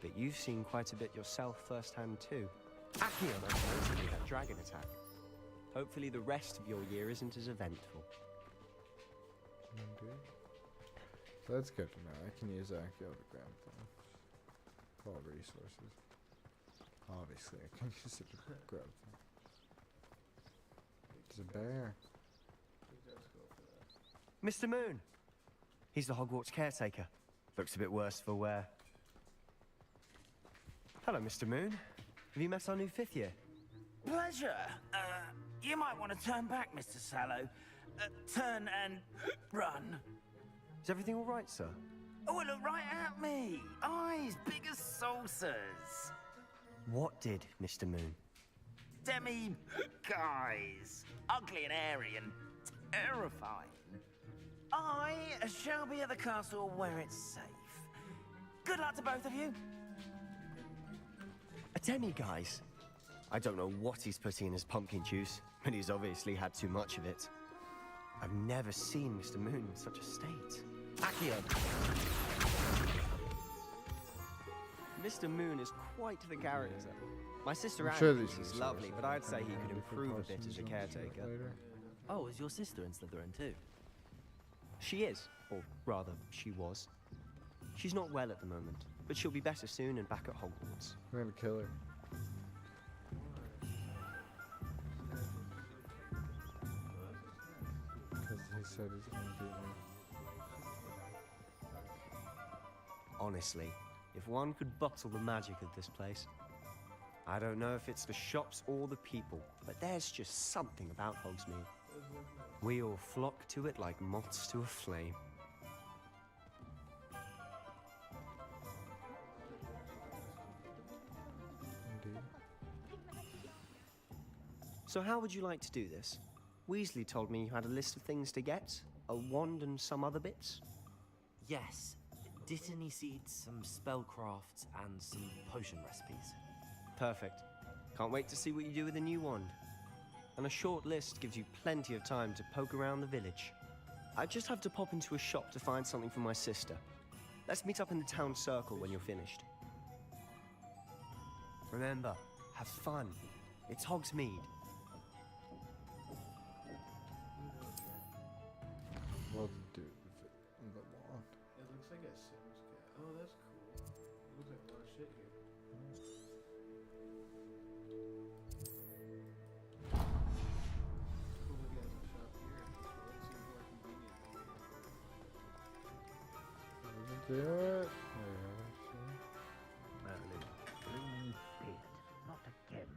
But you've seen quite a bit yourself firsthand too. Accio mentioned that dragon attack. Hopefully the rest of your year isn't as eventful. Indeed. So that's good to know. I can use Accio to grab things. Call resources. Obviously, I can use it to grab things. It's a bear. Mr. Moon! He's the Hogwarts caretaker. Looks a bit worse for wear. Hello, Mr. Moon. Have you met our new 5th year? Pleasure. You might want to turn back, Mr. Sallow. Turn and run. Is everything all right, sir? Oh, look right at me. Eyes big as saucers. What did, Mr. Moon? Guys. Ugly and airy and terrifying. I shall be at the castle where it's safe. Good luck to both of you. A demi-guise? I don't know what he's putting in his pumpkin juice, but he's obviously had too much of it. I've never seen Mr. Moon in such a state. Accio! Mr. Moon is quite the character. My sister Agnes is lovely, but I'd say he could improve a bit as a caretaker. Oh, is your sister in Slytherin too? She is, or rather, she was. She's not well at the moment, but she'll be better soon and back at Hogwarts. I'm gonna kill her. Because he said he's gonna do one. Honestly, if one could bottle the magic of this place. I don't know if it's the shops or the people, but there's just something about Hogsmeade. We all flock to it like moths to a flame. Indeed. So how would you like to do this? Weasley told me you had a list of things to get, a wand and some other bits. Yes. Dittany seeds, some spellcrafts, and some potion recipes. Perfect. Can't wait to see what you do with the new wand. And a short list gives you plenty of time to poke around the village. I just have to pop into a shop to find something for my sister. Let's meet up in the town circle when you're finished. Remember, have fun. It's Hogsmeade. What do the wand? It looks like a Sims game. Oh, that's cool. It looks like a lot of shit here. Cool looking at the shop here. So it seems more convenient than here. Do it. Merlin, bring beard. Not again.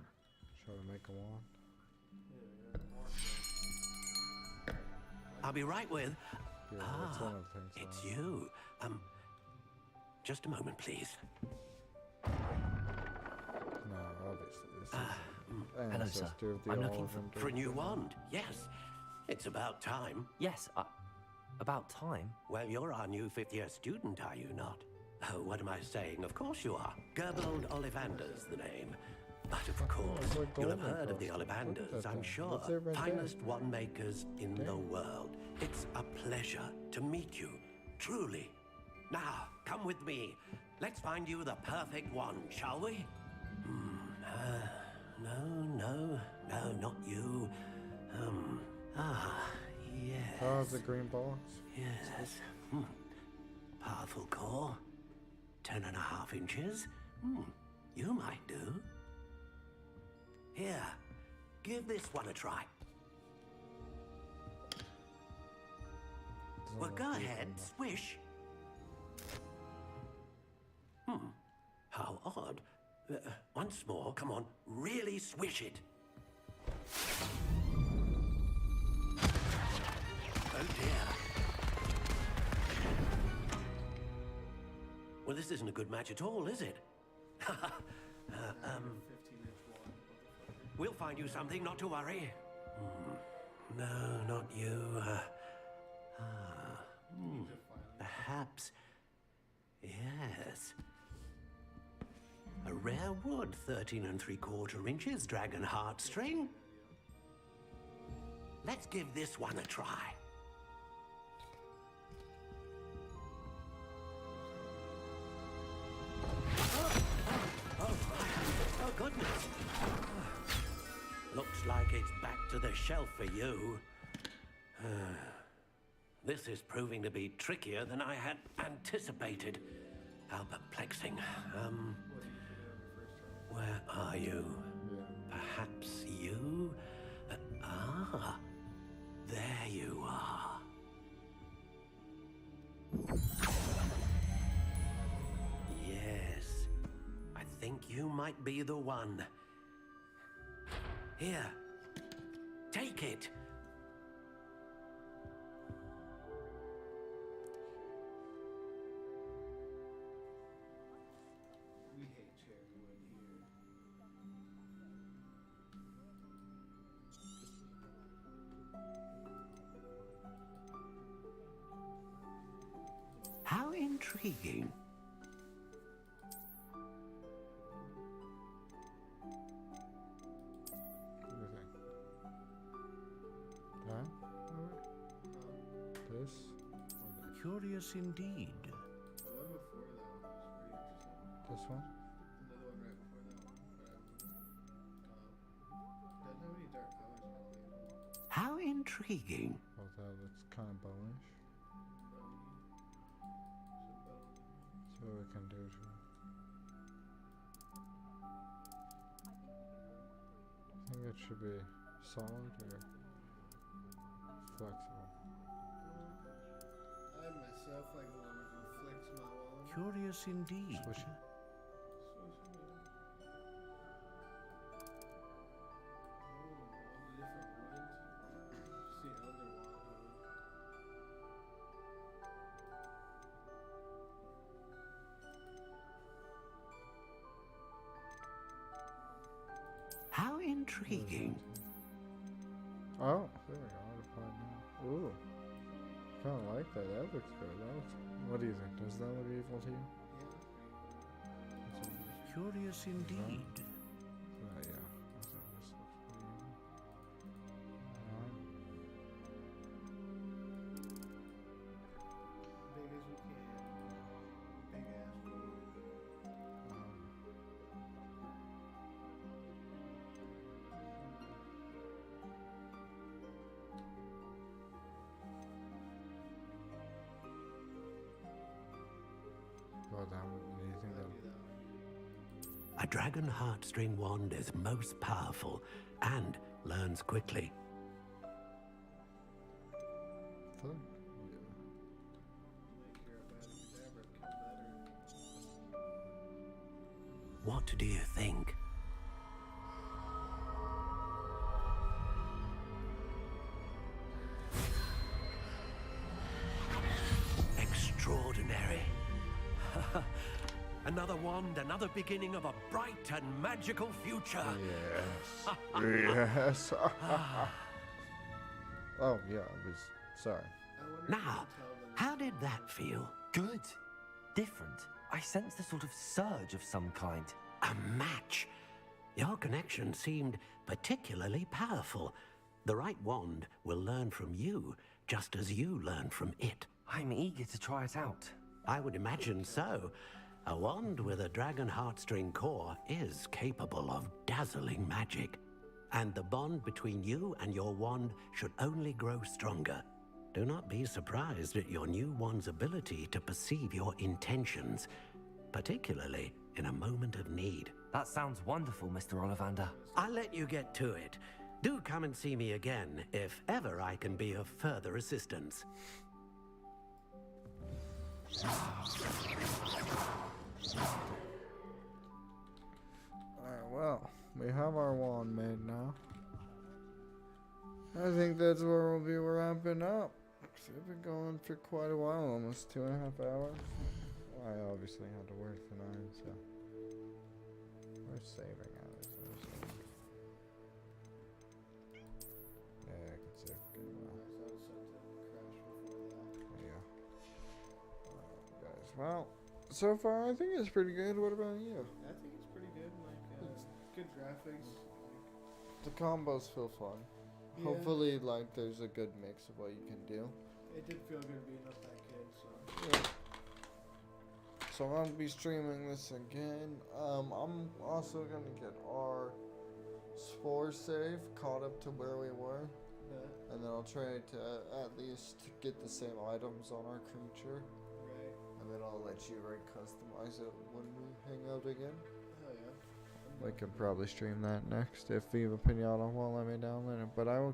Try to make a wand. I'll be right with. Yeah, that's one of the things. It's you. Just a moment, please. No, obviously this is Hello, sir. ancestor of the I'm looking Olivin for a new Dragon. wand. Yes, it's about time. Yes, about time. Well, you're our new 5th year student, are you not? Oh, what am I saying? Of course you are. Gerbold Ollivander's the name. But of course, you'll have heard of the Ollivanders, I'm sure. Finest wand makers in the world. It's a pleasure to meet you, truly. Now, come with me. Let's find you the perfect wand, shall we? No, not you. Yes. Oh, the green box. Yes. Powerful core. 10.5 inches. You might do. Here, give this one a try. Well, go ahead, swish. How odd. Once more, come on, really swish it. Oh dear. Well, this isn't a good match at all, is it? We'll find you something, not to worry. No, not you. Perhaps. Yes. A rare wood, 13 3/4 inches, dragon heartstring. Let's give this one a try. Oh, goodness. Looks like it's back to the shelf for you. This is proving to be trickier than I had anticipated. How perplexing. Where are you? Perhaps you? There you are. Yes, I think you might be the one. Here, take it. We hate cherrywood here. How intriguing. What do you think? That? This? Curious indeed. The one before that one was pretty interesting. This one? Another one right before that one. Doesn't have any dark colors on it. How intriguing. Oh, that looks kind of bowish. See what we can do to I think it should be solid or flexible. I myself like the one that flicks my wall. Curious indeed. Swishy? How intriguing. Oh, there we go. Autopilot now. Ooh. Kind of like that. That looks good. That looks, what do you think? Does that look evil to you? Curious indeed. Yeah. I think this looks pretty evil. Big as we can. Big ass wood. Well, do you think that? A dragon heartstring wand is most powerful and learns quickly. Fuck. What do you think? Extraordinary. Another wand, another beginning of a bright and magical future. Yes. Yes. Oh, yeah, I was sorry. Now, how did that feel? Good. Different. I sensed a sort of surge of some kind. A match. Your connection seemed particularly powerful. The right wand will learn from you, just as you learn from it. I'm eager to try it out. I would imagine so. A wand with a dragon heartstring core is capable of dazzling magic. And the bond between you and your wand should only grow stronger. Do not be surprised at your new wand's ability to perceive your intentions, particularly in a moment of need. That sounds wonderful, Mr. Ollivander. I'll let you get to it. Do come and see me again if ever I can be of further assistance. Alright, well, we have our wand made now. I think that's where we'll be wrapping up. We've been going for quite a while, almost 2.5 hours. I obviously had to work tonight, so we're saving hours. Yeah, I can save pretty well. Yeah. Guys, well, so far I think it's pretty good. What about you? I think it's pretty graphics. The combos feel fun. Yeah. Hopefully, like, there's a good mix of what you can do. It did feel good being up that kid, so. Yeah. So I'll be streaming this again. I'm also gonna get our spore save caught up to where we were. Yeah. And then I'll try to at least get the same items on our creature. Right. And then I'll let you customize it when we hang out again. Hell yeah. We could probably stream that next if Viva Pinata won't let me download it. But I will